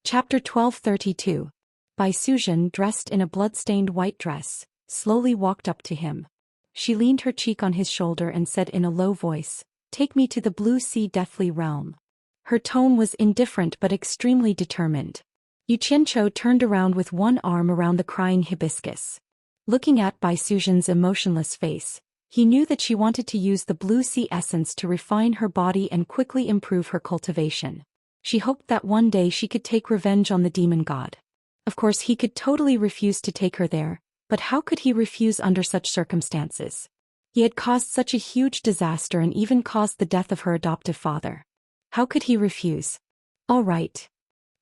Chapter 1232. Bai Suzhen, dressed in a blood-stained white dress, slowly walked up to him. She leaned her cheek on his shoulder and said in a low voice, "Take me to the Blue Sea Deathly Realm." Her tone was indifferent but extremely determined. Xianxia turned around with one arm around the crying hibiscus. Looking at Bai Suzhen's emotionless face, he knew that she wanted to use the Blue Sea essence to refine her body and quickly improve her cultivation. She hoped that one day she could take revenge on the demon god. Of course he could totally refuse to take her there, but how could he refuse under such circumstances? He had caused such a huge disaster and even caused the death of her adoptive father. How could he refuse? "All right."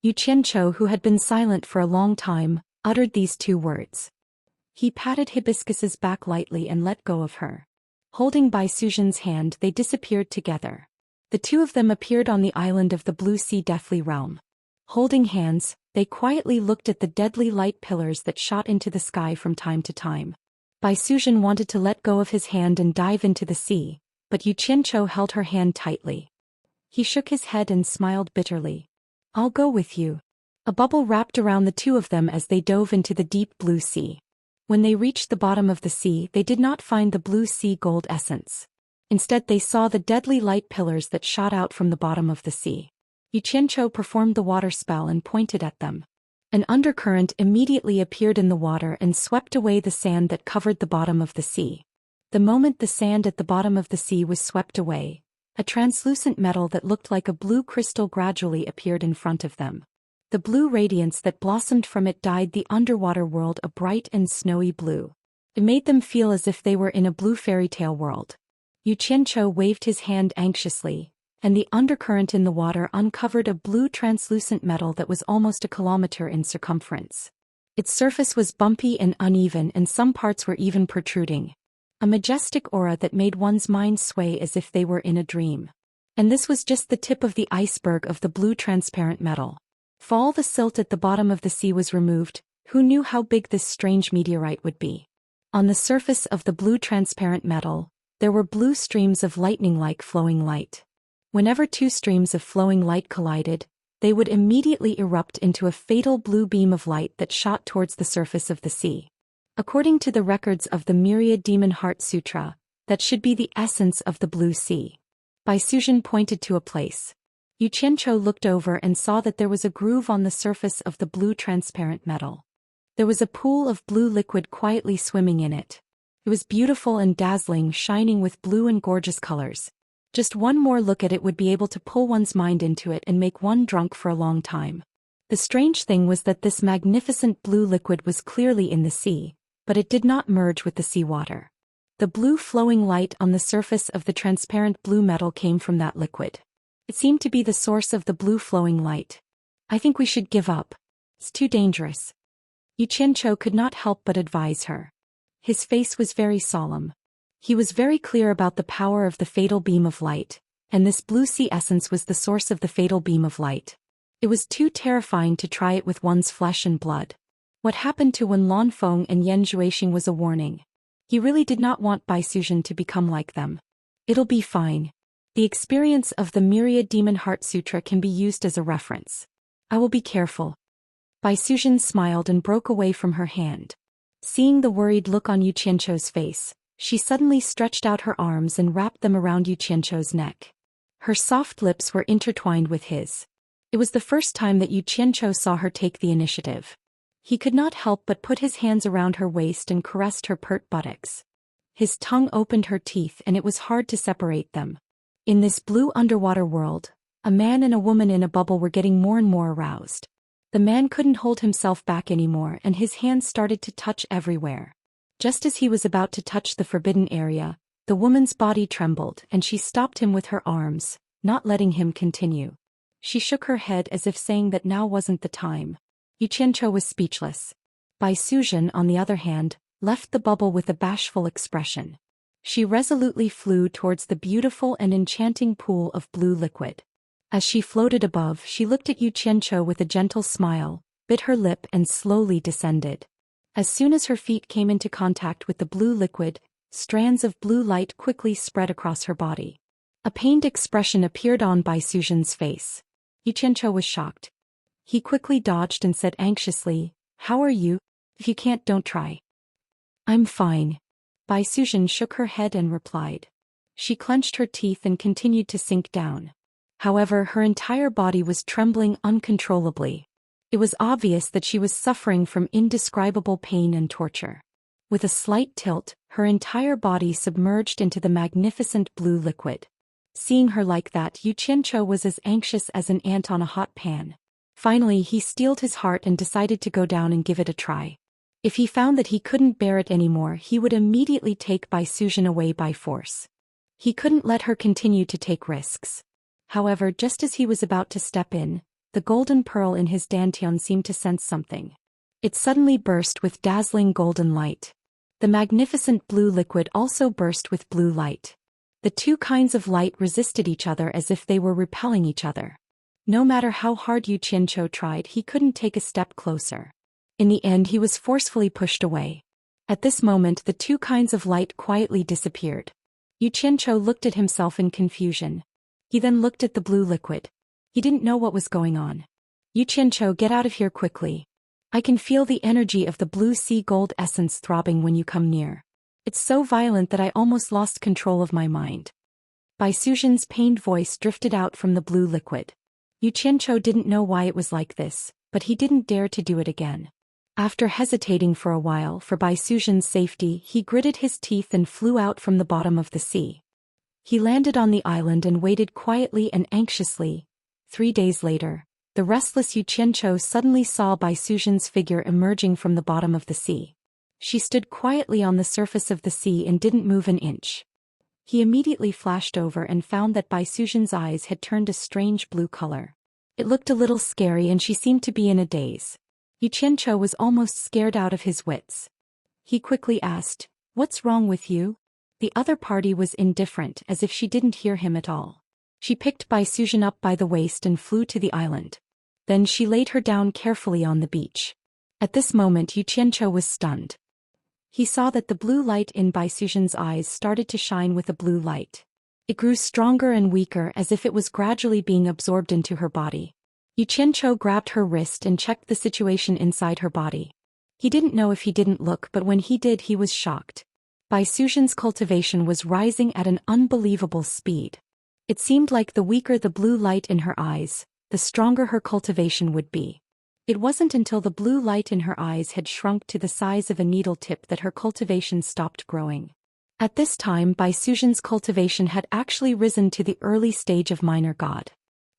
Xianxia, who had been silent for a long time, uttered these two words. He patted Hibiscus's back lightly and let go of her. Holding Bai Suzhen's hand, they disappeared together. The two of them appeared on the island of the Blue Sea Deathly Realm. Holding hands, they quietly looked at the deadly light pillars that shot into the sky from time to time. Bai Suzhen wanted to let go of his hand and dive into the sea, but Xianxia held her hand tightly. He shook his head and smiled bitterly. "I'll go with you." A bubble wrapped around the two of them as they dove into the deep blue sea. When they reached the bottom of the sea, they did not find the blue sea gold essence. Instead they saw the deadly light pillars that shot out from the bottom of the sea. Xianxia performed the water spell and pointed at them. An undercurrent immediately appeared in the water and swept away the sand that covered the bottom of the sea. The moment the sand at the bottom of the sea was swept away, a translucent metal that looked like a blue crystal gradually appeared in front of them. The blue radiance that blossomed from it dyed the underwater world a bright and snowy blue. It made them feel as if they were in a blue fairy tale world. Xianxia waved his hand anxiously, and the undercurrent in the water uncovered a blue translucent metal that was almost a kilometer in circumference. Its surface was bumpy and uneven and some parts were even protruding. A majestic aura that made one's mind sway as if they were in a dream. And this was just the tip of the iceberg of the blue transparent metal. If all the silt at the bottom of the sea was removed, who knew how big this strange meteorite would be? On the surface of the blue transparent metal, there were blue streams of lightning-like flowing light. Whenever two streams of flowing light collided, they would immediately erupt into a fatal blue beam of light that shot towards the surface of the sea. According to the records of the Myriad Demon Heart Sutra, that should be the essence of the blue sea. Bai Suzhen pointed to a place. Xianxia looked over and saw that there was a groove on the surface of the blue transparent metal. There was a pool of blue liquid quietly swimming in it. It was beautiful and dazzling, shining with blue and gorgeous colors. Just one more look at it would be able to pull one's mind into it and make one drunk for a long time. The strange thing was that this magnificent blue liquid was clearly in the sea, but it did not merge with the seawater. The blue flowing light on the surface of the transparent blue metal came from that liquid. It seemed to be the source of the blue flowing light. "I think we should give up. It's too dangerous." Xianxia could not help but advise her. His face was very solemn. He was very clear about the power of the fatal beam of light, and this blue sea essence was the source of the fatal beam of light. It was too terrifying to try it with one's flesh and blood. What happened to Wen Lanfeng and Yan Zhuixing was a warning. He really did not want Bai Suzhen to become like them. "It'll be fine. The experience of the Myriad Demon Heart Sutra can be used as a reference. I will be careful." Bai Suzhen smiled and broke away from her hand. Seeing the worried look on Xianxia's face, she suddenly stretched out her arms and wrapped them around Xianxia's neck. Her soft lips were intertwined with his. It was the first time that Xianxia saw her take the initiative. He could not help but put his hands around her waist and caressed her pert buttocks. His tongue opened her teeth and it was hard to separate them. In this blue underwater world, a man and a woman in a bubble were getting more and more aroused. The man couldn't hold himself back anymore and his hands started to touch everywhere. Just as he was about to touch the forbidden area, the woman's body trembled and she stopped him with her arms, not letting him continue. She shook her head as if saying that now wasn't the time. Xianxia was speechless. Bai Suzhen, on the other hand, left the bubble with a bashful expression. She resolutely flew towards the beautiful and enchanting pool of blue liquid. As she floated above, she looked at Xianxia with a gentle smile, bit her lip and slowly descended. As soon as her feet came into contact with the blue liquid, strands of blue light quickly spread across her body. A pained expression appeared on Bai Suzhen's face. Xianxia was shocked. He quickly dodged and said anxiously, "How are you? If you can't, don't try." "I'm fine." Bai Suzhen shook her head and replied. She clenched her teeth and continued to sink down. However, her entire body was trembling uncontrollably. It was obvious that she was suffering from indescribable pain and torture. With a slight tilt, her entire body submerged into the magnificent blue liquid. Seeing her like that, Yu Qianzhou was as anxious as an ant on a hot pan. Finally, he steeled his heart and decided to go down and give it a try. If he found that he couldn't bear it anymore, he would immediately take Bai Suzhen away by force. He couldn't let her continue to take risks. However, just as he was about to step in, the golden pearl in his dantian seemed to sense something. It suddenly burst with dazzling golden light. The magnificent blue liquid also burst with blue light. The two kinds of light resisted each other as if they were repelling each other. No matter how hard Yu Qianzhou tried, he couldn't take a step closer. In the end, he was forcefully pushed away. At this moment, the two kinds of light quietly disappeared. Yu Qianzhou looked at himself in confusion. He then looked at the blue liquid. He didn't know what was going on. "Yu Qianzhou, get out of here quickly. I can feel the energy of the blue sea gold essence throbbing when you come near. It's so violent that I almost lost control of my mind." Bai Suzhen's pained voice drifted out from the blue liquid. Yu Qianzhou didn't know why it was like this, but he didn't dare to do it again. After hesitating for a while for Bai Suzhen's safety, he gritted his teeth and flew out from the bottom of the sea. He landed on the island and waited quietly and anxiously. 3 days later, the restless Yu Qianzhou suddenly saw Bai Suzhen's figure emerging from the bottom of the sea. She stood quietly on the surface of the sea and didn't move an inch. He immediately flashed over and found that Bai Suzhen's eyes had turned a strange blue color. It looked a little scary and she seemed to be in a daze. Yu Qianzhou was almost scared out of his wits. He quickly asked, "What's wrong with you?" The other party was indifferent, as if she didn't hear him at all. She picked Bai Suzhen up by the waist and flew to the island. Then she laid her down carefully on the beach. At this moment, Yu Qianzhou was stunned. He saw that the blue light in Bai Suzhen's eyes started to shine with a blue light. It grew stronger and weaker as if it was gradually being absorbed into her body. Yu Qianzhou grabbed her wrist and checked the situation inside her body. He didn't know if he didn't look, but when he did, he was shocked. Bai Suzhen's cultivation was rising at an unbelievable speed. It seemed like the weaker the blue light in her eyes, the stronger her cultivation would be. It wasn't until the blue light in her eyes had shrunk to the size of a needle tip that her cultivation stopped growing. At this time, Bai Suzhen's cultivation had actually risen to the early stage of minor god.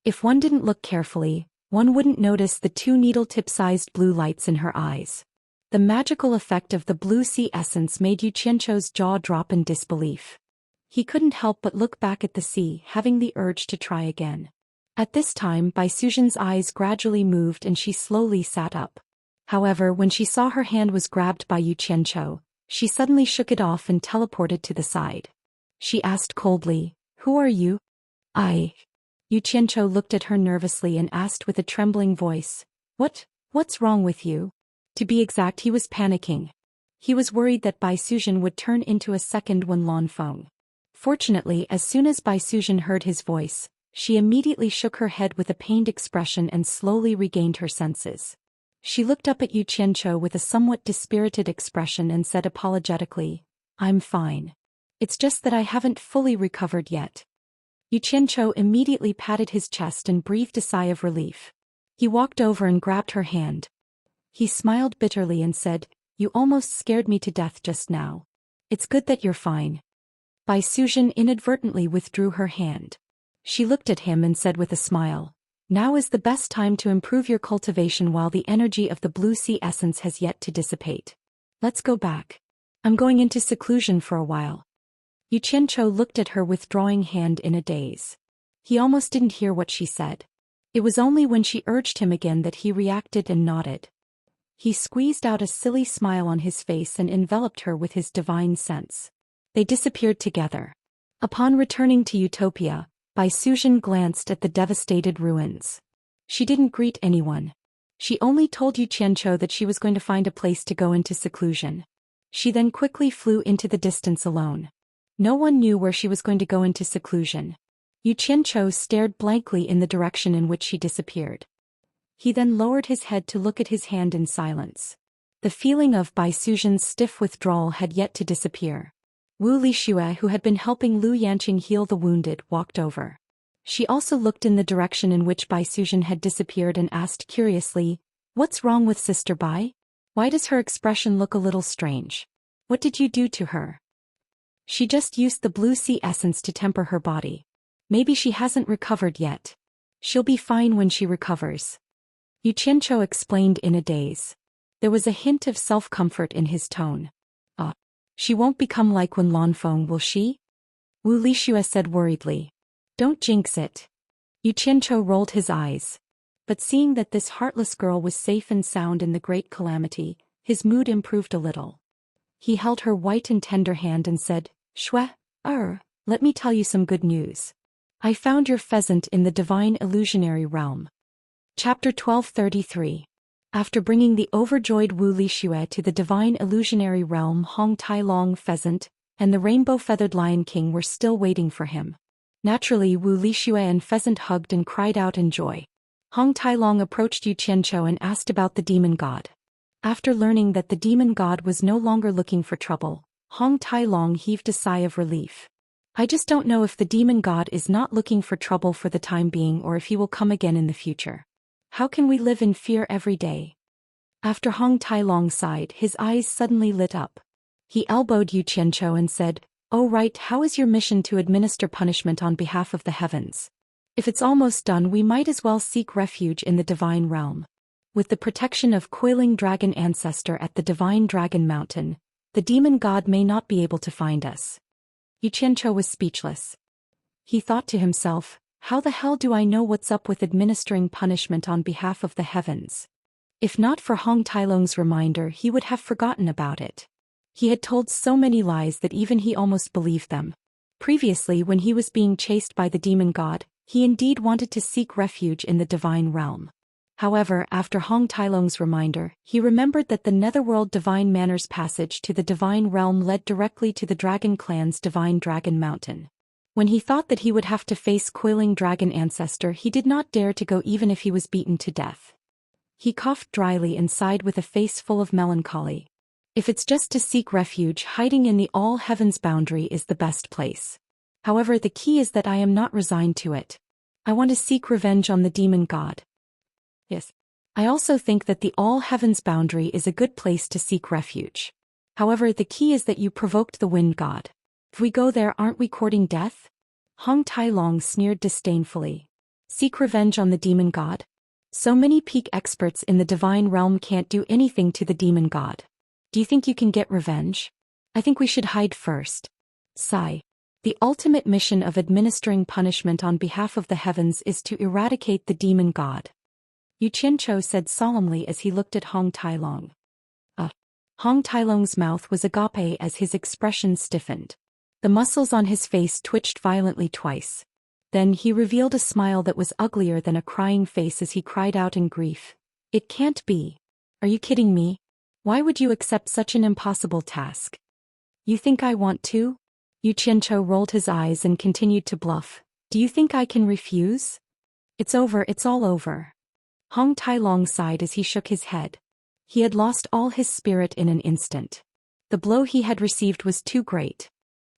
If one didn't look carefully, one wouldn't notice the two needle-tip-sized blue lights in her eyes. The magical effect of the blue sea essence made Yu Qianzhou's jaw drop in disbelief. He couldn't help but look back at the sea, having the urge to try again. At this time, Bai Suzhen's eyes gradually moved and she slowly sat up. However, when she saw her hand was grabbed by Yu Qianzhou, she suddenly shook it off and teleported to the side. She asked coldly, "Who are you?" Yu Qianzhou looked at her nervously and asked with a trembling voice, What's wrong with you?" To be exact, he was panicking. He was worried that Bai Suzhen would turn into a second Wen Lanfeng. Fortunately, as soon as Bai Suzhen heard his voice, she immediately shook her head with a pained expression and slowly regained her senses. She looked up at Yu Qianzhou with a somewhat dispirited expression and said apologetically, "I'm fine. It's just that I haven't fully recovered yet." Yu Qianzhou immediately patted his chest and breathed a sigh of relief. He walked over and grabbed her hand. He smiled bitterly and said, "You almost scared me to death just now. It's good that you're fine." Bai Suzhen inadvertently withdrew her hand. She looked at him and said with a smile, "Now is the best time to improve your cultivation while the energy of the blue sea essence has yet to dissipate. Let's go back. I'm going into seclusion for a while." Yu Qianzhou looked at her withdrawing hand in a daze. He almost didn't hear what she said. It was only when she urged him again that he reacted and nodded. He squeezed out a silly smile on his face and enveloped her with his divine sense. They disappeared together. Upon returning to Utopia, Bai Suzhen glanced at the devastated ruins. She didn't greet anyone. She only told Yu Qianzhou that she was going to find a place to go into seclusion. She then quickly flew into the distance alone. No one knew where she was going to go into seclusion. Yu Qianzhou stared blankly in the direction in which she disappeared. He then lowered his head to look at his hand in silence. The feeling of Bai Sujian's stiff withdrawal had yet to disappear. Wu Lixue, who had been helping Lu Yanqing heal the wounded, walked over. She also looked in the direction in which Bai Sujian had disappeared and asked curiously, "What's wrong with Sister Bai? Why does her expression look a little strange? What did you do to her?" "She just used the blue sea essence to temper her body. Maybe she hasn't recovered yet. She'll be fine when she recovers," Yu Qianqiu explained in a daze. There was a hint of self-comfort in his tone. She won't become like Wen Lanfeng, will she?" Wu Lixue said worriedly. "Don't jinx it." Yu Qianqiu rolled his eyes. But seeing that this heartless girl was safe and sound in the great calamity, his mood improved a little. He held her white and tender hand and said, "Shui, let me tell you some good news. I found your pheasant in the divine illusionary realm." Chapter 1233. After bringing the overjoyed Wu Lixue to the divine illusionary realm, Hong Tailong pheasant and the rainbow-feathered Lion King were still waiting for him. Naturally, Wu Lixue and pheasant hugged and cried out in joy. Hong Tailong approached Yu Qianqiu and asked about the demon god. After learning that the demon god was no longer looking for trouble, Hong Tailong heaved a sigh of relief. "I just don't know if the demon god is not looking for trouble for the time being or if he will come again in the future. How can we live in fear every day?" After Hong Tailong sighed, his eyes suddenly lit up. He elbowed Yu Qianqiu and said, "Oh right, how is your mission to administer punishment on behalf of the heavens? If it's almost done, we might as well seek refuge in the divine realm. With the protection of Coiling Dragon Ancestor at the Divine Dragon Mountain, the demon god may not be able to find us." Yu Qianqiu was speechless. He thought to himself, "How the hell do I know what's up with administering punishment on behalf of the heavens?" If not for Hong Tailong's reminder, he would have forgotten about it. He had told so many lies that even he almost believed them. Previously, when he was being chased by the demon god, he indeed wanted to seek refuge in the divine realm. However, after Hong Tailong's reminder, he remembered that the Netherworld Divine Manners passage to the divine realm led directly to the Dragon Clan's Divine Dragon Mountain. When he thought that he would have to face Coiling Dragon Ancestor, he did not dare to go even if he was beaten to death. He coughed dryly and sighed with a face full of melancholy. If it's just to seek refuge, hiding in the all-heavens boundary is the best place. However, the key is that I am not resigned to it. I want to seek revenge on the demon god. Yes. I also think that the all-heavens boundary is a good place to seek refuge. However, the key is that you provoked the wind god. If we go there, aren't we courting death? Hong Tailong sneered disdainfully. Seek revenge on the demon god? So many peak experts in the divine realm can't do anything to the demon god. Do you think you can get revenge? I think we should hide first. Sigh. The ultimate mission of administering punishment on behalf of the heavens is to eradicate the demon god. Yu Qianqiu said solemnly as he looked at Hong Tailong. Hong Tailong's mouth was agape as his expression stiffened. The muscles on his face twitched violently twice. Then he revealed a smile that was uglier than a crying face as he cried out in grief. "It can't be. Are you kidding me? Why would you accept such an impossible task? You think I want to?" Yu Qianqiu rolled his eyes and continued to bluff. "Do you think I can refuse? It's over, it's all over." Hong Tailong sighed as he shook his head. He had lost all his spirit in an instant. The blow he had received was too great.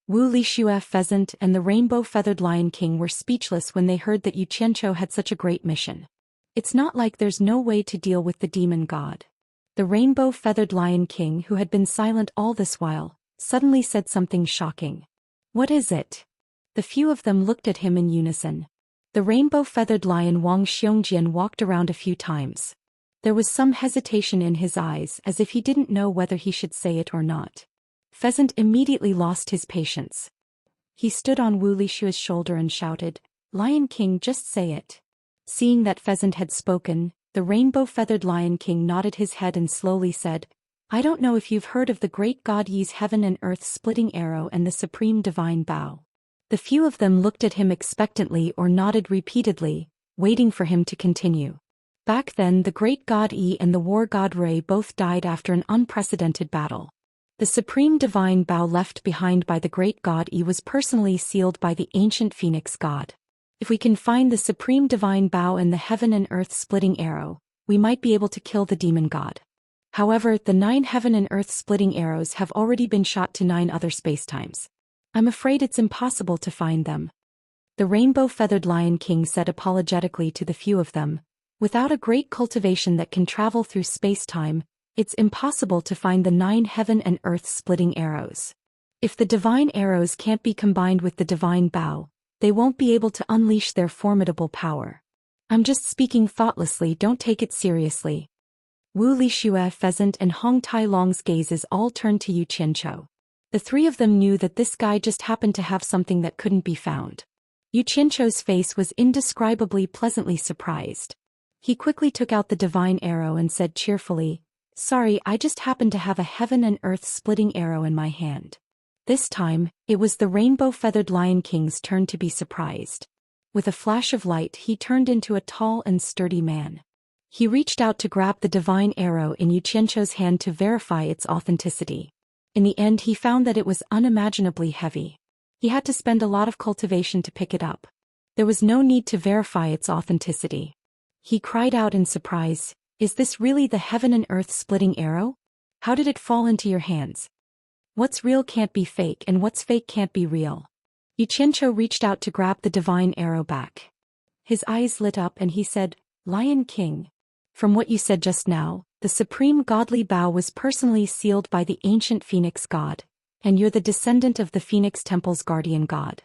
Wu Lixue pheasant and the rainbow-feathered Lion King were speechless when they heard that Yu Qianqiu had such a great mission. It's not like there's no way to deal with the demon god. The rainbow-feathered Lion King, who had been silent all this while, suddenly said something shocking. "What is it?" The few of them looked at him in unison. The rainbow-feathered lion Wang Xiongjian walked around a few times. There was some hesitation in his eyes, as if he didn't know whether he should say it or not. Pheasant immediately lost his patience. He stood on Wu Lixue's shoulder and shouted, "Lion King, just say it." Seeing that Pheasant had spoken, the rainbow-feathered Lion King nodded his head and slowly said, "I don't know if you've heard of the great god Yi's heaven and earth splitting arrow and the supreme divine bow." The few of them looked at him expectantly or nodded repeatedly, waiting for him to continue. Back then, the great god Yi and the war god Rei both died after an unprecedented battle. The supreme divine bow left behind by the great god Yi was personally sealed by the ancient phoenix god. If we can find the supreme divine bow and the heaven and earth splitting arrow, we might be able to kill the demon god. However, the 9 heaven and earth splitting arrows have already been shot to 9 other spacetimes. I'm afraid it's impossible to find them. The rainbow-feathered Lion King said apologetically to the few of them, without a great cultivation that can travel through space-time, it's impossible to find the 9 heaven and earth splitting arrows. If the divine arrows can't be combined with the divine bow, they won't be able to unleash their formidable power. I'm just speaking thoughtlessly, don't take it seriously. Wu Lixue, Pheasant and Hong Tai Long's gazes all turned to Yu Qianzhou. The 3 of them knew that this guy just happened to have something that couldn't be found. Yu Qianzhou's face was indescribably pleasantly surprised. He quickly took out the divine arrow and said cheerfully, "Sorry, I just happened to have a heaven and earth splitting arrow in my hand." This time, it was the rainbow-feathered Lion King's turn to be surprised. With a flash of light, he turned into a tall and sturdy man. He reached out to grab the divine arrow in Yu Qianzhou's hand to verify its authenticity. In the end, he found that it was unimaginably heavy. He had to spend a lot of cultivation to pick it up. There was no need to verify its authenticity. He cried out in surprise, "Is this really the heaven and earth splitting arrow? How did it fall into your hands? What's real can't be fake and what's fake can't be real." Yu Qianzhou reached out to grab the divine arrow back. His eyes lit up and he said, "Lion King. From what you said just now, the supreme godly bow was personally sealed by the ancient Phoenix god, and you're the descendant of the Phoenix Temple's guardian god.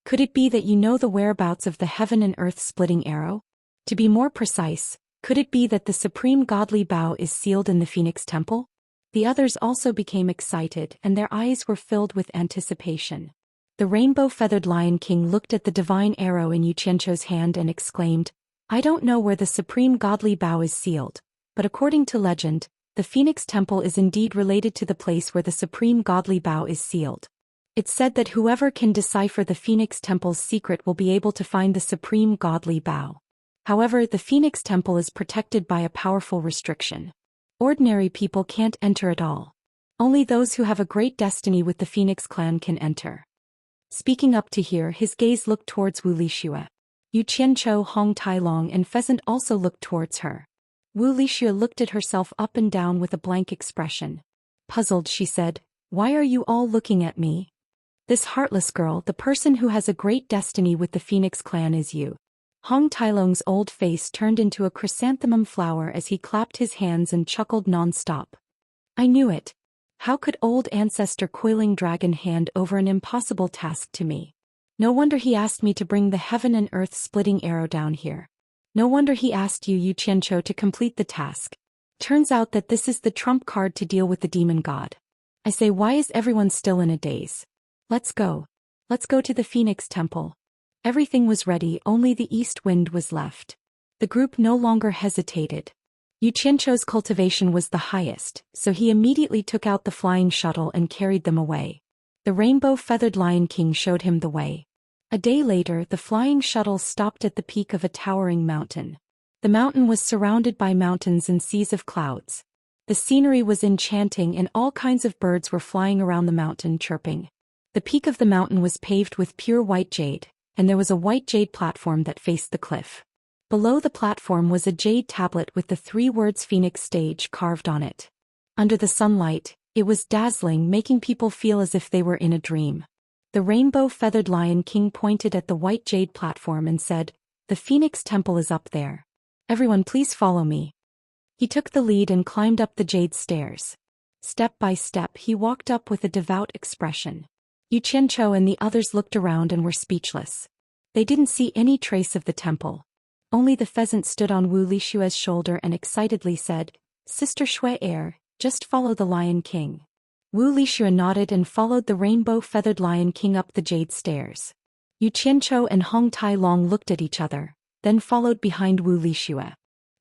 Could it be that you know the whereabouts of the heaven and earth splitting arrow? To be more precise, could it be that the supreme godly bow is sealed in the Phoenix Temple?" The others also became excited and their eyes were filled with anticipation. The rainbow-feathered Lion King looked at the divine arrow in Yu Qianzhou's hand and exclaimed, "I don't know where the supreme godly bow is sealed, but according to legend, the Phoenix Temple is indeed related to the place where the supreme godly bow is sealed. It's said that whoever can decipher the Phoenix Temple's secret will be able to find the supreme godly bow. However, the Phoenix Temple is protected by a powerful restriction. Ordinary people can't enter at all. Only those who have a great destiny with the Phoenix clan can enter." Speaking up to hear, his gaze looked towards Wu Lixue. Yu Qianzhou, Hong Tai Long and Pheasant also looked towards her. Wu Lixue looked at herself up and down with a blank expression. Puzzled, she said, "Why are you all looking at me? This heartless girl, the person who has a great destiny with the Phoenix clan is you." Hong Tailong's old face turned into a chrysanthemum flower as he clapped his hands and chuckled non-stop. "I knew it. How could old ancestor Coiling Dragon hand over an impossible task to me? No wonder he asked me to bring the heaven and earth splitting arrow down here. No wonder he asked you, Yu Qianzhou, to complete the task. Turns out that this is the trump card to deal with the demon god. I say, why is everyone still in a daze? Let's go. Let's go to the Phoenix Temple." Everything was ready, only the east wind was left. The group no longer hesitated. Yu Qianzhou's cultivation was the highest, so he immediately took out the flying shuttle and carried them away. The rainbow-feathered Lion King showed him the way. A day later, the flying shuttle stopped at the peak of a towering mountain. The mountain was surrounded by mountains and seas of clouds. The scenery was enchanting and all kinds of birds were flying around the mountain chirping. The peak of the mountain was paved with pure white jade, and there was a white jade platform that faced the cliff. Below the platform was a jade tablet with the 3 words Phoenix Stage carved on it. Under the sunlight, it was dazzling, making people feel as if they were in a dream. The rainbow-feathered Lion King pointed at the white jade platform and said, "The Phoenix Temple is up there. Everyone please follow me." He took the lead and climbed up the jade stairs. Step by step he walked up with a devout expression. Yu Qianzhou and the others looked around and were speechless. They didn't see any trace of the temple. Only the pheasant stood on Wu Lixue's shoulder and excitedly said, "Sister Shui Air, just follow the Lion King." Wu Lixue nodded and followed the rainbow-feathered Lion King up the jade stairs. Yu Qianzhou and Hong Tai Long looked at each other, then followed behind Wu Lixue.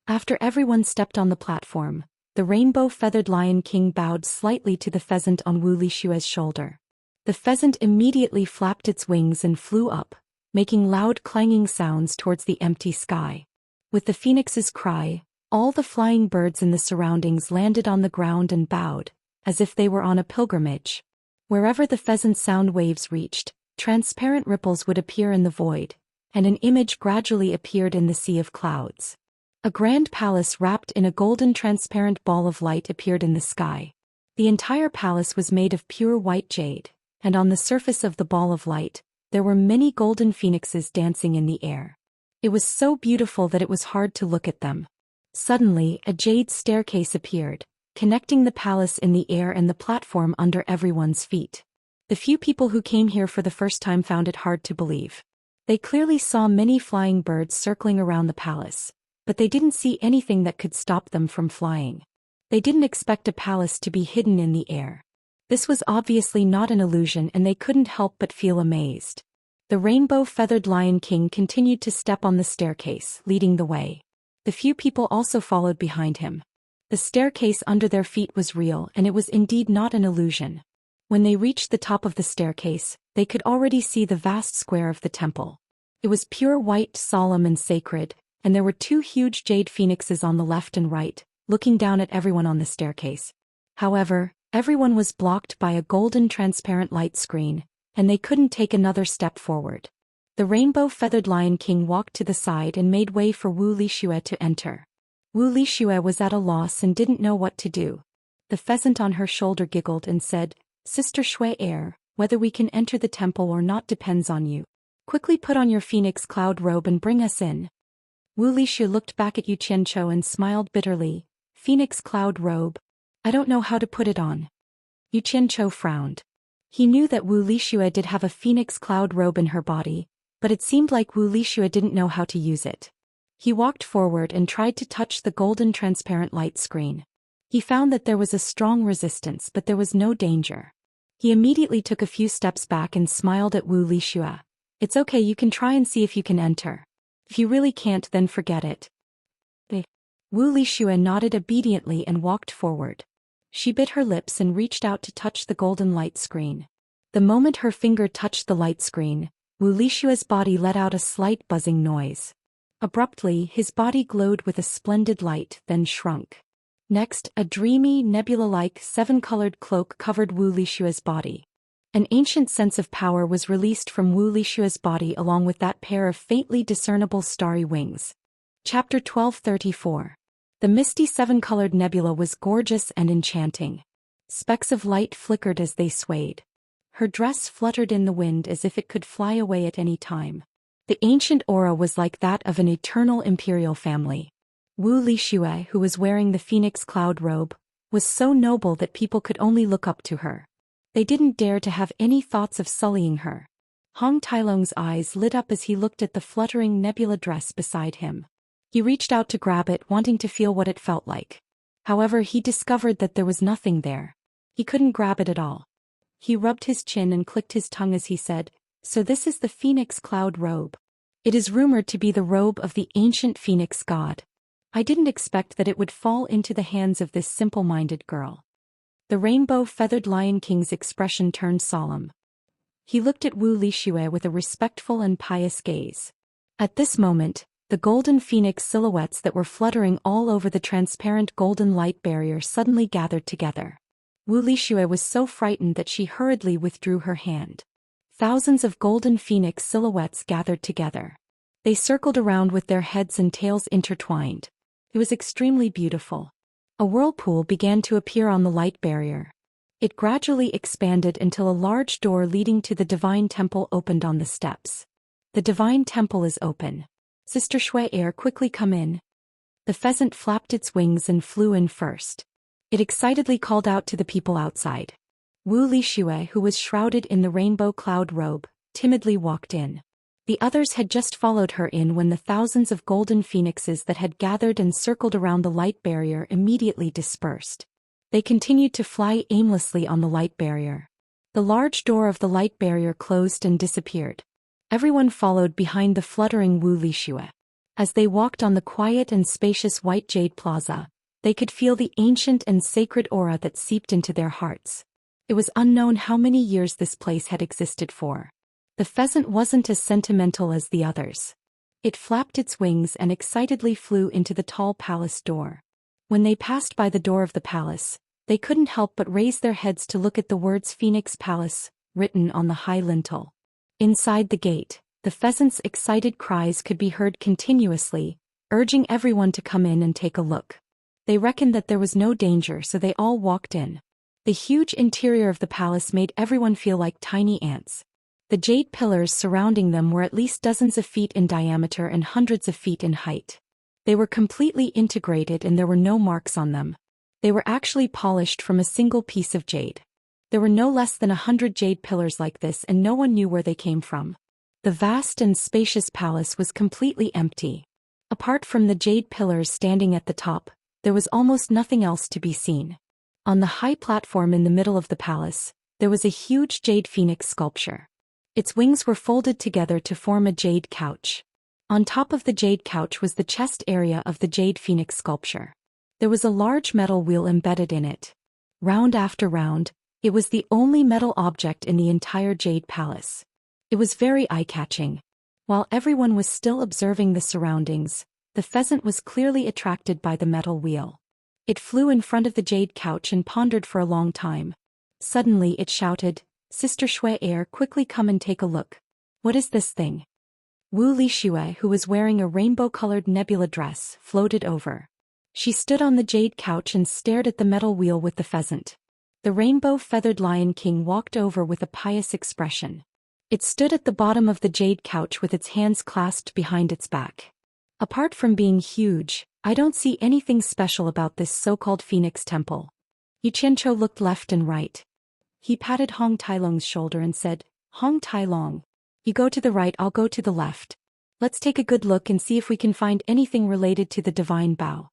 After everyone stepped on the platform, the rainbow-feathered Lion King bowed slightly to the pheasant on Wu Lixue's shoulder. The pheasant immediately flapped its wings and flew up, making loud clanging sounds towards the empty sky. With the phoenix's cry, all the flying birds in the surroundings landed on the ground and bowed, as if they were on a pilgrimage. Wherever the pheasant's sound waves reached, transparent ripples would appear in the void, and an image gradually appeared in the sea of clouds. A grand palace wrapped in a golden transparent ball of light appeared in the sky. The entire palace was made of pure white jade, and on the surface of the ball of light, there were many golden phoenixes dancing in the air. It was so beautiful that it was hard to look at them. Suddenly, a jade staircase appeared, connecting the palace in the air and the platform under everyone's feet. The few people who came here for the first time found it hard to believe. They clearly saw many flying birds circling around the palace, but they didn't see anything that could stop them from flying. They didn't expect a palace to be hidden in the air. This was obviously not an illusion, and they couldn't help but feel amazed. The rainbow-feathered Lion King continued to step on the staircase, leading the way. The few people also followed behind him. The staircase under their feet was real, and it was indeed not an illusion. When they reached the top of the staircase, they could already see the vast square of the temple. It was pure white, solemn and sacred, and there were two huge jade phoenixes on the left and right, looking down at everyone on the staircase. However, everyone was blocked by a golden transparent light screen, and they couldn't take another step forward. The rainbow-feathered Lion King walked to the side and made way for Wu Lixue to enter. Wu Lixue was at a loss and didn't know what to do. The pheasant on her shoulder giggled and said, "Sister Shui Air, whether we can enter the temple or not depends on you. Quickly put on your phoenix cloud robe and bring us in." Wu Lixue looked back at Yu Qianzhou and smiled bitterly. "Phoenix cloud robe? I don't know how to put it on." Yu Qianzhou frowned. He knew that Wu Lixue did have a phoenix cloud robe in her body, but it seemed like Wu Lixue didn't know how to use it. He walked forward and tried to touch the golden transparent light screen. He found that there was a strong resistance, but there was no danger. He immediately took a few steps back and smiled at Wu Lixue. "It's okay, you can try and see if you can enter. If you really can't, then forget it." Wu Lixue nodded obediently and walked forward. She bit her lips and reached out to touch the golden light screen. The moment her finger touched the light screen, Wu Lixue's body let out a slight buzzing noise. Abruptly, his body glowed with a splendid light, then shrunk. Next, a dreamy, nebula-like seven-colored cloak covered Wu Lixue's body. An ancient sense of power was released from Wu Lixue's body along with that pair of faintly discernible starry wings. Chapter 1234. The misty seven-colored nebula was gorgeous and enchanting. Specks of light flickered as they swayed. Her dress fluttered in the wind as if it could fly away at any time. The ancient aura was like that of an eternal imperial family. Wu Lixue, who was wearing the phoenix cloud robe, was so noble that people could only look up to her. They didn't dare to have any thoughts of sullying her. Hong Tailong's eyes lit up as he looked at the fluttering nebula dress beside him. He reached out to grab it, wanting to feel what it felt like. However, he discovered that there was nothing there. He couldn't grab it at all. He rubbed his chin and clicked his tongue as he said, "So this is the phoenix cloud robe. It is rumored to be the robe of the ancient phoenix god. I didn't expect that it would fall into the hands of this simple-minded girl." The rainbow-feathered Lion King's expression turned solemn. He looked at Wu Lixue with a respectful and pious gaze. At this moment, the golden phoenix silhouettes that were fluttering all over the transparent golden light barrier suddenly gathered together. Wu Lixue was so frightened that she hurriedly withdrew her hand. Thousands of golden phoenix silhouettes gathered together. They circled around with their heads and tails intertwined. It was extremely beautiful. A whirlpool began to appear on the light barrier. It gradually expanded until a large door leading to the divine temple opened on the steps. "The divine temple is open. Sister Shui Air, quickly come in." The pheasant flapped its wings and flew in first. It excitedly called out to the people outside. Wu Lixue, who was shrouded in the rainbow cloud robe, timidly walked in. The others had just followed her in when the thousands of golden phoenixes that had gathered and circled around the light barrier immediately dispersed. They continued to fly aimlessly on the light barrier. The large door of the light barrier closed and disappeared. Everyone followed behind the fluttering Wu Lixue. As they walked on the quiet and spacious white jade plaza, they could feel the ancient and sacred aura that seeped into their hearts. It was unknown how many years this place had existed for. The pheasant wasn't as sentimental as the others. It flapped its wings and excitedly flew into the tall palace door. When they passed by the door of the palace, they couldn't help but raise their heads to look at the words Phoenix Palace, written on the high lintel. Inside the gate, the pheasant's excited cries could be heard continuously, urging everyone to come in and take a look. They reckoned that there was no danger, so they all walked in. The huge interior of the palace made everyone feel like tiny ants. The jade pillars surrounding them were at least dozens of feet in diameter and hundreds of feet in height. They were completely integrated and there were no marks on them. They were actually polished from a single piece of jade. There were no less than 100 jade pillars like this, and no one knew where they came from. The vast and spacious palace was completely empty. Apart from the jade pillars standing at the top, there was almost nothing else to be seen. On the high platform in the middle of the palace, there was a huge jade phoenix sculpture. Its wings were folded together to form a jade couch. On top of the jade couch was the chest area of the jade phoenix sculpture. There was a large metal wheel embedded in it. Round after round, it was the only metal object in the entire jade palace. It was very eye-catching. While everyone was still observing the surroundings, the pheasant was clearly attracted by the metal wheel. It flew in front of the jade couch and pondered for a long time. Suddenly it shouted, "Sister Shui, quickly come and take a look. What is this thing?" Wu Lixue, who was wearing a rainbow-colored nebula dress, floated over. She stood on the jade couch and stared at the metal wheel with the pheasant. The rainbow-feathered Lion King walked over with a pious expression. It stood at the bottom of the jade couch with its hands clasped behind its back. "Apart from being huge, I don't see anything special about this so-called Phoenix Temple." Yu Qianzhou looked left and right. He patted Hong Tailong's shoulder and said, "Hong Tailong, you go to the right, I'll go to the left. Let's take a good look and see if we can find anything related to the divine bow."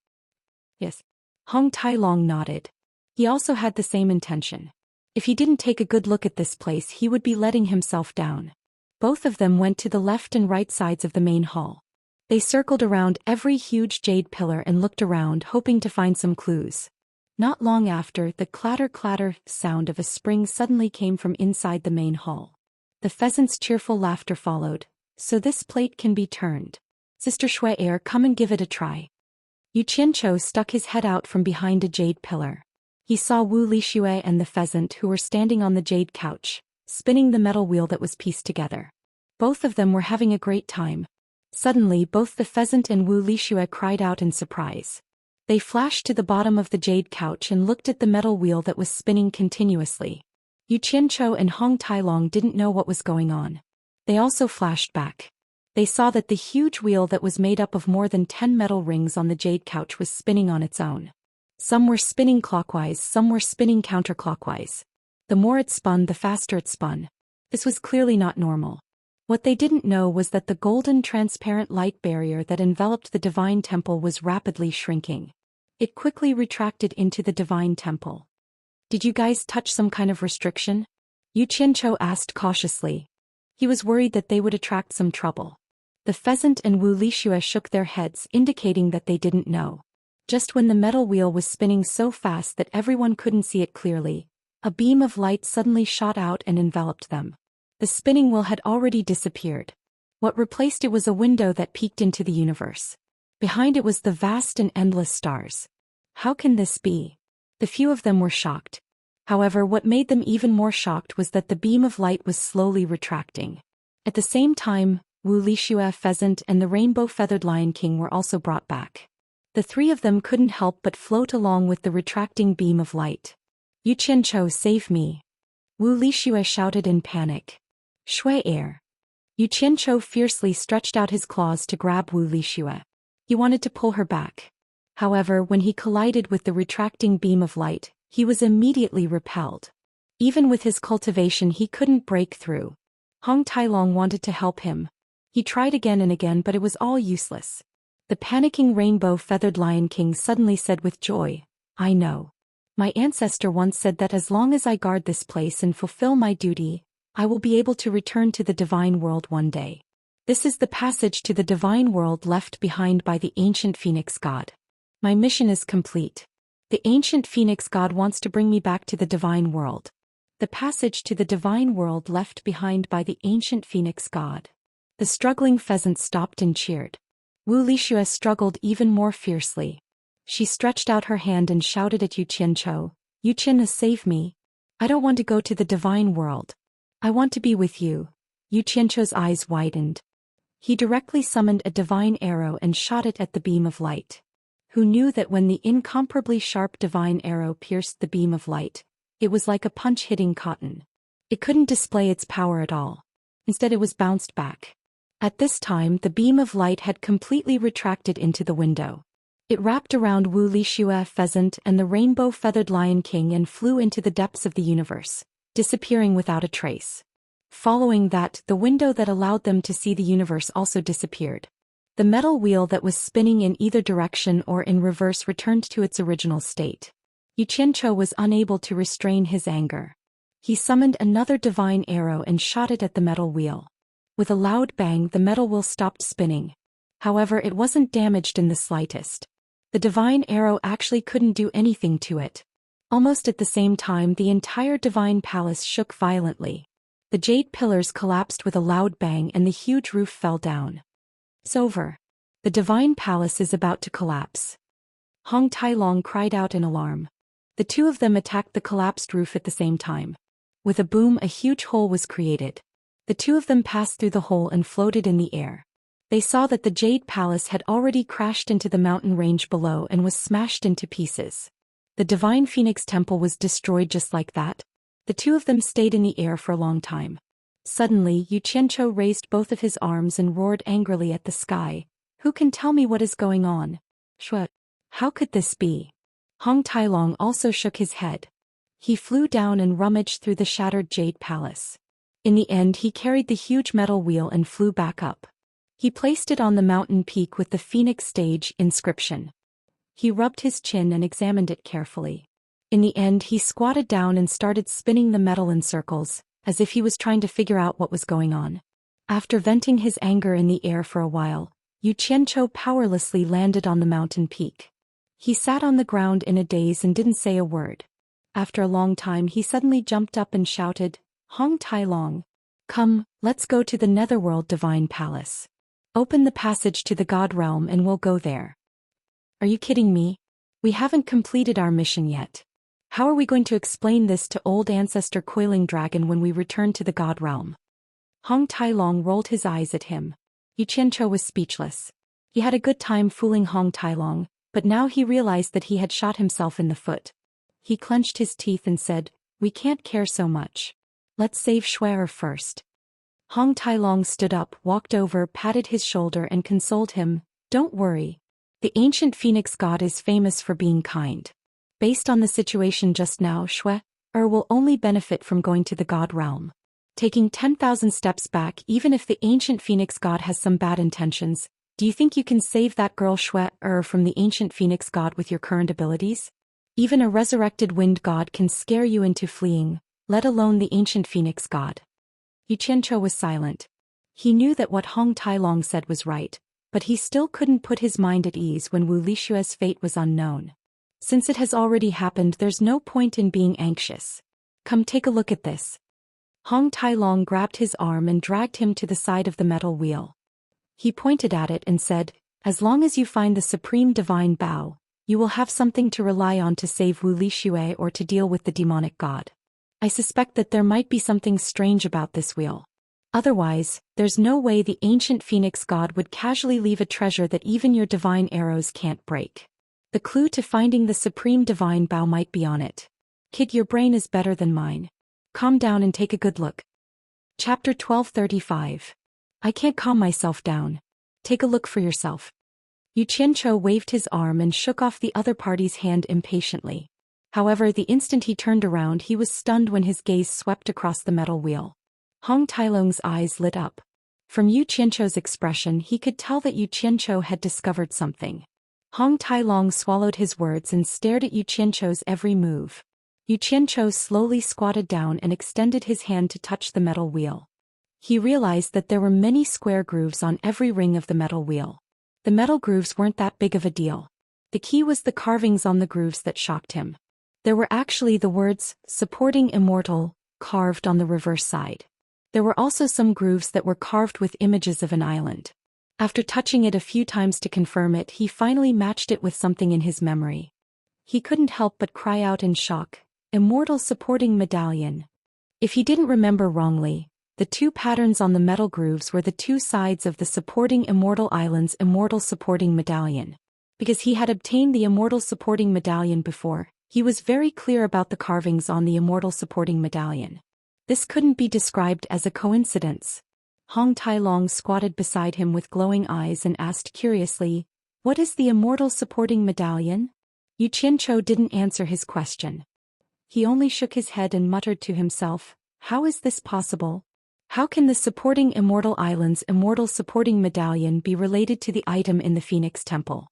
"Yes." Hong Tailong nodded. He also had the same intention. If he didn't take a good look at this place, he would be letting himself down. Both of them went to the left and right sides of the main hall. They circled around every huge jade pillar and looked around, hoping to find some clues. Not long after, the clatter-clatter sound of a spring suddenly came from inside the main hall. The pheasant's cheerful laughter followed. "So this plate can be turned. Sister Shui, come and give it a try." Yu Qianzhou stuck his head out from behind a jade pillar. He saw Wu Lixue and the pheasant, who were standing on the jade couch, spinning the metal wheel that was pieced together. Both of them were having a great time. Suddenly, both the pheasant and Wu Lixue cried out in surprise. They flashed to the bottom of the jade couch and looked at the metal wheel that was spinning continuously. Yu Qianzhou and Hong Tailong didn't know what was going on. They also flashed back. They saw that the huge wheel that was made up of more than 10 metal rings on the jade couch was spinning on its own. Some were spinning clockwise, some were spinning counterclockwise. The more it spun, the faster it spun. This was clearly not normal. What they didn't know was that the golden transparent light barrier that enveloped the divine temple was rapidly shrinking. It quickly retracted into the divine temple. "Did you guys touch some kind of restriction?" Yu Qianzhou asked cautiously. He was worried that they would attract some trouble. The pheasant and Wu Lixue shook their heads, indicating that they didn't know. Just when the metal wheel was spinning so fast that everyone couldn't see it clearly, a beam of light suddenly shot out and enveloped them. The spinning wheel had already disappeared. What replaced it was a window that peeked into the universe. Behind it was the vast and endless stars. How can this be? The few of them were shocked. However, what made them even more shocked was that the beam of light was slowly retracting. At the same time, Wu Lixue, pheasant, and the rainbow-feathered Lion King were also brought back. The three of them couldn't help but float along with the retracting beam of light. "Yu Qianzhou, save me!" Wu Lixue shouted in panic. "Shui air!" Yu Qianzhou fiercely stretched out his claws to grab Wu Lixue. He wanted to pull her back. However, when he collided with the retracting beam of light, he was immediately repelled. Even with his cultivation, he couldn't break through. Hong Tailong wanted to help him. He tried again and again, but it was all useless. The panicking rainbow-feathered Lion King suddenly said with joy, "I know. My ancestor once said that as long as I guard this place and fulfill my duty, I will be able to return to the divine world one day. This is the passage to the divine world left behind by the ancient Phoenix God. My mission is complete. The ancient Phoenix God wants to bring me back to the divine world. The passage to the divine world left behind by the ancient Phoenix God." The struggling pheasant stopped and cheered. Wu Lixue struggled even more fiercely. She stretched out her hand and shouted at Yu Qianzhou, "Yu Qian, save me. I don't want to go to the divine world. I want to be with you." Yu Qianzhou's eyes widened. He directly summoned a divine arrow and shot it at the beam of light. Who knew that when the incomparably sharp divine arrow pierced the beam of light, it was like a punch hitting cotton. It couldn't display its power at all. Instead it was bounced back. At this time the beam of light had completely retracted into the window. It wrapped around Wu Lixue pheasant and the rainbow-feathered lion king and flew into the depths of the universe, disappearing without a trace. Following that, the window that allowed them to see the universe also disappeared. The metal wheel that was spinning in either direction or in reverse returned to its original state. Xianxia was unable to restrain his anger. He summoned another divine arrow and shot it at the metal wheel. With a loud bang, the metal wheel stopped spinning. However, it wasn't damaged in the slightest. The divine arrow actually couldn't do anything to it. Almost at the same time, the entire divine palace shook violently. The jade pillars collapsed with a loud bang and the huge roof fell down. It's over. The divine palace is about to collapse. Hong Tailong cried out in alarm. The two of them attacked the collapsed roof at the same time. With a boom, a huge hole was created. The two of them passed through the hole and floated in the air. They saw that the jade palace had already crashed into the mountain range below and was smashed into pieces. The divine phoenix temple was destroyed just like that. The two of them stayed in the air for a long time. Suddenly, Xianxia raised both of his arms and roared angrily at the sky. Who can tell me what is going on? Shua. How could this be? Hong Tailong also shook his head. He flew down and rummaged through the shattered jade palace. In the end, he carried the huge metal wheel and flew back up. He placed it on the mountain peak with the Phoenix Stage inscription. He rubbed his chin and examined it carefully. In the end, he squatted down and started spinning the metal in circles, as if he was trying to figure out what was going on. After venting his anger in the air for a while, Xianxia powerlessly landed on the mountain peak. He sat on the ground in a daze and didn't say a word. After a long time, he suddenly jumped up and shouted, Hong Tailong. Come, let's go to the Netherworld Divine Palace. Open the passage to the God Realm and we'll go there. Are you kidding me? We haven't completed our mission yet. How are we going to explain this to old ancestor Coiling Dragon when we return to the God Realm? Hong Tailong rolled his eyes at him. Xianxia was speechless. He had a good time fooling Hong Tailong, but now he realized that he had shot himself in the foot. He clenched his teeth and said, We can't care so much. Let's save Shuer first. Hong Tailong stood up, walked over, patted his shoulder and consoled him, Don't worry. The ancient phoenix god is famous for being kind. Based on the situation just now, Shuer will only benefit from going to the God Realm. Taking 10,000 steps back, even if the ancient phoenix god has some bad intentions, do you think you can save that girl Shuer from the ancient phoenix god with your current abilities? Even a resurrected wind god can scare you into fleeing, let alone the ancient phoenix god. Xianxia was silent. He knew that what Hong Tailong said was right, but he still couldn't put his mind at ease when Wu Lixue's fate was unknown. Since it has already happened, there's no point in being anxious. Come take a look at this. Hong Tailong grabbed his arm and dragged him to the side of the metal wheel. He pointed at it and said, As long as you find the supreme divine bow, you will have something to rely on to save Wu Lixue or to deal with the demonic god. I suspect that there might be something strange about this wheel. Otherwise, there's no way the ancient phoenix god would casually leave a treasure that even your divine arrows can't break. The clue to finding the supreme divine bow might be on it. Kid, your brain is better than mine. Calm down and take a good look. Chapter 1235. I can't calm myself down. Take a look for yourself. Xianxia waved his arm and shook off the other party's hand impatiently. However, the instant he turned around, he was stunned when his gaze swept across the metal wheel. Hong Tailong's eyes lit up. From Xianxia's expression, he could tell that Xianxia had discovered something. Hong Tailong swallowed his words and stared at Xianxia's every move. Xianxia slowly squatted down and extended his hand to touch the metal wheel. He realized that there were many square grooves on every ring of the metal wheel. The metal grooves weren't that big of a deal. The key was the carvings on the grooves that shocked him. There were actually the words, supporting Immortal, carved on the reverse side. There were also some grooves that were carved with images of an island. After touching it a few times to confirm it, he finally matched it with something in his memory. He couldn't help but cry out in shock, Immortal supporting medallion. If he didn't remember wrongly, The two patterns on the metal grooves were the two sides of the supporting Immortal Island's Immortal supporting medallion. Because he had obtained the Immortal supporting medallion before, he was very clear about the carvings on the Immortal supporting medallion. This couldn't be described as a coincidence. Hong Tai-long squatted beside him with glowing eyes and asked curiously, "What is the Immortal supporting medallion?" Yu Qianqiu didn't answer his question. He only shook his head and muttered to himself, "How is this possible? How can the supporting Immortal Island's Immortal supporting medallion be related to the item in the Phoenix Temple?"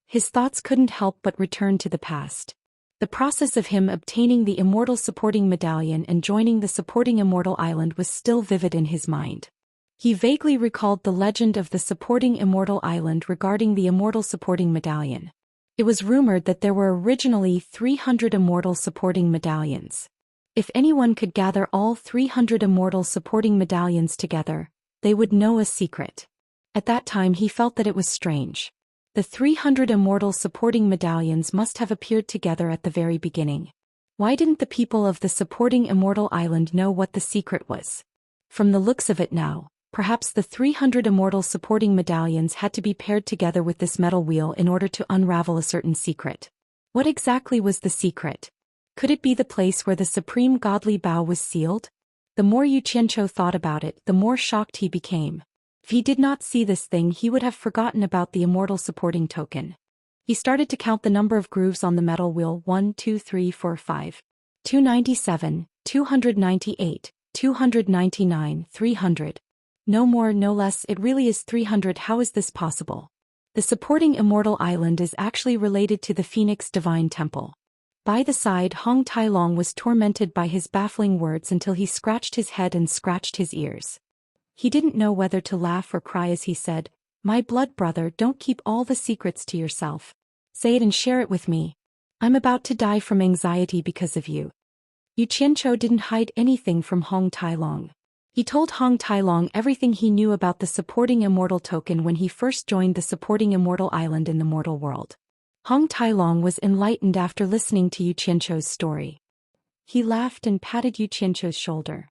His thoughts couldn't help but return to the past. The process of him obtaining the Immortal supporting medallion and joining the supporting Immortal Island was still vivid in his mind. He vaguely recalled the legend of the supporting Immortal Island regarding the Immortal supporting medallion. It was rumored that there were originally 300 Immortal supporting medallions. If anyone could gather all 300 Immortal supporting medallions together, they would know a secret. At that time he felt that it was strange. The 300 Immortal supporting medallions must have appeared together at the very beginning. Why didn't the people of the supporting Immortal Island know what the secret was? From the looks of it now, perhaps the 300 Immortal supporting medallions had to be paired together with this metal wheel in order to unravel a certain secret. What exactly was the secret? Could it be the place where the supreme godly bow was sealed? The more Yu Qianqiu thought about it, the more shocked he became. If he did not see this thing, he would have forgotten about the Immortal supporting token. He started to count the number of grooves on the metal wheel: 1, 2, 3, 4, 5. 297, 298, 299, 300. No more, no less, it really is 300. How is this possible? The supporting Immortal Island is actually related to the Phoenix Divine Temple. By the side, Hong Tai-long was tormented by his baffling words until he scratched his head and scratched his ears. He didn't know whether to laugh or cry as he said, "My blood brother, don't keep all the secrets to yourself. Say it and share it with me. I'm about to die from anxiety because of you." Yu Qianqiu didn't hide anything from Hong Tai-long. He told Hong Tai-long everything he knew about the supporting Immortal token when he first joined the supporting Immortal Island in the mortal world. Hong Tai-long was enlightened after listening to Yu Qianqiu's story. He laughed and patted Yu Qianqiu's shoulder.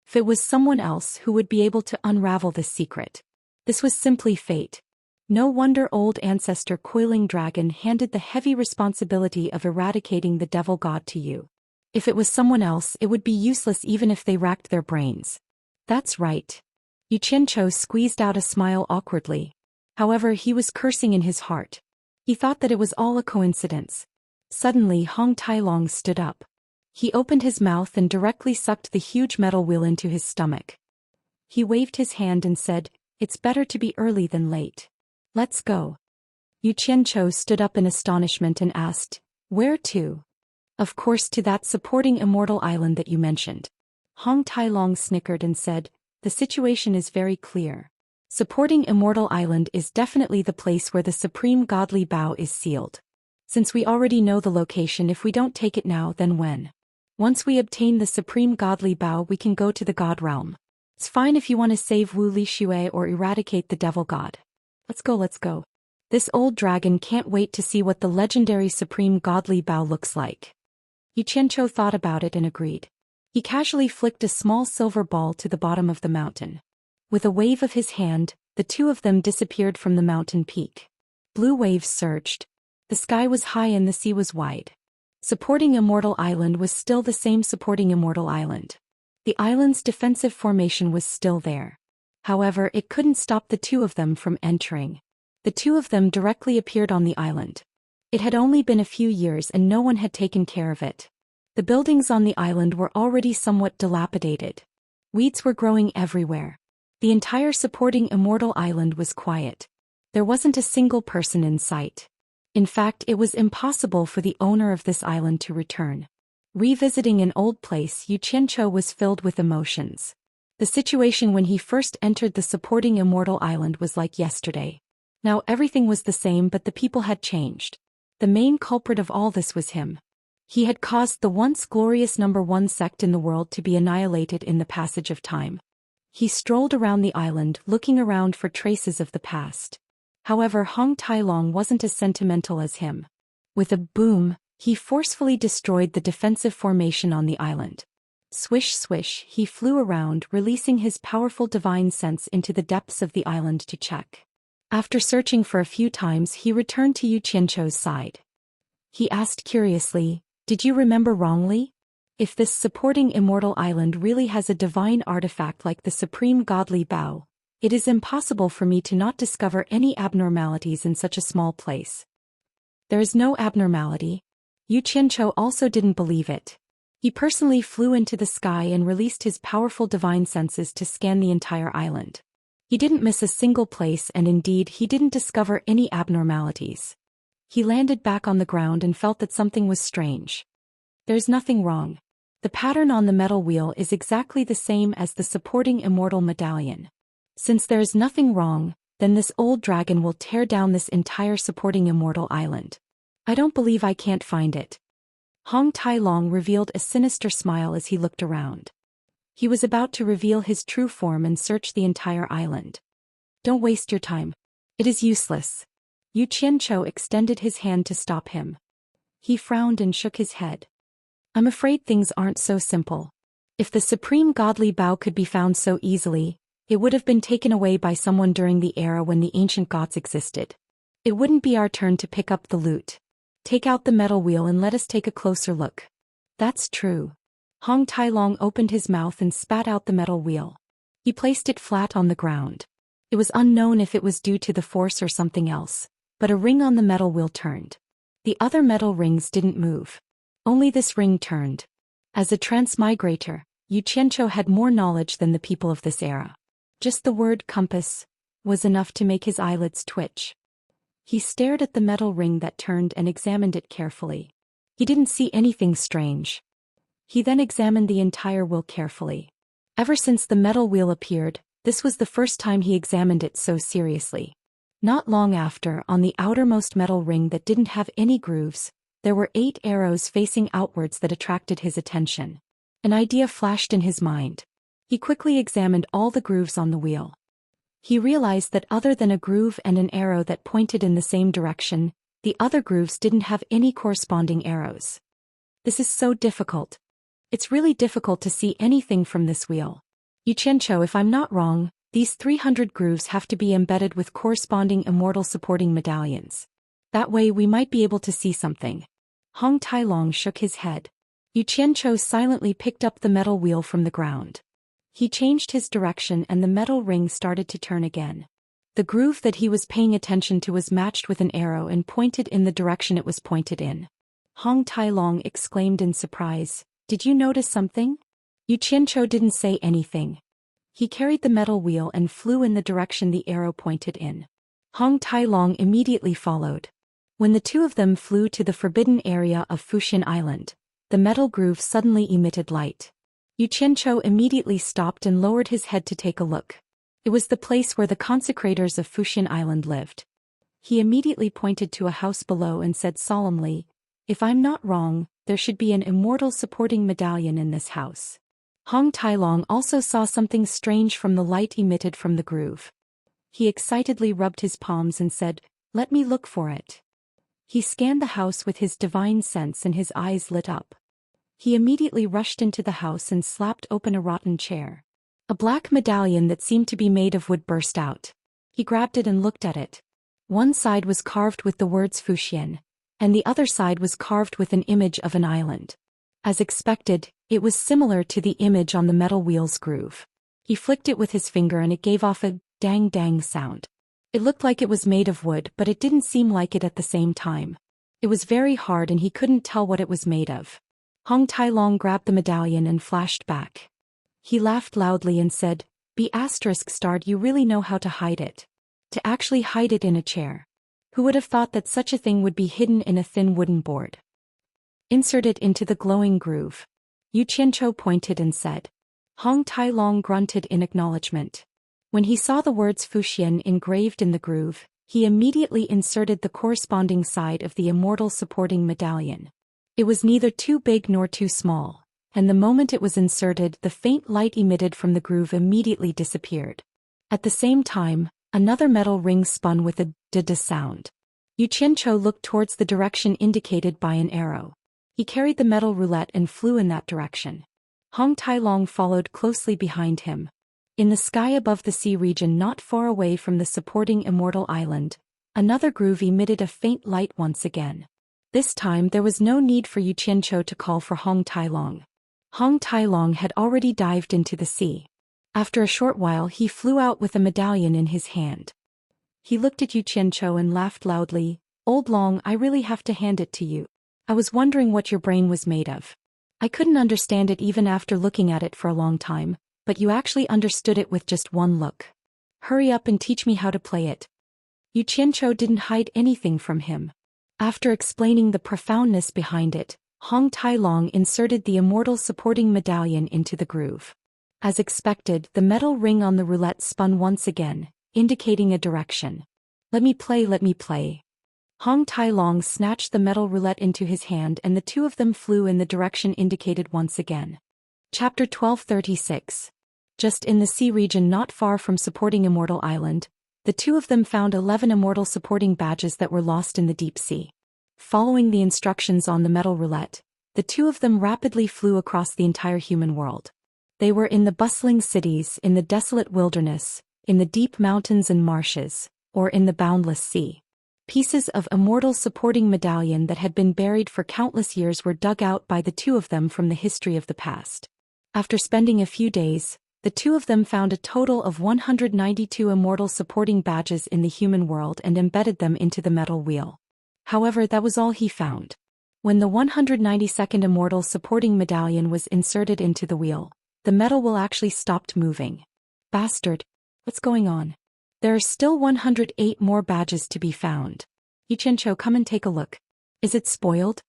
If it was someone else who would be able to unravel this secret. This was simply fate. No wonder old ancestor Coiling Dragon handed the heavy responsibility of eradicating the devil god to you. If it was someone else, it would be useless even if they racked their brains. That's right. Yu Qianqiu squeezed out a smile awkwardly. However, he was cursing in his heart. He thought that it was all a coincidence. Suddenly Hong Tai-long stood up. He opened his mouth and directly sucked the huge metal wheel into his stomach. He waved his hand and said, "It's better to be early than late. Let's go." Yu Qianqiu stood up in astonishment and asked, "Where to?" "Of course to that supporting Immortal Island that you mentioned." Hong Tai-long snickered and said, "The situation is very clear. Supporting Immortal Island is definitely the place where the supreme godly bow is sealed. Since we already know the location, if we don't take it now, then when? Once we obtain the supreme godly bow, we can go to the god realm. It's fine if you want to save Wu Li Xue or eradicate the devil god. Let's go, let's go. This old dragon can't wait to see what the legendary supreme godly bow looks like." Yu Qianqiu thought about it and agreed. He casually flicked a small silver ball to the bottom of the mountain. With a wave of his hand, the two of them disappeared from the mountain peak. Blue waves surged. The sky was high and the sea was wide. Supporting Immortal Island was still the same supporting Immortal Island. The island's defensive formation was still there. However, it couldn't stop the two of them from entering. The two of them directly appeared on the island. It had only been a few years and no one had taken care of it. The buildings on the island were already somewhat dilapidated. Weeds were growing everywhere. The entire supporting Immortal Island was quiet. There wasn't a single person in sight. In fact, it was impossible for the owner of this island to return. Revisiting an old place, Yu Qianqiu was filled with emotions. The situation when he first entered the supporting Immortal Island was like yesterday. Now everything was the same, but the people had changed. The main culprit of all this was him. He had caused the once glorious #1 sect in the world to be annihilated in the passage of time. He strolled around the island, looking around for traces of the past. However, Hong Tai-long wasn't as sentimental as him. With a boom, he forcefully destroyed the defensive formation on the island. Swish swish, he flew around, releasing his powerful divine sense into the depths of the island to check. After searching for a few times, he returned to Yu Qianchou's side. He asked curiously, "Did you remember wrongly? If this supporting immortal island really has a divine artifact like the supreme godly bow, it is impossible for me to not discover any abnormalities in such a small place." "There is no abnormality." Yu Qianchou also didn't believe it. He personally flew into the sky and released his powerful divine senses to scan the entire island. He didn't miss a single place, and indeed he didn't discover any abnormalities. He landed back on the ground and felt that something was strange. There's nothing wrong. The pattern on the metal wheel is exactly the same as the supporting immortal medallion. Since there is nothing wrong, then this old dragon will tear down this entire supporting immortal island. I don't believe I can't find it. Hong Tai Long revealed a sinister smile as he looked around. He was about to reveal his true form and search the entire island. "Don't waste your time. It is useless." Yu Qianchou extended his hand to stop him. He frowned and shook his head. "I'm afraid things aren't so simple. If the supreme godly bow could be found so easily, it would have been taken away by someone during the era when the ancient gods existed. It wouldn't be our turn to pick up the loot. Take out the metal wheel and let us take a closer look." "That's true." Hong Tai Long opened his mouth and spat out the metal wheel. He placed it flat on the ground. It was unknown if it was due to the force or something else, but a ring on the metal wheel turned. The other metal rings didn't move. Only this ring turned. As a transmigrator, Yu Qianchou had more knowledge than the people of this era. Just the word compass was enough to make his eyelids twitch. He stared at the metal ring that turned and examined it carefully. He didn't see anything strange. He then examined the entire wheel carefully. Ever since the metal wheel appeared, this was the first time he examined it so seriously. Not long after, on the outermost metal ring that didn't have any grooves, there were 8 arrows facing outwards that attracted his attention. An idea flashed in his mind. He quickly examined all the grooves on the wheel. He realized that other than a groove and an arrow that pointed in the same direction, the other grooves didn't have any corresponding arrows. This is so difficult. It's really difficult to see anything from this wheel. Yu Qianchou, if I'm not wrong, these 300 grooves have to be embedded with corresponding immortal supporting medallions. That way we might be able to see something. Hong Tai Long shook his head. Yu Qianchou silently picked up the metal wheel from the ground. He changed his direction and the metal ring started to turn again. The groove that he was paying attention to was matched with an arrow and pointed in the direction it was pointed in. Hong Tai Long exclaimed in surprise, "Did you notice something?" Yu Qianchou didn't say anything. He carried the metal wheel and flew in the direction the arrow pointed in. Hong Tai Long immediately followed. When the two of them flew to the forbidden area of Fuxian Island, the metal groove suddenly emitted light. Yu Qianchou immediately stopped and lowered his head to take a look. It was the place where the consecrators of Fuxian Island lived. He immediately pointed to a house below and said solemnly, "If I'm not wrong, there should be an immortal supporting medallion in this house." Hong Tai Long also saw something strange from the light emitted from the groove. He excitedly rubbed his palms and said, "Let me look for it." He scanned the house with his divine sense and his eyes lit up. He immediately rushed into the house and slapped open a rotten chair. A black medallion that seemed to be made of wood burst out. He grabbed it and looked at it. One side was carved with the words Fuxian, and the other side was carved with an image of an island. As expected, it was similar to the image on the metal wheel's groove. He flicked it with his finger and it gave off a dang sound. It looked like it was made of wood, but it didn't seem like it at the same time. It was very hard and he couldn't tell what it was made of. Hong Tai Long grabbed the medallion and flashed back. He laughed loudly and said, "Be ****, you really know how to hide it. To actually hide it in a chair. Who would have thought that such a thing would be hidden in a thin wooden board? Insert it into the glowing groove." Yu Qianchou pointed and said. Hong Tai Long grunted in acknowledgement. When he saw the words Fuxian engraved in the groove, he immediately inserted the corresponding side of the immortal supporting medallion. It was neither too big nor too small, and the moment it was inserted, the faint light emitted from the groove immediately disappeared. At the same time, another metal ring spun with a d-d sound. Yu Qianchou looked towards the direction indicated by an arrow. He carried the metal roulette and flew in that direction. Hong Tailong followed closely behind him. In the sky above the sea region not far away from the supporting Immortal Island, another groove emitted a faint light once again. This time there was no need for Yu Qianqiu to call for Hong Tailong. Hong Tailong had already dived into the sea. After a short while he flew out with a medallion in his hand. He looked at Yu Qianqiu and laughed loudly. "Old Long, I really have to hand it to you. I was wondering what your brain was made of. I couldn't understand it even after looking at it for a long time, but you actually understood it with just one look. Hurry up and teach me how to play it." Yu Qianqiu didn't hide anything from him. After explaining the profoundness behind it, Hong Tailong inserted the Immortal supporting medallion into the groove. As expected, the metal ring on the roulette spun once again, indicating a direction. Let me play. Hong Tailong snatched the metal roulette into his hand and the two of them flew in the direction indicated once again. Chapter 1236. Just in the sea region not far from supporting Immortal Island, the two of them found 11 Immortal supporting badges that were lost in the deep sea. Following the instructions on the metal roulette, the two of them rapidly flew across the entire human world. They were in the bustling cities, in the desolate wilderness, in the deep mountains and marshes, or in the boundless sea. Pieces of Immortal supporting medallion that had been buried for countless years were dug out by the two of them from the history of the past. After spending a few days, the two of them found a total of 192 Immortal supporting badges in the human world and embedded them into the metal wheel. However, that was all he found. When the 192nd Immortal supporting medallion was inserted into the wheel, the metal wheel actually stopped moving. Bastard! What's going on? There are still 108 more badges to be found. Yu Qianqiu, come and take a look. Is it spoiled?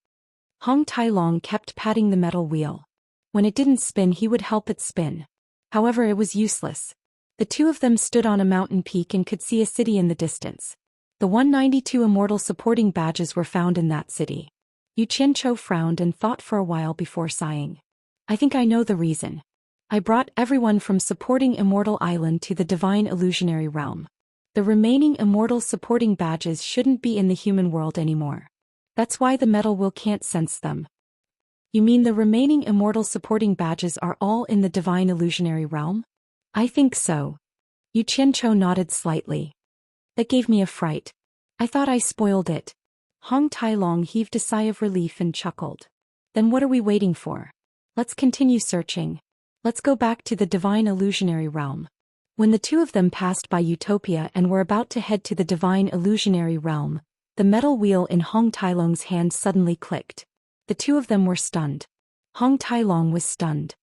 Hong Tailong kept patting the metal wheel. When it didn't spin he would help it spin. However, it was useless. The two of them stood on a mountain peak and could see a city in the distance. The 192 Immortal supporting badges were found in that city. Yu Qianqiu frowned and thought for a while before sighing. I think I know the reason. I brought everyone from supporting Immortal Island to the Divine Illusionary Realm. The remaining Immortal supporting badges shouldn't be in the human world anymore. That's why the metal wheel can't sense them. You mean the remaining Immortal supporting badges are all in the Divine Illusionary Realm? I think so. Yu Qianqiu nodded slightly. That gave me a fright. I thought I spoiled it. Hong Tailong heaved a sigh of relief and chuckled. Then what are we waiting for? Let's continue searching. Let's go back to the Divine Illusionary Realm. When the two of them passed by Utopia and were about to head to the Divine Illusionary Realm, the metal wheel in Hong Tailong's hand suddenly clicked. The two of them were stunned. Hong Tailong was stunned.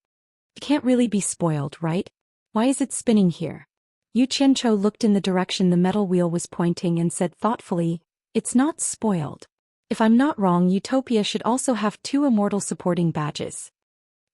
It can't really be spoiled, right? Why is it spinning here? Yu Qianqiu looked in the direction the metal wheel was pointing and said thoughtfully, "It's not spoiled. If I'm not wrong, Utopia should also have 2 Immortal supporting badges."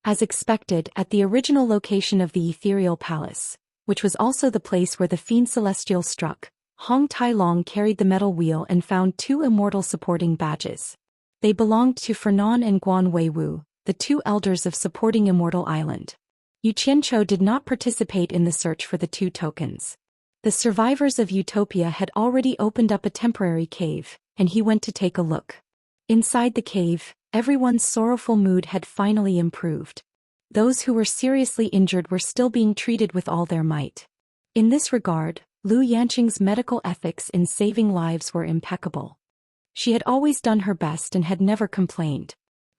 As expected, at the original location of the Ethereal Palace, which was also the place where the Fiend Celestial struck, Hong Tailong carried the metal wheel and found 2 Immortal supporting badges. They belonged to Fernan and Guan Weiwu, the 2 elders of supporting Immortal Island. Yu Qianqiu did not participate in the search for the 2 tokens. The survivors of Utopia had already opened up a temporary cave, and he went to take a look. Inside the cave, everyone's sorrowful mood had finally improved. Those who were seriously injured were still being treated with all their might. In this regard, Lu Yanqing's medical ethics in saving lives were impeccable. She had always done her best and had never complained.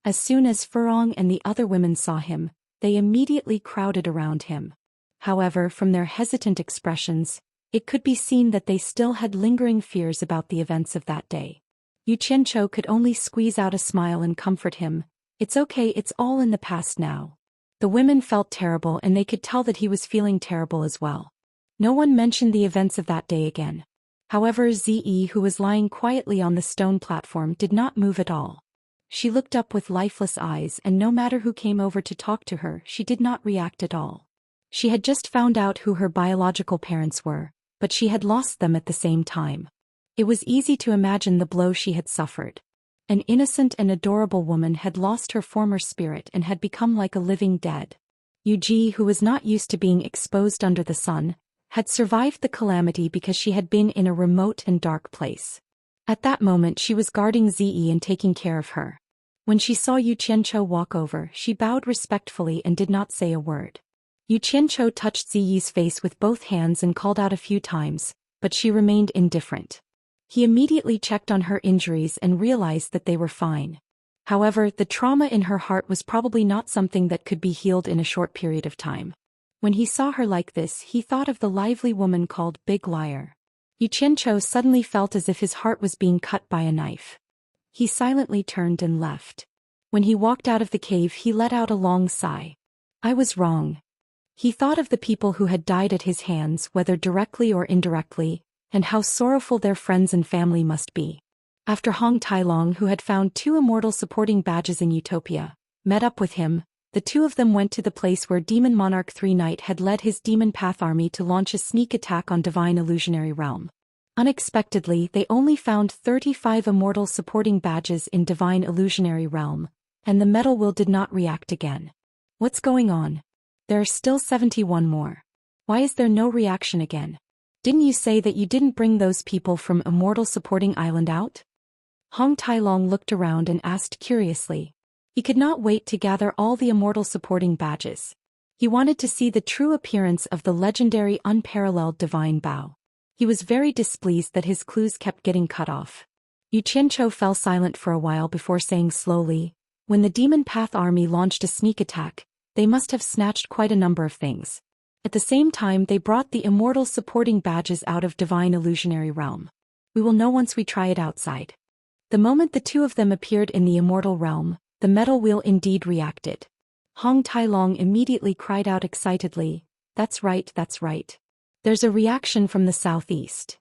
As soon as Furong and the other women saw him, they immediately crowded around him. However, from their hesitant expressions, it could be seen that they still had lingering fears about the events of that day. Yu Qianqiu could only squeeze out a smile and comfort him. "It's okay, it's all in the past now." The women felt terrible and they could tell that he was feeling terrible as well. No one mentioned the events of that day again. However, Zi, who was lying quietly on the stone platform, did not move at all. She looked up with lifeless eyes and no matter who came over to talk to her, she did not react at all. She had just found out who her biological parents were, but she had lost them at the same time. It was easy to imagine the blow she had suffered. An innocent and adorable woman had lost her former spirit and had become like a living dead. Yuji, who was not used to being exposed under the sun, had survived the calamity because she had been in a remote and dark place. At that moment she was guarding Zi and taking care of her. When she saw Yu Qianqiu walk over, she bowed respectfully and did not say a word. Yu Qianqiu touched Ziyi's face with both hands and called out a few times, but she remained indifferent. He immediately checked on her injuries and realized that they were fine. However, the trauma in her heart was probably not something that could be healed in a short period of time. When he saw her like this, he thought of the lively woman called Big Liar. Yu Qianqiu suddenly felt as if his heart was being cut by a knife. He silently turned and left. When he walked out of the cave, he let out a long sigh. I was wrong. He thought of the people who had died at his hands, whether directly or indirectly, and how sorrowful their friends and family must be. After Hong Tailong, who had found 2 immortal supporting badges in Utopia, met up with him, the two of them went to the place where Demon Monarch 3 Knight had led his Demon Path army to launch a sneak attack on Divine Illusionary Realm. Unexpectedly, they only found 35 immortal supporting badges in Divine Illusionary Realm, and the metal will did not react again. What's going on? There are still 71 more. Why is there no reaction again? Didn't you say that you didn't bring those people from Immortal Supporting Island out? Hong Tailong looked around and asked curiously. He could not wait to gather all the immortal supporting badges. He wanted to see the true appearance of the legendary unparalleled divine Bao. He was very displeased that his clues kept getting cut off. Yu Qianqiu fell silent for a while before saying slowly, when the Demon Path army launched a sneak attack, they must have snatched quite a number of things. At the same time, they brought the immortal supporting badges out of Divine Illusionary Realm. We will know once we try it outside. The moment the two of them appeared in the Immortal Realm, the metal wheel indeed reacted. Hong Tailong immediately cried out excitedly, that's right, that's right. There's a reaction from the southeast.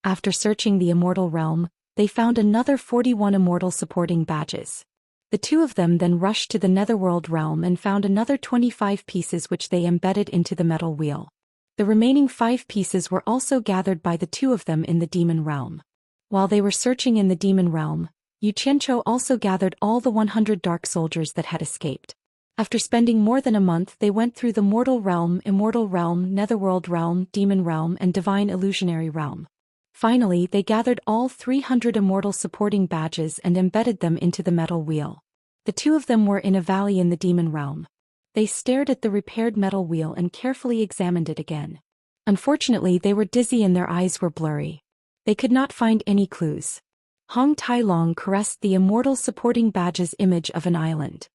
After searching the Immortal Realm, they found another 41 immortal supporting badges. The two of them then rushed to the Netherworld Realm and found another 25 pieces which they embedded into the metal wheel. The remaining 5 pieces were also gathered by the two of them in the Demon Realm. While they were searching in the Demon Realm, Yu Qianqiu also gathered all the 100 dark soldiers that had escaped. After spending more than a month, they went through the Mortal Realm, Immortal Realm, Netherworld Realm, Demon Realm, and Divine Illusionary Realm. Finally, they gathered all 300 immortal supporting badges and embedded them into the metal wheel. The two of them were in a valley in the Demon Realm. They stared at the repaired metal wheel and carefully examined it again. Unfortunately, they were dizzy and their eyes were blurry. They could not find any clues. Hong Tailong caressed the immortal supporting badge's image of an island.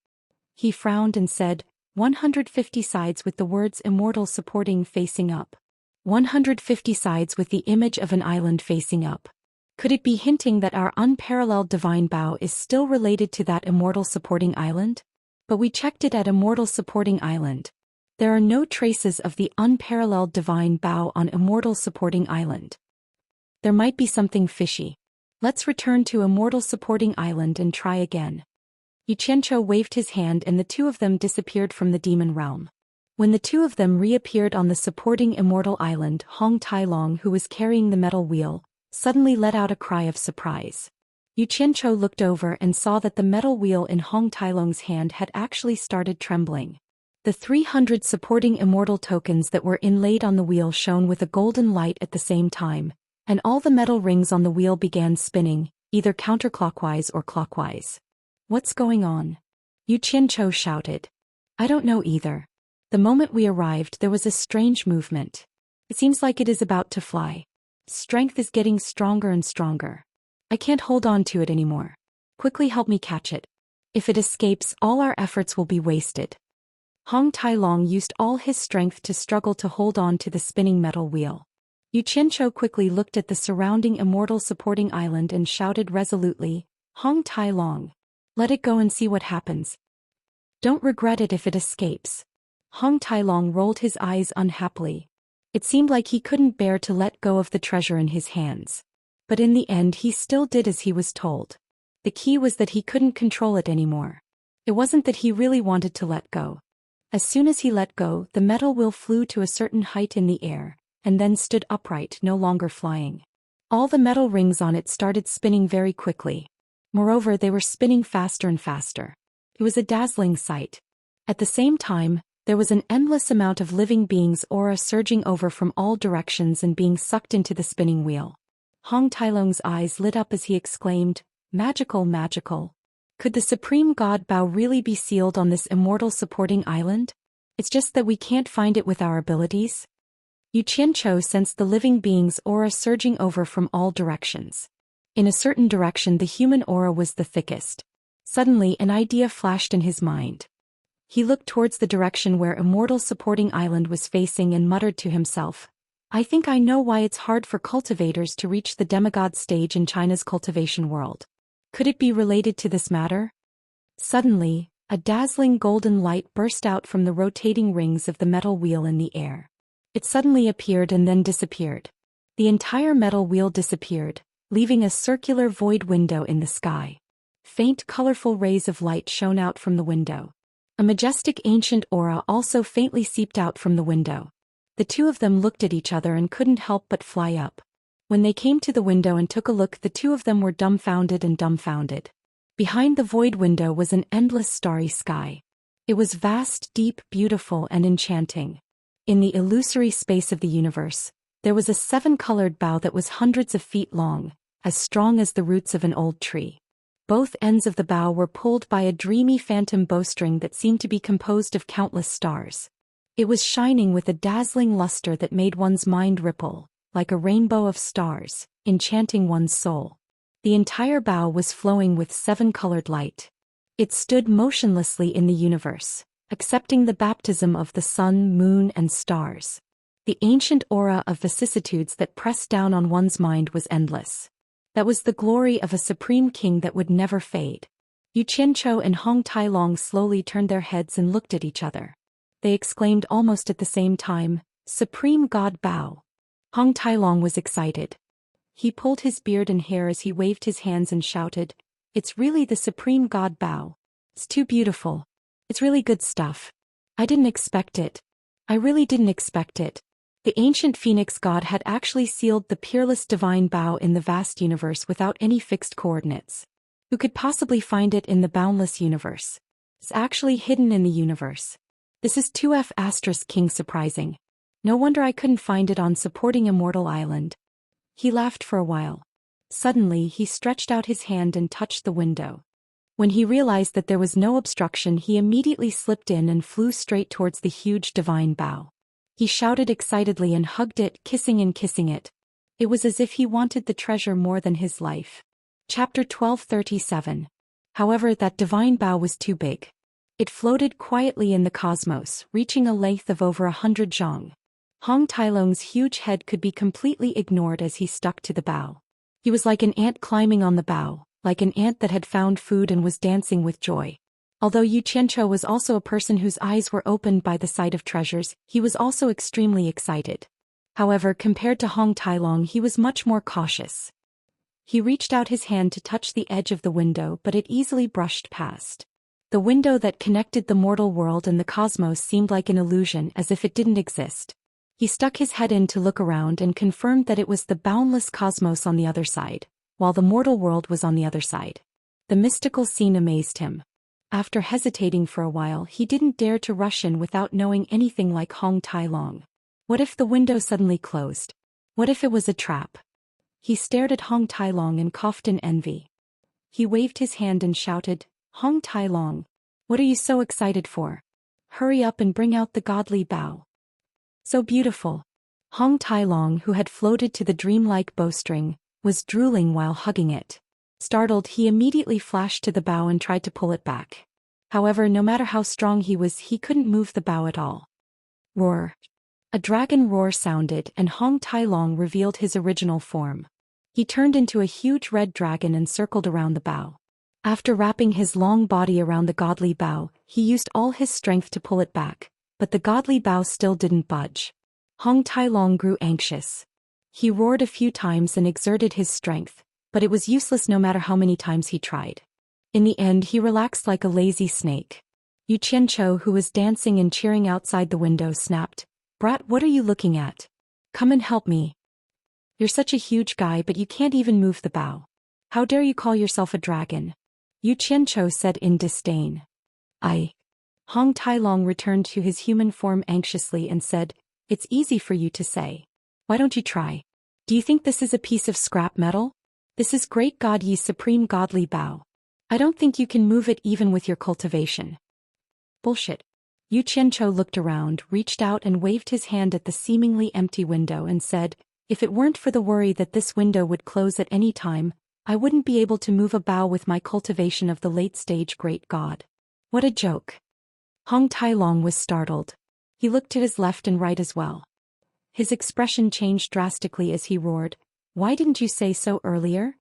He frowned and said, 150 sides with the words immortal supporting facing up. 150 sides with the image of an island facing up. Could it be hinting that our unparalleled divine Bao is still related to that immortal supporting island? But we checked it at Immortal Supporting Island. There are no traces of the unparalleled divine Bao on Immortal Supporting Island. There might be something fishy. Let's return to Immortal Supporting Island and try again. Yu Qianqiu waved his hand and the two of them disappeared from the Demon Realm. When the two of them reappeared on the supporting Immortal Island, Hong Tailong, who was carrying the metal wheel, suddenly let out a cry of surprise. Yu Qianqiu looked over and saw that the metal wheel in Hong Tailong's hand had actually started trembling. The 300 supporting immortal tokens that were inlaid on the wheel shone with a golden light at the same time, and all the metal rings on the wheel began spinning, either counterclockwise or clockwise. What's going on? Yu Qianqiu shouted. I don't know either. The moment we arrived, there was a strange movement. It seems like it is about to fly. Strength is getting stronger and stronger. I can't hold on to it anymore. Quickly help me catch it. If it escapes, all our efforts will be wasted. Hong Tailong used all his strength to struggle to hold on to the spinning metal wheel. Yu Qianqiu quickly looked at the surrounding immortal supporting island and shouted resolutely, Hong Tailong. Let it go and see what happens. Don't regret it if it escapes. Hong Tailong rolled his eyes unhappily. It seemed like he couldn't bear to let go of the treasure in his hands. But in the end he still did as he was told. The key was that he couldn't control it anymore. It wasn't that he really wanted to let go. As soon as he let go, the metal wheel flew to a certain height in the air, and then stood upright, no longer flying. All the metal rings on it started spinning very quickly. Moreover, they were spinning faster and faster. It was a dazzling sight. At the same time, there was an endless amount of living beings' aura surging over from all directions and being sucked into the spinning wheel. Hong Tailong's eyes lit up as he exclaimed, magical, magical. Could the supreme god Bao really be sealed on this immortal supporting island? It's just that we can't find it with our abilities. Yu Qianqiu sensed the living being's aura surging over from all directions. In a certain direction the human aura was the thickest. Suddenly an idea flashed in his mind. He looked towards the direction where Immortal supporting island was facing and muttered to himself, I think I know why it's hard for cultivators to reach the demigod stage in China's cultivation world. Could it be related to this matter? Suddenly, a dazzling golden light burst out from the rotating rings of the metal wheel in the air. It suddenly appeared and then disappeared. The entire metal wheel disappeared, leaving a circular void window in the sky. Faint colorful rays of light shone out from the window. A majestic ancient aura also faintly seeped out from the window. The two of them looked at each other and couldn't help but fly up. When they came to the window and took a look, the two of them were dumbfounded. Behind the void window was an endless starry sky. It was vast, deep, beautiful, and enchanting. In the illusory space of the universe, there was a seven-colored bough that was hundreds of feet long, as strong as the roots of an old tree. Both ends of the bough were pulled by a dreamy phantom bowstring that seemed to be composed of countless stars. It was shining with a dazzling luster that made one's mind ripple, like a rainbow of stars, enchanting one's soul. The entire bough was flowing with seven-colored light. It stood motionlessly in the universe, accepting the baptism of the sun, moon, and stars. The ancient aura of vicissitudes that pressed down on one's mind was endless. That was the glory of a supreme king that would never fade. Yu Qianqiu and Hong Tailong slowly turned their heads and looked at each other. They exclaimed almost at the same time, Supreme God Bao. Hong Tailong was excited. He pulled his beard and hair as he waved his hands and shouted, It's really the Supreme God Bao. It's too beautiful. It's really good stuff. I didn't expect it. I really didn't expect it. The ancient phoenix god had actually sealed the peerless divine Bao in the vast universe without any fixed coordinates. Who could possibly find it in the boundless universe? It's actually hidden in the universe. This is 2F asterisk king surprising. No wonder I couldn't find it on supporting Immortal Island. He laughed for a while. Suddenly he stretched out his hand and touched the window. When he realized that there was no obstruction, he immediately slipped in and flew straight towards the huge divine Bao. He shouted excitedly and hugged it, kissing it. It was as if he wanted the treasure more than his life. Chapter 1237. However, that divine Bao was too big. It floated quietly in the cosmos, reaching a length of over 100 zhang. Hong Tailong's huge head could be completely ignored as he stuck to the bough. He was like an ant climbing on the bough, like an ant that had found food and was dancing with joy. Although Yu Qianqiu was also a person whose eyes were opened by the sight of treasures, he was also extremely excited. However, compared to Hong Tailong, he was much more cautious. He reached out his hand to touch the edge of the window, but it easily brushed past. The window that connected the mortal world and the cosmos seemed like an illusion, as if it didn't exist. He stuck his head in to look around and confirmed that it was the boundless cosmos on the other side, while the mortal world was on the other side. The mystical scene amazed him. After hesitating for a while, he didn't dare to rush in without knowing anything like Hong Tailong. What if the window suddenly closed? What if it was a trap? He stared at Hong Tailong and coughed in envy. He waved his hand and shouted, Hong Tailong, what are you so excited for? Hurry up and bring out the godly Bao. So beautiful. Hong Tailong, who had floated to the dreamlike bowstring, was drooling while hugging it. Startled, he immediately flashed to the bow and tried to pull it back. However, no matter how strong he was, he couldn't move the bow at all. Roar. A dragon roar sounded, and Hong Tailong revealed his original form. He turned into a huge red dragon and circled around the bow. After wrapping his long body around the godly bow, he used all his strength to pull it back, but the godly bow still didn't budge. Hong Tailong grew anxious. He roared a few times and exerted his strength, but it was useless no matter how many times he tried. In the end, he relaxed like a lazy snake. Yu Qianqiu, who was dancing and cheering outside the window, snapped, Brat, what are you looking at? Come and help me. You're such a huge guy, but you can't even move the bow. How dare you call yourself a dragon? Yu Qianqiu said in disdain. Hong Tailong returned to his human form anxiously and said, It's easy for you to say. Why don't you try? Do you think this is a piece of scrap metal? This is great God Yi's supreme godly Bao. I don't think you can move it even with your cultivation. Bullshit. Yu Qianzhou looked around, reached out and waved his hand at the seemingly empty window and said, if it weren't for the worry that this window would close at any time, I wouldn't be able to move a bough with my cultivation of the late-stage great god. What a joke. Hong Tailong was startled. He looked to his left and right as well. His expression changed drastically as he roared, why didn't you say so earlier?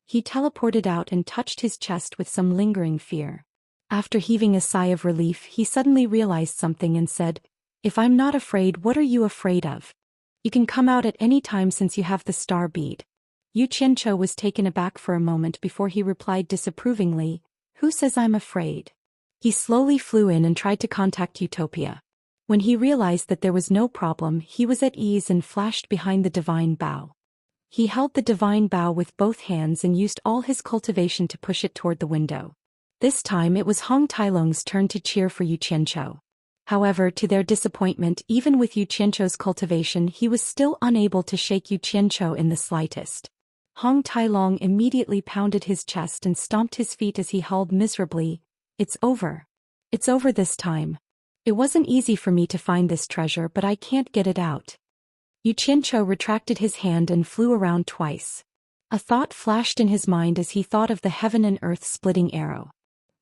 He teleported out and touched his chest with some lingering fear. After heaving a sigh of relief, he suddenly realized something and said, if I'm not afraid, what are you afraid of? You can come out at any time since you have the star bead. Yu Qianzhou was taken aback for a moment before he replied disapprovingly, who says I'm afraid? He slowly flew in and tried to contact Utopia. When he realized that there was no problem, he was at ease and flashed behind the divine bough. He held the divine bough with both hands and used all his cultivation to push it toward the window. This time it was Hong Tailong's turn to cheer for Yu Qianzhou. However, to their disappointment, even with Yu Qianzhou's cultivation, he was still unable to shake Yu Qianzhou in the slightest. Hong Tailong immediately pounded his chest and stomped his feet as he howled miserably, it's over. It's over this time. It wasn't easy for me to find this treasure, but I can't get it out. Yu Qianzhou retracted his hand and flew around twice. A thought flashed in his mind as he thought of the heaven and earth splitting arrow.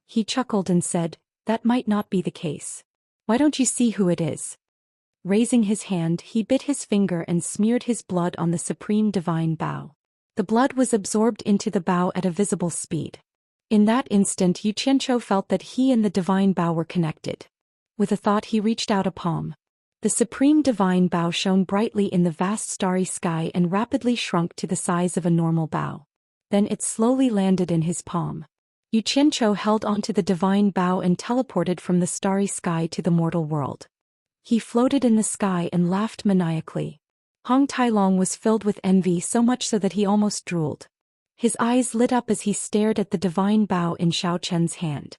He chuckled and said, that might not be the case. Why don't you see who it is? Raising his hand, he bit his finger and smeared his blood on the supreme divine bough. The blood was absorbed into the bough at a visible speed. In that instant, Yu Qianzhou felt that he and the divine bough were connected. With a thought, he reached out a palm. The supreme divine bough shone brightly in the vast starry sky and rapidly shrunk to the size of a normal bough. Then it slowly landed in his palm. Yu Qianzhou held onto the divine bough and teleported from the starry sky to the mortal world. He floated in the sky and laughed maniacally. Hong Tailong was filled with envy, so much so that he almost drooled. His eyes lit up as he stared at the divine bough in Xiao Chen's hand.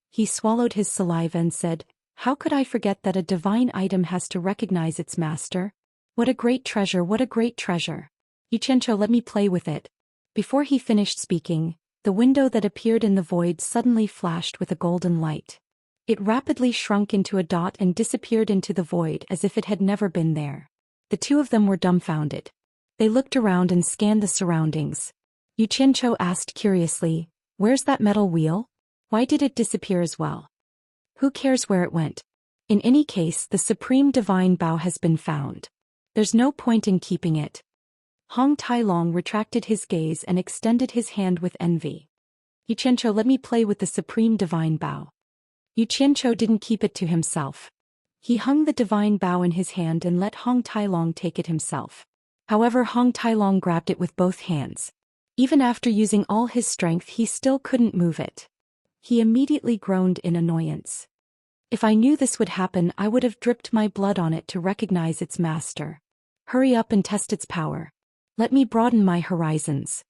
He swallowed his saliva and said, how could I forget that a divine item has to recognize its master? What a great treasure, what a great treasure. Yu Qianzhou, let me play with it. Before he finished speaking, the window that appeared in the void suddenly flashed with a golden light. It rapidly shrunk into a dot and disappeared into the void as if it had never been there. The two of them were dumbfounded. They looked around and scanned the surroundings. Yu Qianzhou asked curiously, where's that metal wheel? Why did it disappear as well? Who cares where it went? In any case, the supreme divine bough has been found. There's no point in keeping it. Hong Tailong retracted his gaze and extended his hand with envy. Yu Qianzhou, let me play with the supreme divine bough. Yu Qianzhou didn't keep it to himself. He hung the divine bough in his hand and let Hong Tailong take it himself. However, Hong Tailong grabbed it with both hands. Even after using all his strength, he still couldn't move it. He immediately groaned in annoyance. If I knew this would happen, I would have dripped my blood on it to recognize its master. Hurry up and test its power. Let me broaden my horizons.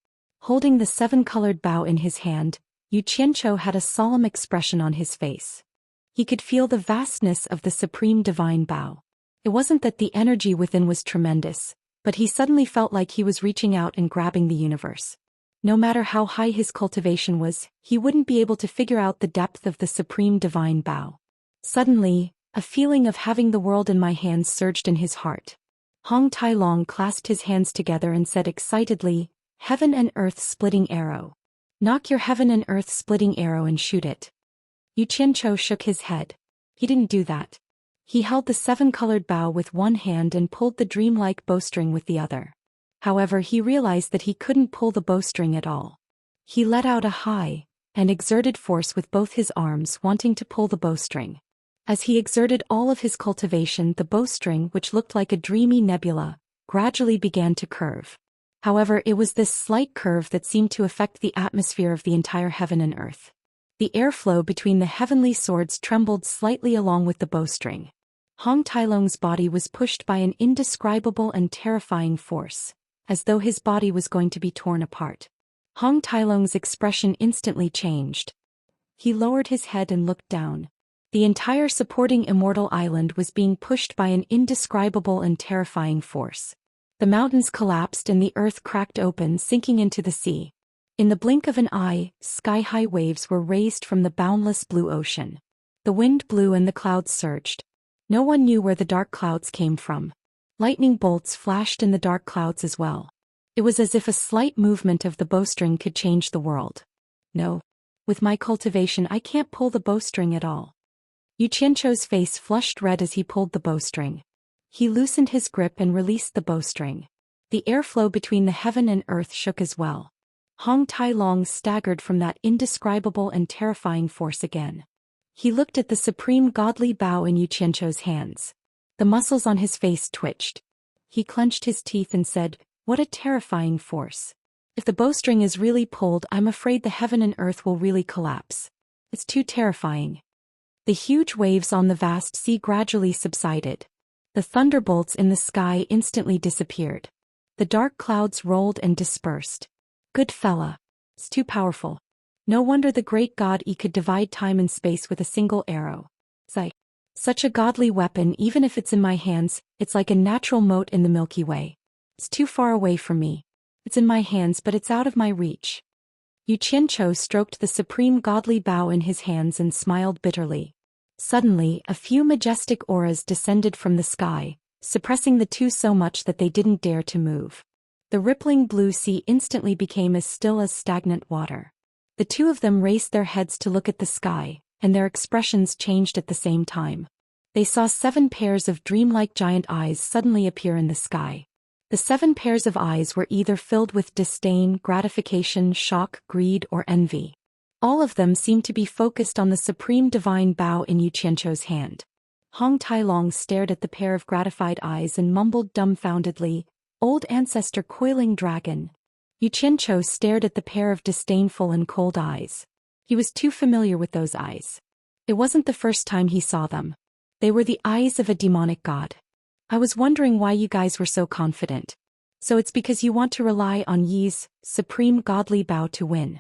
Holding the seven-colored bough in his hand, Yu Qianzhou had a solemn expression on his face. He could feel the vastness of the supreme divine bough. It wasn't that the energy within was tremendous, but he suddenly felt like he was reaching out and grabbing the universe. No matter how high his cultivation was, he wouldn't be able to figure out the depth of the supreme divine bough. Suddenly, a feeling of having the world in my hands surged in his heart. Hong Tailong clasped his hands together and said excitedly, heaven and earth splitting arrow. Knock your heaven and earth splitting arrow and shoot it. Yu Qianzhou shook his head. He didn't do that. He held the seven-colored bough with one hand and pulled the dreamlike bowstring with the other. However, he realized that he couldn't pull the bowstring at all. He let out a high and exerted force with both his arms, wanting to pull the bowstring. As he exerted all of his cultivation, the bowstring, which looked like a dreamy nebula, gradually began to curve. However, it was this slight curve that seemed to affect the atmosphere of the entire heaven and earth. The airflow between the heavenly swords trembled slightly along with the bowstring. Hong Tailong's body was pushed by an indescribable and terrifying force, as though his body was going to be torn apart. Hong Tailong's expression instantly changed. He lowered his head and looked down. The entire supporting Immortal Island was being pushed by an indescribable and terrifying force. The mountains collapsed and the earth cracked open, sinking into the sea. In the blink of an eye, sky-high waves were raised from the boundless blue ocean. The wind blew and the clouds surged. No one knew where the dark clouds came from. Lightning bolts flashed in the dark clouds as well. It was as if a slight movement of the bowstring could change the world. No. With my cultivation I can't pull the bowstring at all. Xianxia's face flushed red as he pulled the bowstring. He loosened his grip and released the bowstring. The airflow between the heaven and earth shook as well. Hong Tai-long staggered from that indescribable and terrifying force again. He looked at the supreme godly bow in Xianxia's hands. The muscles on his face twitched. He clenched his teeth and said, "What a terrifying force. If the bowstring is really pulled, I'm afraid the heaven and earth will really collapse. It's too terrifying." The huge waves on the vast sea gradually subsided. The thunderbolts in the sky instantly disappeared. The dark clouds rolled and dispersed. Good fella. It's too powerful. No wonder the great god E could divide time and space with a single arrow. Such a godly weapon, even if it's in my hands, it's like a natural mote in the Milky Way. It's too far away from me. It's in my hands but it's out of my reach. Xianxia stroked the supreme godly bow in his hands and smiled bitterly. Suddenly, a few majestic auras descended from the sky, suppressing the two so much that they didn't dare to move. The rippling blue sea instantly became as still as stagnant water. The two of them raised their heads to look at the sky, and their expressions changed at the same time. They saw 7 pairs of dreamlike giant eyes suddenly appear in the sky. The 7 pairs of eyes were either filled with disdain, gratification, shock, greed, or envy. All of them seemed to be focused on the supreme divine bow in Xianxia's hand. Hong Tai-long stared at the pair of gratified eyes and mumbled dumbfoundedly, "Old ancestor coiling dragon." Xianxia stared at the pair of disdainful and cold eyes. He was too familiar with those eyes. It wasn't the first time he saw them. They were the eyes of a demonic god. "I was wondering why you guys were so confident. So it's because you want to rely on Yi's supreme godly bow to win.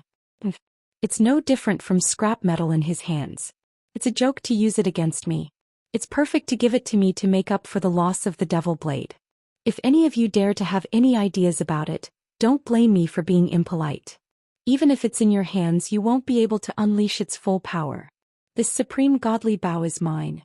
It's no different from scrap metal in his hands. It's a joke to use it against me. It's perfect to give it to me to make up for the loss of the devil blade. If any of you dare to have any ideas about it, don't blame me for being impolite. Even if it's in your hands, you won't be able to unleash its full power. This supreme godly bow is mine."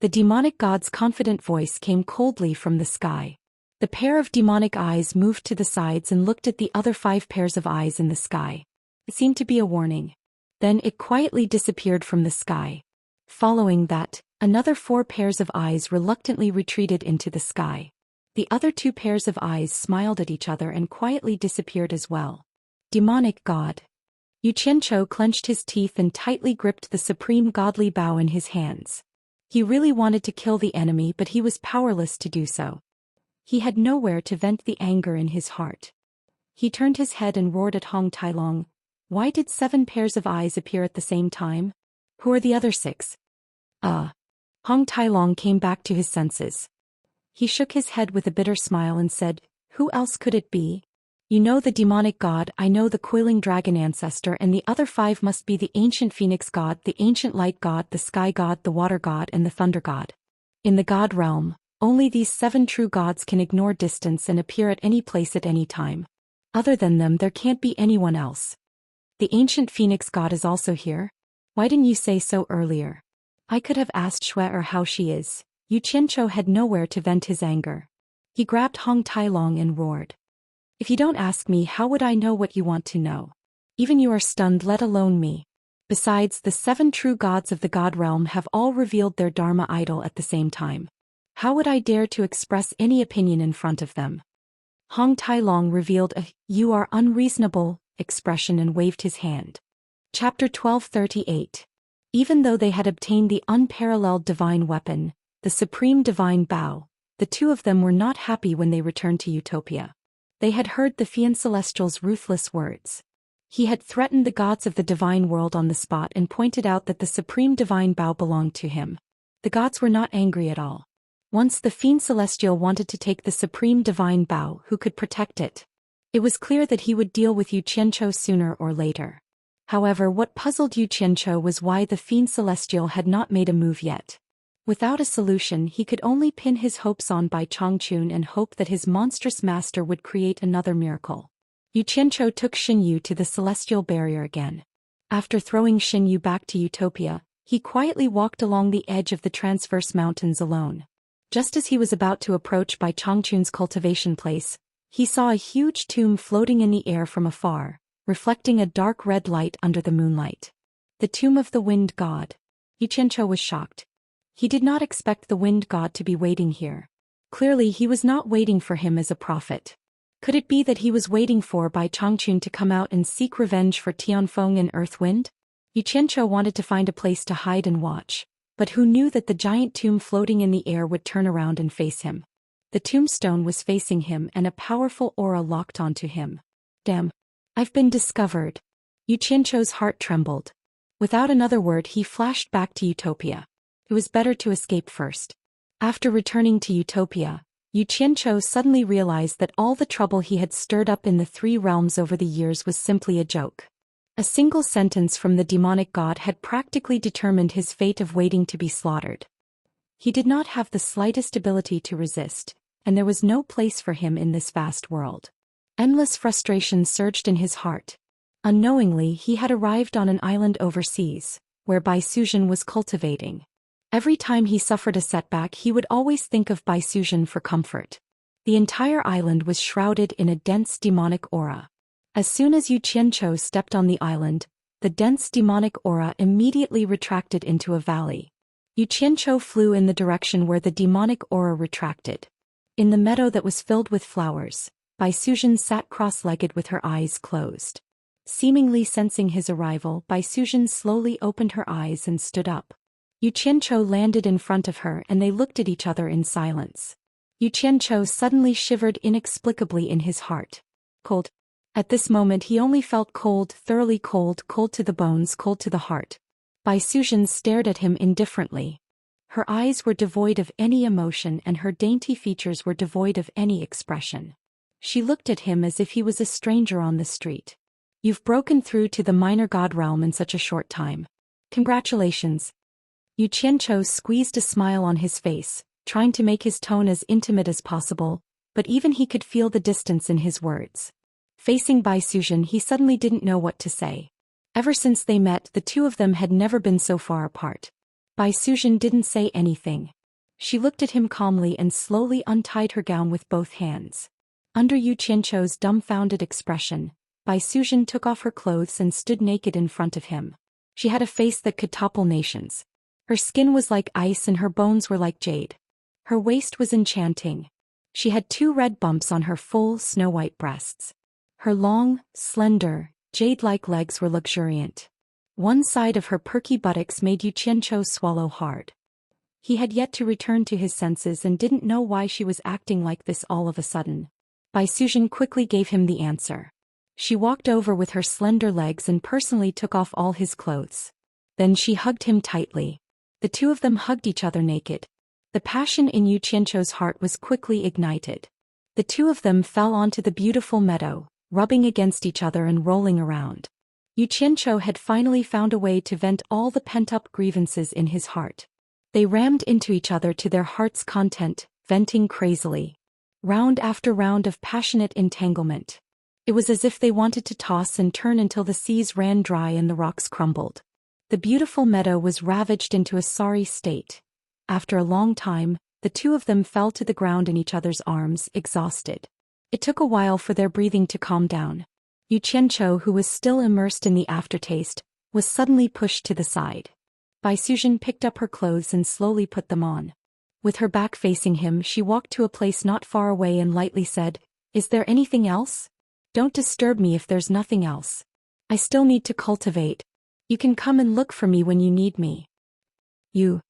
The demonic god's confident voice came coldly from the sky. The pair of demonic eyes moved to the sides and looked at the other 5 pairs of eyes in the sky. It seemed to be a warning. Then it quietly disappeared from the sky. Following that, another 4 pairs of eyes reluctantly retreated into the sky. The other 2 pairs of eyes smiled at each other and quietly disappeared as well. Demonic god. Xianxia clenched his teeth and tightly gripped the supreme godly bow in his hands. He really wanted to kill the enemy, but he was powerless to do so. He had nowhere to vent the anger in his heart. He turned his head and roared at Hong Tai-long, "Why did 7 pairs of eyes appear at the same time? Who are the other 6? Hong Tai-long came back to his senses. He shook his head with a bitter smile and said, "Who else could it be? You know the demonic god, I know the coiling dragon ancestor, and the other 5 must be the ancient phoenix god, the ancient light god, the sky god, the water god, and the thunder god. In the god realm, only these 7 true gods can ignore distance and appear at any place at any time. Other than them, there can't be anyone else. The ancient phoenix god is also here? Why didn't you say so earlier? I could have asked Xue how she is." Xianxia had nowhere to vent his anger. He grabbed Hong Tai-long and roared, "If you don't ask me, how would I know what you want to know? Even you are stunned, let alone me. Besides, the 7 true gods of the god realm have all revealed their Dharma idol at the same time. How would I dare to express any opinion in front of them?" Hong Tai-long revealed a "you are unreasonable" expression and waved his hand. Chapter 1238. Even though they had obtained the unparalleled divine weapon, the supreme divine bow, the two of them were not happy when they returned to Utopia. They had heard the Fiend Celestial's ruthless words. He had threatened the gods of the divine world on the spot and pointed out that the supreme divine bow belonged to him. The gods were not angry at all. Once the Fiend Celestial wanted to take the supreme divine bow, who could protect it? It was clear that he would deal with Xianxia sooner or later. However, what puzzled Xianxia was why the Fiend Celestial had not made a move yet. Without a solution, he could only pin his hopes on Bai Chongqun and hope that his monstrous master would create another miracle. Yu Qianzhou took Xinyu to the celestial barrier again. After throwing Xinyu back to Utopia, he quietly walked along the edge of the transverse mountains alone. Just as he was about to approach Bai Changchun's cultivation place, he saw a huge tomb floating in the air from afar, reflecting a dark red light under the moonlight. The tomb of the wind god. Yu Qianzhou was shocked. He did not expect the wind god to be waiting here. Clearly he was not waiting for him as a prophet. Could it be that he was waiting for Bai Changchun to come out and seek revenge for Tianfeng and Earthwind? Yu Qianzhou wanted to find a place to hide and watch, but who knew that the giant tomb floating in the air would turn around and face him? The tombstone was facing him and a powerful aura locked onto him. Damn. I've been discovered. Yu Qianzhou's heart trembled. Without another word he flashed back to Utopia. It was better to escape first. After returning to Utopia, Yu Qianzhou suddenly realized that all the trouble he had stirred up in the three realms over the years was simply a joke. A single sentence from the demonic god had practically determined his fate of waiting to be slaughtered. He did not have the slightest ability to resist, and there was no place for him in this vast world. Endless frustration surged in his heart. Unknowingly he had arrived on an island overseas, where Bai Suxian was cultivating. Every time he suffered a setback he would always think of Bai Suxian for comfort. The entire island was shrouded in a dense demonic aura. As soon as Yu Qianzhou stepped on the island, the dense demonic aura immediately retracted into a valley. Yu Qianzhou flew in the direction where the demonic aura retracted. In the meadow that was filled with flowers, Bai Suxian sat cross-legged with her eyes closed. Seemingly sensing his arrival, Bai Suxian slowly opened her eyes and stood up. Yu Qianzhou landed in front of her and they looked at each other in silence. Yu Qianzhou suddenly shivered inexplicably in his heart. Cold. At this moment he only felt cold, thoroughly cold, cold to the bones, cold to the heart. Bai Suxian stared at him indifferently. Her eyes were devoid of any emotion and her dainty features were devoid of any expression. She looked at him as if he was a stranger on the street. You've broken through to the minor god realm in such a short time. Congratulations. Yu Qianzhou squeezed a smile on his face, trying to make his tone as intimate as possible, but even he could feel the distance in his words. Facing Bai Suxian he suddenly didn't know what to say. Ever since they met the two of them had never been so far apart. Bai Suxian didn't say anything. She looked at him calmly and slowly untied her gown with both hands. Under Yu Qianzhou's dumbfounded expression, Bai Suxian took off her clothes and stood naked in front of him. She had a face that could topple nations. Her skin was like ice and her bones were like jade. Her waist was enchanting. She had 2 red bumps on her full, snow-white breasts. Her long, slender, jade-like legs were luxuriant. One side of her perky buttocks made Yu Qianzhou swallow hard. He had yet to return to his senses and didn't know why she was acting like this all of a sudden. Bai Suxian quickly gave him the answer. She walked over with her slender legs and personally took off all his clothes. Then she hugged him tightly. The two of them hugged each other naked. The passion in Yu Qianzhou's heart was quickly ignited. The two of them fell onto the beautiful meadow, rubbing against each other and rolling around. Yu Qianzhou had finally found a way to vent all the pent-up grievances in his heart. They rammed into each other to their heart's content, venting crazily. Round after round of passionate entanglement. It was as if they wanted to toss and turn until the seas ran dry and the rocks crumbled. The beautiful meadow was ravaged into a sorry state. After a long time, the two of them fell to the ground in each other's arms, exhausted. It took a while for their breathing to calm down. Yu Qianzhou, who was still immersed in the aftertaste, was suddenly pushed to the side. Bai Suxian picked up her clothes and slowly put them on. With her back facing him, she walked to a place not far away and lightly said, "Is there anything else? Don't disturb me if there's nothing else. I still need to cultivate. You can come and look for me when you need me." Yu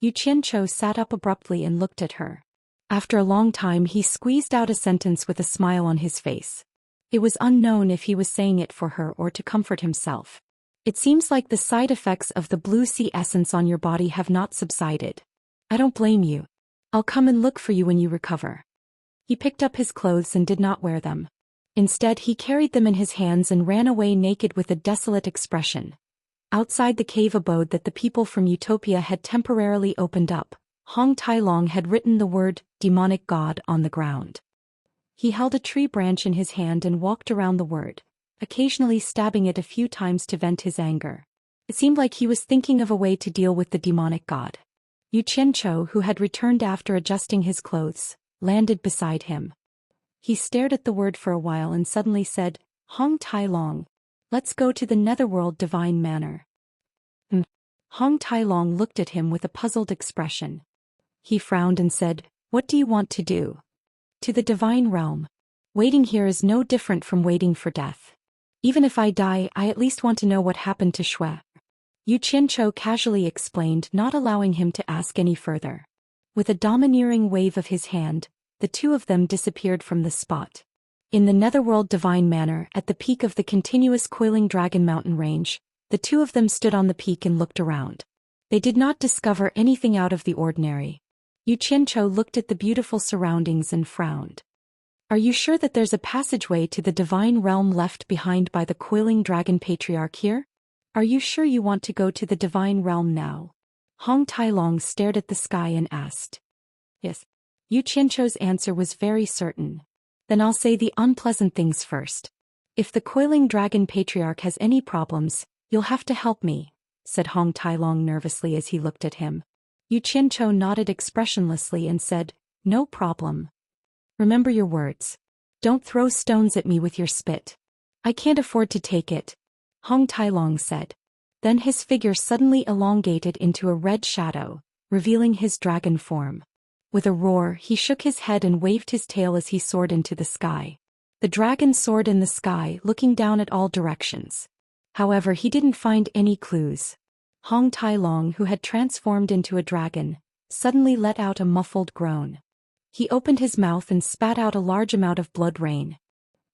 Qianzhou sat up abruptly and looked at her. After a long time he squeezed out a sentence with a smile on his face. It was unknown if he was saying it for her or to comfort himself. "It seems like the side effects of the blue sea essence on your body have not subsided. I don't blame you. I'll come and look for you when you recover." He picked up his clothes and did not wear them. Instead he carried them in his hands and ran away naked with a desolate expression. Outside the cave abode that the people from Utopia had temporarily opened up, Hong Tailong had written the word, demonic god, on the ground. He held a tree branch in his hand and walked around the word, occasionally stabbing it a few times to vent his anger. It seemed like he was thinking of a way to deal with the demonic god. Yu Qianqiu, who had returned after adjusting his clothes, landed beside him. He stared at the word for a while and suddenly said, "Hong Tai Long. Let's go to the Netherworld Divine Manor." Hong Tai Long looked at him with a puzzled expression. He frowned and said, "What do you want to do?" "To the Divine Realm. Waiting here is no different from waiting for death. Even if I die, I at least want to know what happened to Shui." Yu Qianqiu casually explained, not allowing him to ask any further. With a domineering wave of his hand, the two of them disappeared from the spot. In the Netherworld Divine Manor, at the peak of the continuous coiling dragon mountain range, the two of them stood on the peak and looked around. They did not discover anything out of the ordinary. Yu Qianqiu looked at the beautiful surroundings and frowned. "Are you sure that there's a passageway to the divine realm left behind by the coiling dragon patriarch here? Are you sure you want to go to the divine realm now?" Hong Tai Long stared at the sky and asked. "Yes." Yu Qianqiu's answer was very certain. "Then I'll say the unpleasant things first. If the coiling dragon patriarch has any problems, you'll have to help me," said Hong Tai Long nervously as he looked at him. Yu Qianqiu nodded expressionlessly and said, "No problem. Remember your words. Don't throw stones at me with your spit. I can't afford to take it," Hong Tai Long said. Then his figure suddenly elongated into a red shadow, revealing his dragon form. With a roar, he shook his head and waved his tail as he soared into the sky. The dragon soared in the sky, looking down at all directions. However, he didn't find any clues. Hong Tai Long, who had transformed into a dragon, suddenly let out a muffled groan. He opened his mouth and spat out a large amount of blood rain.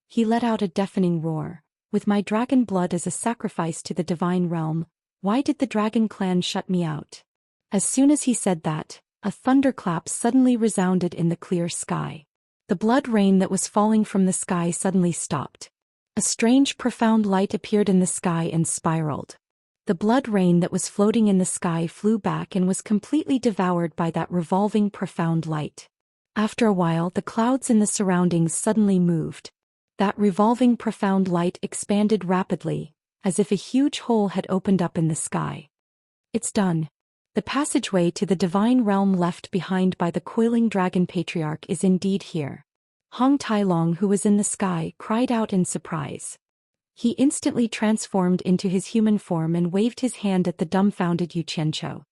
He let out a deafening roar. "With my dragon blood as a sacrifice to the divine realm, why did the dragon clan shut me out?" As soon as he said that, a thunderclap suddenly resounded in the clear sky. The blood rain that was falling from the sky suddenly stopped. A strange, profound light appeared in the sky and spiraled. The blood rain that was floating in the sky flew back and was completely devoured by that revolving, profound light. After a while, the clouds in the surroundings suddenly moved. That revolving, profound light expanded rapidly, as if a huge hole had opened up in the sky. "It's done. The passageway to the divine realm left behind by the coiling dragon patriarch is indeed here." Hong Tai Long, who was in the sky, cried out in surprise. He instantly transformed into his human form and waved his hand at the dumbfounded Yu Qianqiu.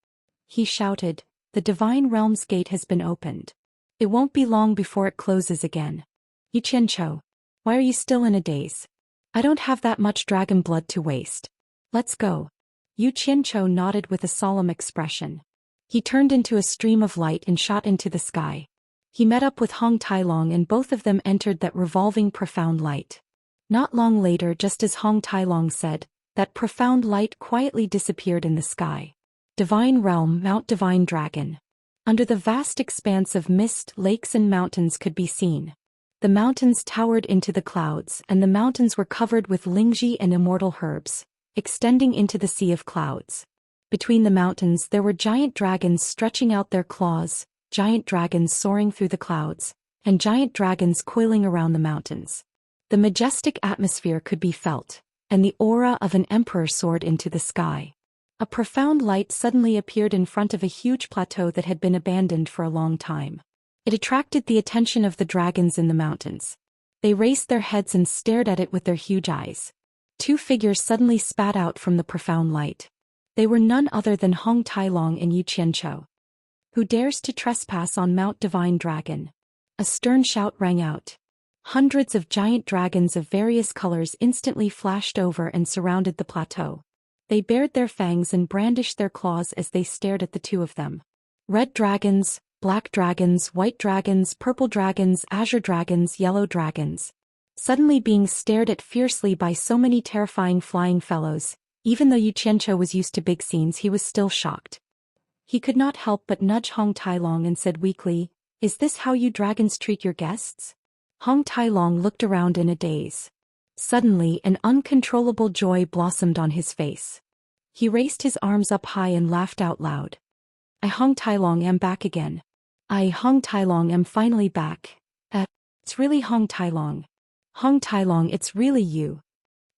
He shouted, "The divine realm's gate has been opened. It won't be long before it closes again. Yu Qianqiu, why are you still in a daze? I don't have that much dragon blood to waste. Let's go." Yu Qianqiu nodded with a solemn expression. He turned into a stream of light and shot into the sky. He met up with Hong Tai Long and both of them entered that revolving, profound light. Not long later, just as Hong Tai Long said, that profound light quietly disappeared in the sky. Divine Realm, Mount Divine Dragon. Under the vast expanse of mist, lakes and mountains could be seen. The mountains towered into the clouds, and the mountains were covered with Lingji and immortal herbs, extending into the sea of clouds. Between the mountains there were giant dragons stretching out their claws, giant dragons soaring through the clouds, and giant dragons coiling around the mountains. The majestic atmosphere could be felt, and the aura of an emperor soared into the sky. A profound light suddenly appeared in front of a huge plateau that had been abandoned for a long time. It attracted the attention of the dragons in the mountains. They raised their heads and stared at it with their huge eyes. Two figures suddenly spat out from the profound light. They were none other than Hong Tai Long and Yu Qianqiu. "Who dares to trespass on Mount Divine Dragon?" A stern shout rang out. Hundreds of giant dragons of various colors instantly flashed over and surrounded the plateau. They bared their fangs and brandished their claws as they stared at the two of them. Red dragons, black dragons, white dragons, purple dragons, azure dragons, yellow dragons. Suddenly being stared at fiercely by so many terrifying flying fellows, even though Yu Qianqiu was used to big scenes, he was still shocked. He could not help but nudge Hong Tai Long and said weakly, "Is this how you dragons treat your guests?" Hong Tai Long looked around in a daze. Suddenly, an uncontrollable joy blossomed on his face. He raised his arms up high and laughed out loud. "I, Hong Tai Long, am back again. I, Hong Tai Long, am finally back. It's really Hong Tailong. Hong Tailong, it's really you.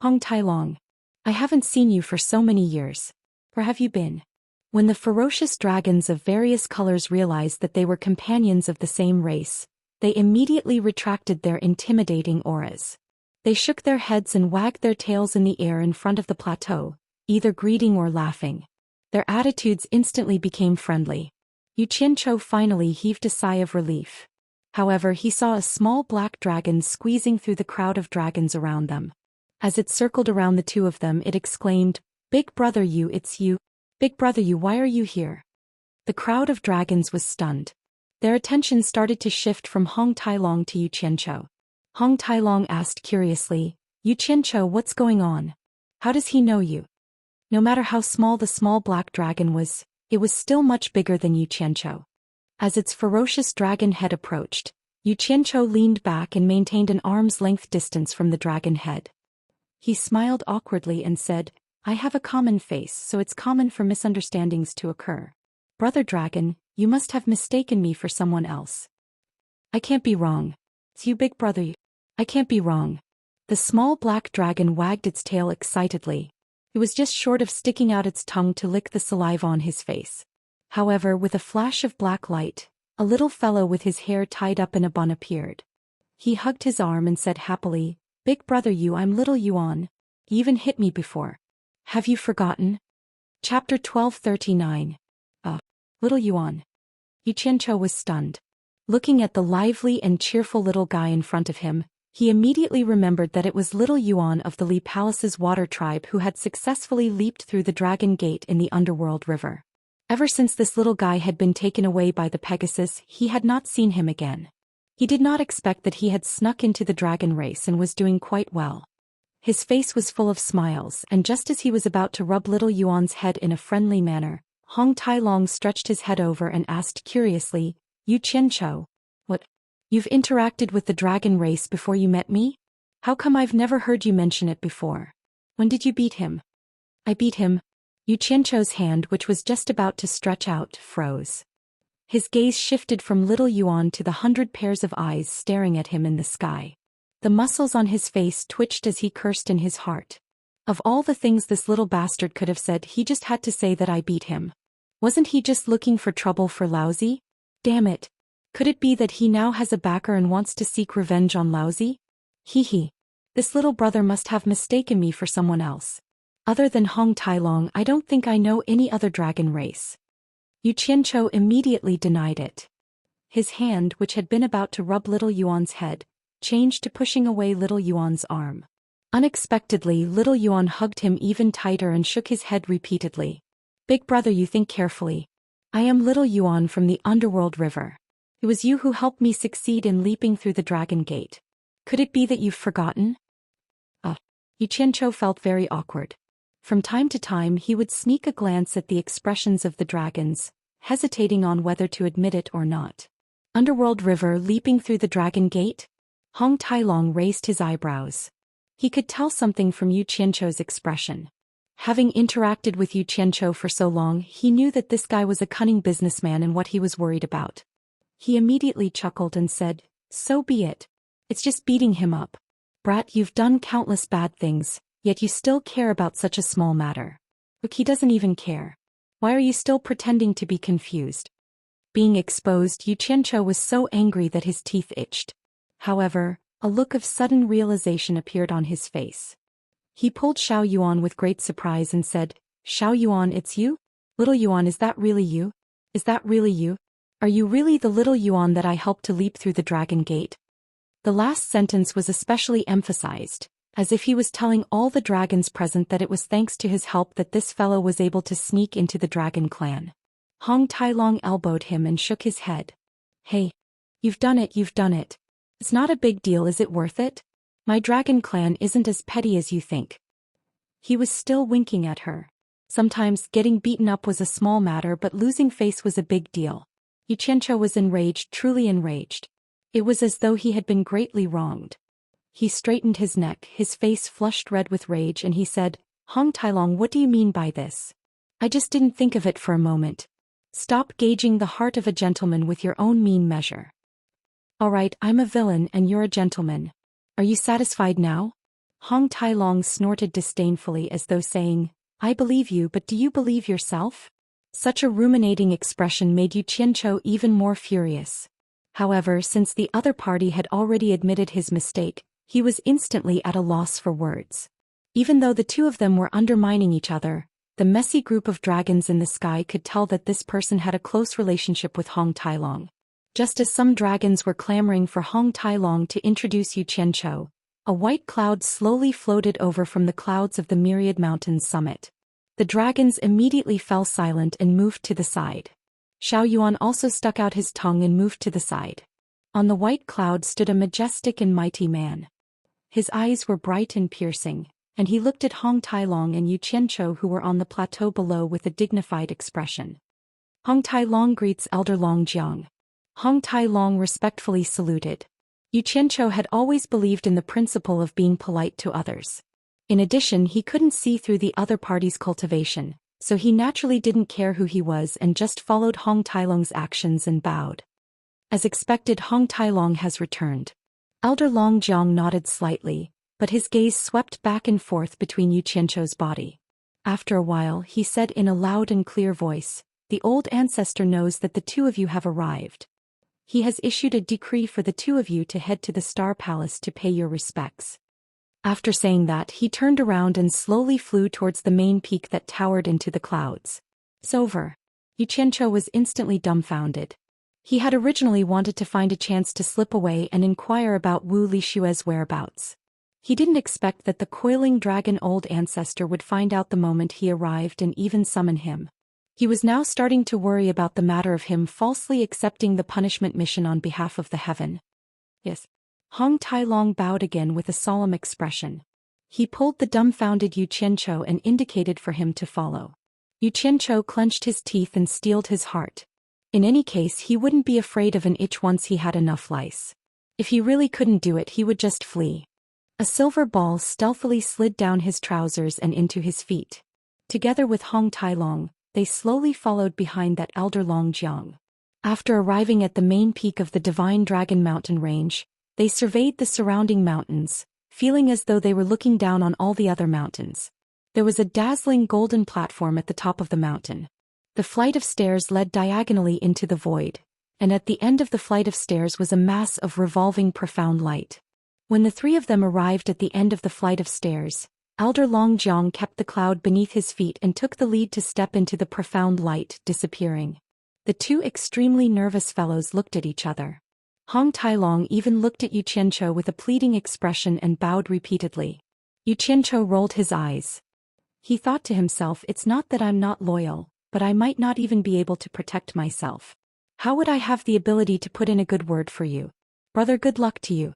Hong Tailong. I haven't seen you for so many years. Where have you been? When the ferocious dragons of various colors realized that they were companions of the same race, they immediately retracted their intimidating auras. They shook their heads and wagged their tails in the air in front of the plateau, either greeting or laughing. Their attitudes instantly became friendly. Xianxia finally heaved a sigh of relief. However, he saw a small black dragon squeezing through the crowd of dragons around them. As it circled around the two of them, it exclaimed, "Big brother you, it's you. Big brother you, why are you here?" The crowd of dragons was stunned. Their attention started to shift from Hong Tailong to Xianxia. Hong Tailong asked curiously, "Xianxia, what's going on? How does he know you?" No matter how small the small black dragon was, it was still much bigger than Xianxia. As its ferocious dragon head approached, Xianxia leaned back and maintained an arm's-length distance from the dragon head. He smiled awkwardly and said, "I have a common face, so it's common for misunderstandings to occur. Brother Dragon, you must have mistaken me for someone else. I can't be wrong. It's you, big brother. I can't be wrong." The small black dragon wagged its tail excitedly. It was just short of sticking out its tongue to lick the saliva on his face. However, with a flash of black light, a little fellow with his hair tied up in a bun appeared. He hugged his arm and said happily, "Big brother you, I'm little Yuan. You even hit me before. Have you forgotten?" Chapter 1239. Little Yuan. Xianxia was stunned. Looking at the lively and cheerful little guy in front of him, he immediately remembered that it was little Yuan of the Li Palace's water tribe who had successfully leaped through the Dragon Gate in the Underworld River. Ever since this little guy had been taken away by the Pegasus, he had not seen him again. He did not expect that he had snuck into the dragon race and was doing quite well. His face was full of smiles, and just as he was about to rub little Yuan's head in a friendly manner, Hong Tailong stretched his head over and asked curiously, "Xianxia, what? You've interacted with the dragon race before you met me? How come I've never heard you mention it before? When did you beat him?" "I beat him." Xianxia's hand, which was just about to stretch out, froze. His gaze shifted from little Yuan to the 100 pairs of eyes staring at him in the sky. The muscles on his face twitched as he cursed in his heart. Of all the things this little bastard could have said, he just had to say that I beat him. Wasn't he just looking for trouble for Lousy? Damn it. Could it be that he now has a backer and wants to seek revenge on Lousy? Hee. This little brother must have mistaken me for someone else. Other than Hong Tailong, I don't think I know any other dragon race. Xianxia immediately denied it. His hand, which had been about to rub little Yuan's head, changed to pushing away little Yuan's arm. Unexpectedly, little Yuan hugged him even tighter and shook his head repeatedly. "Big brother, you think carefully. I am little Yuan from the Underworld River. It was you who helped me succeed in leaping through the Dragon Gate. Could it be that you've forgotten?" Xianxia felt very awkward. From time to time he would sneak a glance at the expressions of the dragons, hesitating on whether to admit it or not. Underworld River, leaping through the Dragon Gate? Hong Tailong raised his eyebrows. He could tell something from Xianxia's expression. Having interacted with Xianxia for so long, he knew that this guy was a cunning businessman and what he was worried about. He immediately chuckled and said, "So be it. It's just beating him up. Brat, you've done countless bad things, yet you still care about such a small matter. Look, he doesn't even care. Why are you still pretending to be confused?" Being exposed, Xianxia was so angry that his teeth itched. However, a look of sudden realization appeared on his face. He pulled Xiao Yuan with great surprise and said, "Xiao Yuan, it's you? Little Yuan, is that really you? Is that really you? Are you really the little Yuan that I helped to leap through the Dragon Gate?" The last sentence was especially emphasized, as if he was telling all the dragons present that it was thanks to his help that this fellow was able to sneak into the dragon clan. Hong Tailong elbowed him and shook his head. "Hey. You've done it, you've done it. It's not a big deal, is it worth it? My dragon clan isn't as petty as you think." He was still winking at her. Sometimes getting beaten up was a small matter, but losing face was a big deal. Xianxia was enraged, truly enraged. It was as though he had been greatly wronged. He straightened his neck, his face flushed red with rage, and he said, "Hong Tailong, what do you mean by this? I just didn't think of it for a moment. Stop gauging the heart of a gentleman with your own mean measure." Alright, I'm a villain and you're a gentleman. Are you satisfied now? Hong Tai-long snorted disdainfully as though saying, I believe you, but do you believe yourself? Such a ruminating expression made Yu Qianzhou even more furious. However, since the other party had already admitted his mistake, he was instantly at a loss for words. Even though the two of them were undermining each other, the messy group of dragons in the sky could tell that this person had a close relationship with Hong Tai-long. Just as some dragons were clamoring for Hong Tai-long to introduce Yu Qianzhou, a white cloud slowly floated over from the clouds of the Myriad Mountains summit. The dragons immediately fell silent and moved to the side. Xiao Yuan also stuck out his tongue and moved to the side. On the white cloud stood a majestic and mighty man. His eyes were bright and piercing, and he looked at Hong Tai-long and Yu Qianzhou who were on the plateau below with a dignified expression. Hong Tai-long greets Elder Long Jiang. Hong Tai-long respectfully saluted. Yu Qianzhou had always believed in the principle of being polite to others. In addition, he couldn't see through the other party's cultivation, so he naturally didn't care who he was and just followed Hong Tai-long's actions and bowed. As expected, Hong Tai-long has returned. Elder Long Jiang nodded slightly, but his gaze swept back and forth between Yu Qianzhou's body. After a while, he said in a loud and clear voice, the old ancestor knows that the two of you have arrived. He has issued a decree for the two of you to head to the Star Palace to pay your respects. After saying that, he turned around and slowly flew towards the main peak that towered into the clouds. It's over. Yu Qianzhou was instantly dumbfounded. He had originally wanted to find a chance to slip away and inquire about Wu Lishue's whereabouts. He didn't expect that the coiling dragon old ancestor would find out the moment he arrived and even summon him. He was now starting to worry about the matter of him falsely accepting the punishment mission on behalf of the heaven. Yes. Hong Tai-long bowed again with a solemn expression. He pulled the dumbfounded Yu Qianzhou and indicated for him to follow. Yu Qianzhou clenched his teeth and steeled his heart. In any case, he wouldn't be afraid of an itch once he had enough lice. If he really couldn't do it, he would just flee. A silver ball stealthily slid down his trousers and into his feet. Together with Hong Tai-long, they slowly followed behind that Elder Long Jiang. After arriving at the main peak of the Divine Dragon Mountain range, they surveyed the surrounding mountains, feeling as though they were looking down on all the other mountains. There was a dazzling golden platform at the top of the mountain. The flight of stairs led diagonally into the void, and at the end of the flight of stairs was a mass of revolving profound light. When the three of them arrived at the end of the flight of stairs, Elder Long Jiang kept the cloud beneath his feet and took the lead to step into the profound light, disappearing. The two extremely nervous fellows looked at each other. Hong Tai-long even looked at Yu Qianzhou with a pleading expression and bowed repeatedly. Yu Qianzhou rolled his eyes. He thought to himself, it's not that I'm not loyal, but I might not even be able to protect myself. How would I have the ability to put in a good word for you? Brother, good luck to you.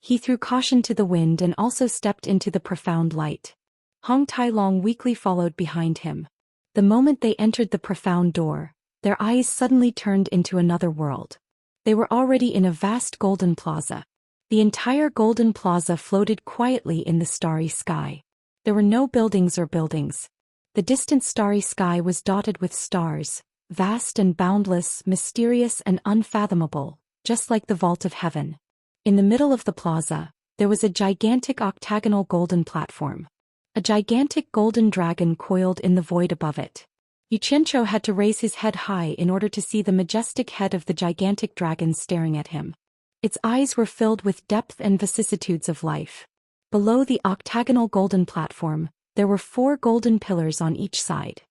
He threw caution to the wind and also stepped into the profound light. Hong Tai-long weakly followed behind him. The moment they entered the profound door, their eyes suddenly turned into another world. They were already in a vast golden plaza. The entire golden plaza floated quietly in the starry sky. There were no buildings or buildings. The distant starry sky was dotted with stars, vast and boundless, mysterious and unfathomable, just like the vault of heaven. In the middle of the plaza, there was a gigantic octagonal golden platform. A gigantic golden dragon coiled in the void above it. Yu Qianzhou had to raise his head high in order to see the majestic head of the gigantic dragon staring at him. Its eyes were filled with depth and vicissitudes of life. Below the octagonal golden platform, there were 4 golden pillars on each side.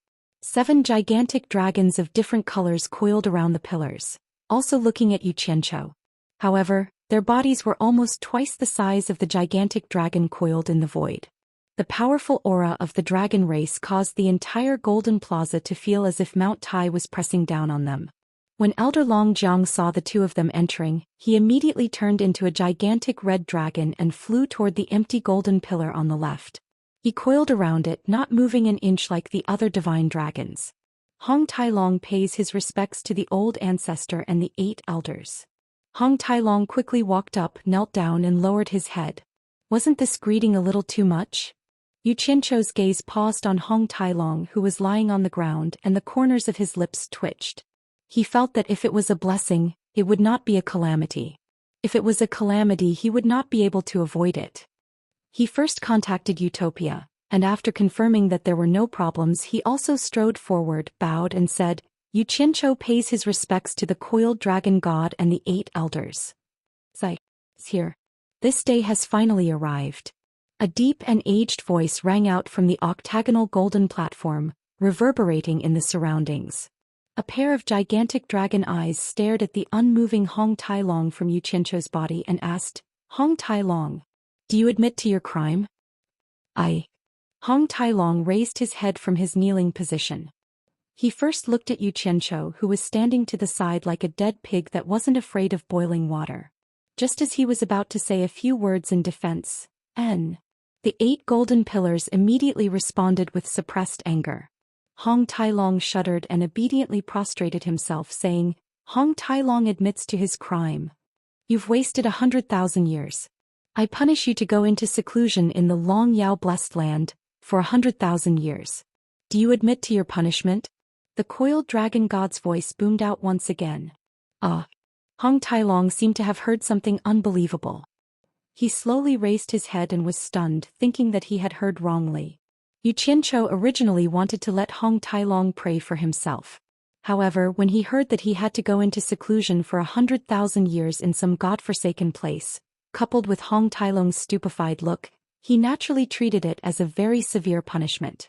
7 gigantic dragons of different colors coiled around the pillars, also looking at Yu Qianzhou. However, their bodies were almost twice the size of the gigantic dragon coiled in the void. The powerful aura of the dragon race caused the entire golden plaza to feel as if Mount Tai was pressing down on them. When Elder Long Jiang saw the two of them entering, he immediately turned into a gigantic red dragon and flew toward the empty golden pillar on the left. He coiled around it, not moving an inch like the other divine dragons. Hong Tai-long pays his respects to the old ancestor and the 8 elders. Hong Tai-long quickly walked up, knelt down and lowered his head. Wasn't this greeting a little too much? Yu Qianzhou's gaze paused on Hong Tai-long, who was lying on the ground, and the corners of his lips twitched. He felt that if it was a blessing, it would not be a calamity. If it was a calamity, he would not be able to avoid it. He first contacted Utopia, and after confirming that there were no problems, he also strode forward, bowed and said, Yu Qianzhou pays his respects to the coiled dragon god and the 8 elders. Zai. Here. This day has finally arrived. A deep and aged voice rang out from the octagonal golden platform, reverberating in the surroundings. A pair of gigantic dragon eyes stared at the unmoving Hong Tailong from Yu Qianzhou's body and asked, Hong Tailong, do you admit to your crime? Hong Tailong raised his head from his kneeling position. He first looked at Yu Qianzhou, who was standing to the side like a dead pig that wasn't afraid of boiling water. Just as he was about to say a few words in defense, the 8 golden pillars immediately responded with suppressed anger. Hong Tailong shuddered and obediently prostrated himself, saying, Hong Tailong admits to his crime. You've wasted 100,000 years. I punish you to go into seclusion in the Long Yao blessed land, for 100,000 years. Do you admit to your punishment? The coiled dragon god's voice boomed out once again. Hong Tailong seemed to have heard something unbelievable. He slowly raised his head and was stunned, thinking that he had heard wrongly. Yu Qianzhou originally wanted to let Hong Tailong pray for himself. However, when he heard that he had to go into seclusion for 100,000 years in some godforsaken place, coupled with Hong Tailong's stupefied look, he naturally treated it as a very severe punishment.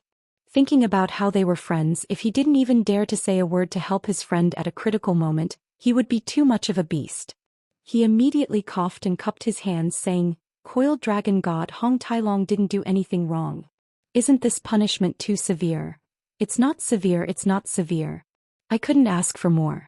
Thinking about how they were friends, if he didn't even dare to say a word to help his friend at a critical moment, he would be too much of a beast. He immediately coughed and cupped his hands, saying, Coiled dragon god, Hong Tailong didn't do anything wrong. Isn't this punishment too severe? It's not severe, it's not severe. I couldn't ask for more.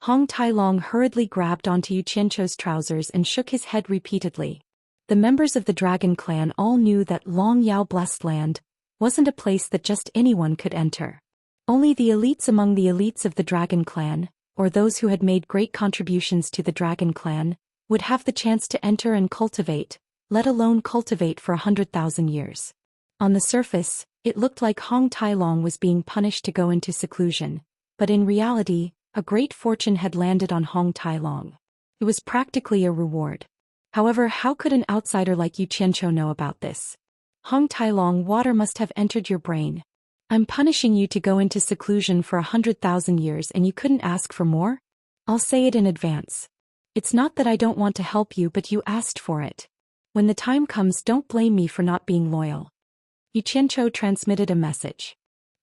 Hong Tailong hurriedly grabbed onto Yu Qianzhou's trousers and shook his head repeatedly. The members of the dragon clan all knew that Long Yao blessed land wasn't a place that just anyone could enter. Only the elites among the elites of the dragon clan, or those who had made great contributions to the dragon clan, would have the chance to enter and cultivate, let alone cultivate for 100,000 years. On the surface, it looked like Hong Tailong was being punished to go into seclusion, but in reality, a great fortune had landed on Hong Tailong. It was practically a reward. However, how could an outsider like Yu Qianzhou know about this? Hong Tailong, water must have entered your brain. I'm punishing you to go into seclusion for 100,000 years and you couldn't ask for more? I'll say it in advance. It's not that I don't want to help you, but you asked for it. When the time comes, don't blame me for not being loyal. Yu Qianzhou transmitted a message.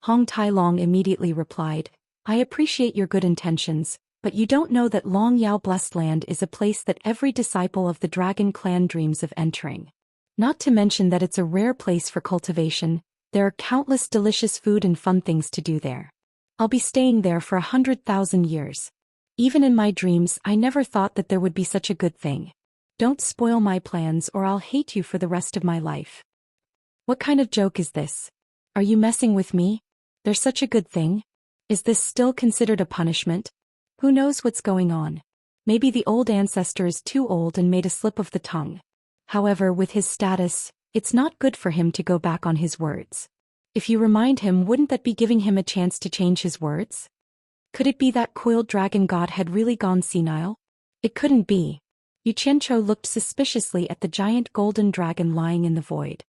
Hong Tailong immediately replied, I appreciate your good intentions, but you don't know that Long Yao blessed land is a place that every disciple of the dragon clan dreams of entering. Not to mention that it's a rare place for cultivation. There are countless delicious food and fun things to do there. I'll be staying there for 100,000 years. Even in my dreams, I never thought that there would be such a good thing. Don't spoil my plans or I'll hate you for the rest of my life. What kind of joke is this? Are you messing with me? There's such a good thing? Is this still considered a punishment? Who knows what's going on? Maybe the old ancestor is too old and made a slip of the tongue. However, with his status, it's not good for him to go back on his words. If you remind him, wouldn't that be giving him a chance to change his words? Could it be that coiled dragon god had really gone senile? It couldn't be. Yu Qianzhou looked suspiciously at the giant golden dragon lying in the void.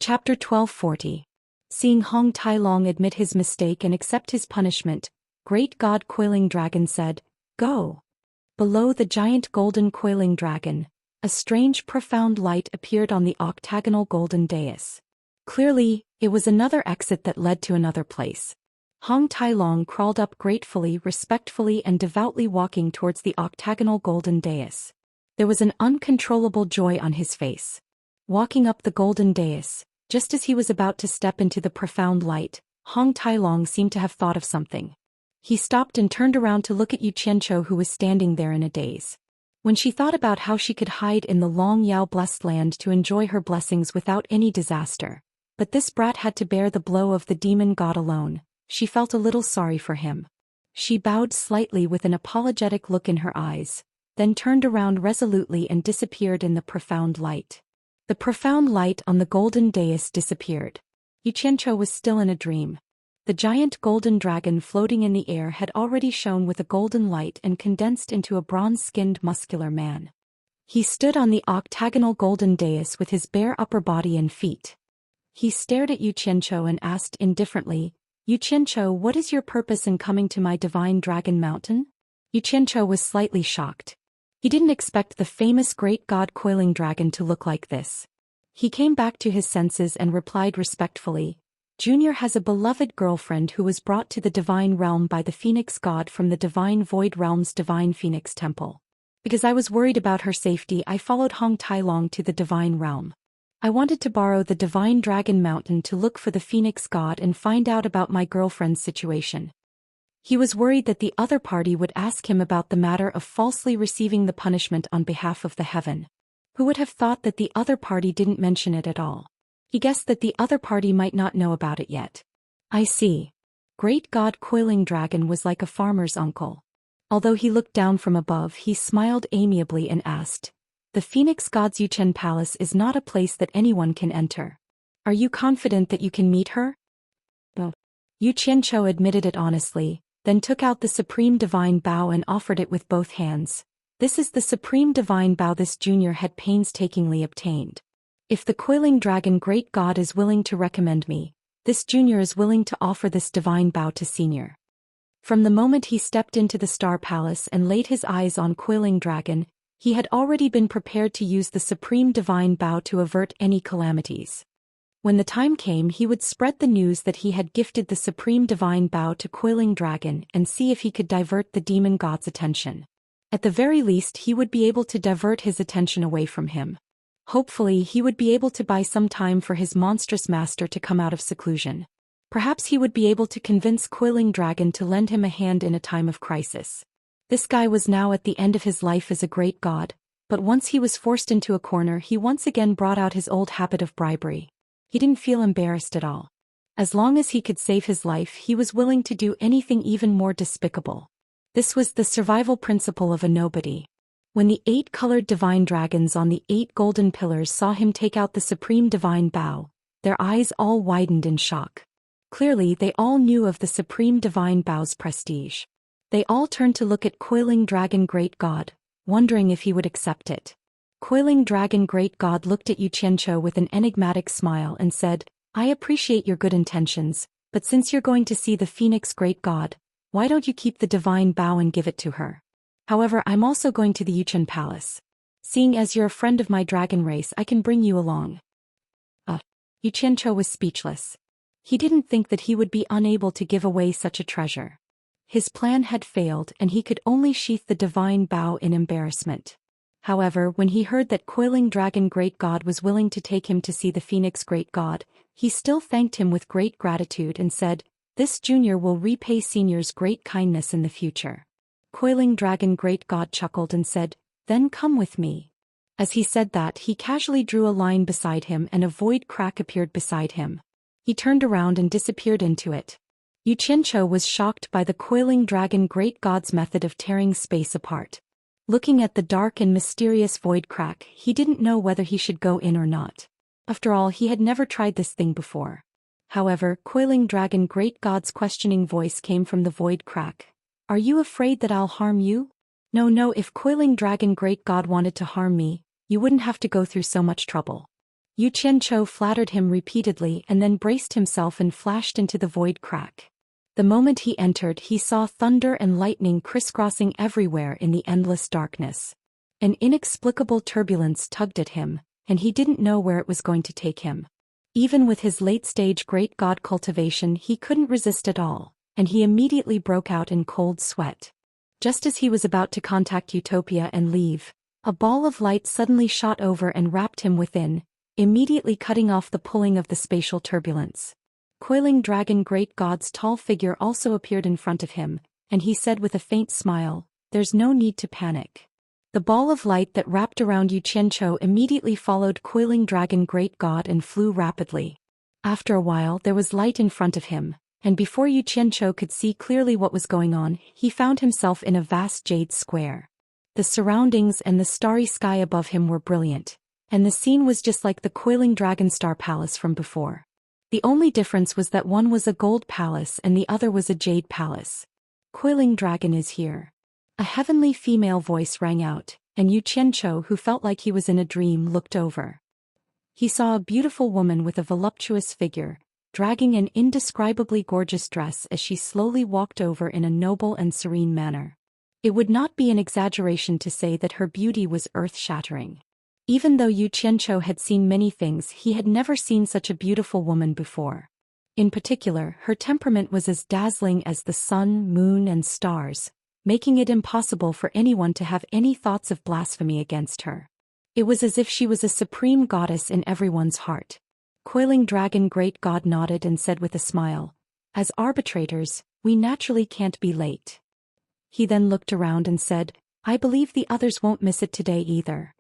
Chapter 1240. Seeing Hong Tailong admit his mistake and accept his punishment, Great God Coiling Dragon said, Go. Below the giant golden coiling dragon, a strange profound light appeared on the octagonal golden dais. Clearly, it was another exit that led to another place. Hong Tailong crawled up gratefully, respectfully and devoutly, walking towards the octagonal golden dais. There was an uncontrollable joy on his face. Walking up the golden dais, just as he was about to step into the profound light, Hong Tailong seemed to have thought of something. He stopped and turned around to look at Yu Qianzhou, who was standing there in a daze. When she thought about how she could hide in the Long Yao blessed land to enjoy her blessings without any disaster, but this brat had to bear the blow of the demon god alone, she felt a little sorry for him. She bowed slightly with an apologetic look in her eyes, then turned around resolutely and disappeared in the profound light. The profound light on the golden dais disappeared. Yu Qianzhou was still in a dream. The giant golden dragon floating in the air had already shone with a golden light and condensed into a bronze-skinned muscular man. He stood on the octagonal golden dais with his bare upper body and feet. He stared at Yu Qianqiu and asked indifferently, Yu Qianqiu, what is your purpose in coming to my divine dragon mountain? Yu Qianqiu was slightly shocked. He didn't expect the famous great god coiling dragon to look like this. He came back to his senses and replied respectfully, Junior has a beloved girlfriend who was brought to the divine realm by the phoenix god from the divine void realm's divine phoenix temple. Because I was worried about her safety, I followed Hong Tailong to the divine realm. I wanted to borrow the divine dragon mountain to look for the phoenix god and find out about my girlfriend's situation. He was worried that the other party would ask him about the matter of falsely receiving the punishment on behalf of the heaven. Who would have thought that the other party didn't mention it at all? He guessed that the other party might not know about it yet. I see. Great god coiling dragon was like a farmer's uncle. Although he looked down from above, he smiled amiably and asked, the Phoenix God's Yuchen Palace is not a place that anyone can enter. Are you confident that you can meet her? No. Yu Qianqiu admitted it honestly, then took out the Supreme Divine Bow and offered it with both hands. This is the Supreme Divine Bow this junior had painstakingly obtained. If the coiling dragon great god is willing to recommend me, this junior is willing to offer this divine bow to senior. From the moment he stepped into the Star Palace and laid his eyes on coiling dragon, he had already been prepared to use the Supreme Divine Bow to avert any calamities. When the time came, he would spread the news that he had gifted the Supreme Divine Bow to coiling dragon and see if he could divert the demon god's attention. At the very least, he would be able to divert his attention away from him. Hopefully, he would be able to buy some time for his monstrous master to come out of seclusion. Perhaps he would be able to convince coiling dragon to lend him a hand in a time of crisis. This guy was now at the end of his life as a great god, but once he was forced into a corner, he once again brought out his old habit of bribery. He didn't feel embarrassed at all. As long as he could save his life, he was willing to do anything even more despicable. This was the survival principle of a nobody. When the 8 colored divine dragons on the 8 golden pillars saw him take out the Supreme Divine Bow, their eyes all widened in shock. Clearly, they all knew of the Supreme Divine Bow's prestige. They all turned to look at Coiling Dragon Great God, wondering if he would accept it. Coiling Dragon Great God looked at Yu Qianqiu with an enigmatic smile and said, I appreciate your good intentions, but since you're going to see the Phoenix Great God, why don't you keep the divine bow and give it to her? However, I'm also going to the Yuchen Palace. Seeing as you're a friend of my dragon race, I can bring you along. Yu Qianqiu was speechless. He didn't think that he would be unable to give away such a treasure. His plan had failed and he could only sheath the divine bow in embarrassment. However, when he heard that Coiling Dragon Great God was willing to take him to see the Phoenix Great God, he still thanked him with great gratitude and said, this junior will repay senior's great kindness in the future. Coiling Dragon Great God chuckled and said, then come with me. As he said that, he casually drew a line beside him and a void crack appeared beside him. He turned around and disappeared into it. Yu Qianqiu was shocked by the Coiling Dragon Great God's method of tearing space apart. Looking at the dark and mysterious void crack, he didn't know whether he should go in or not. After all, he had never tried this thing before. However, Coiling Dragon Great God's questioning voice came from the void crack. Are you afraid that I'll harm you? No, if Coiling Dragon Great God wanted to harm me, you wouldn't have to go through so much trouble. Yu Qianqiu flattered him repeatedly and then braced himself and flashed into the void crack. The moment he entered, he saw thunder and lightning crisscrossing everywhere in the endless darkness. An inexplicable turbulence tugged at him, and he didn't know where it was going to take him. Even with his late-stage great god cultivation, he couldn't resist at all, and he immediately broke out in cold sweat. Just as he was about to contact Utopia and leave, a ball of light suddenly shot over and wrapped him within, immediately cutting off the pulling of the spatial turbulence. Coiling Dragon Great God's tall figure also appeared in front of him, and he said with a faint smile, there's no need to panic. The ball of light that wrapped around Yu Qianqiu immediately followed Coiling Dragon Great God and flew rapidly. After a while, there was light in front of him, and before Yu Qianqiu could see clearly what was going on, he found himself in a vast jade square. The surroundings and the starry sky above him were brilliant, and the scene was just like the Coiling Dragon Star Palace from before. The only difference was that one was a gold palace and the other was a jade palace. Coiling Dragon is here. A heavenly female voice rang out, and Yu Qianchou, who felt like he was in a dream, looked over. He saw a beautiful woman with a voluptuous figure, dragging an indescribably gorgeous dress as she slowly walked over in a noble and serene manner. It would not be an exaggeration to say that her beauty was earth-shattering. Even though Yu Qianchou had seen many things, he had never seen such a beautiful woman before. In particular, her temperament was as dazzling as the sun, moon, and stars, making it impossible for anyone to have any thoughts of blasphemy against her. It was as if she was a supreme goddess in everyone's heart. Coiling Dragon Great God nodded and said with a smile, "As arbitrators, we naturally can't be late." He then looked around and said, "I believe the others won't miss it today either.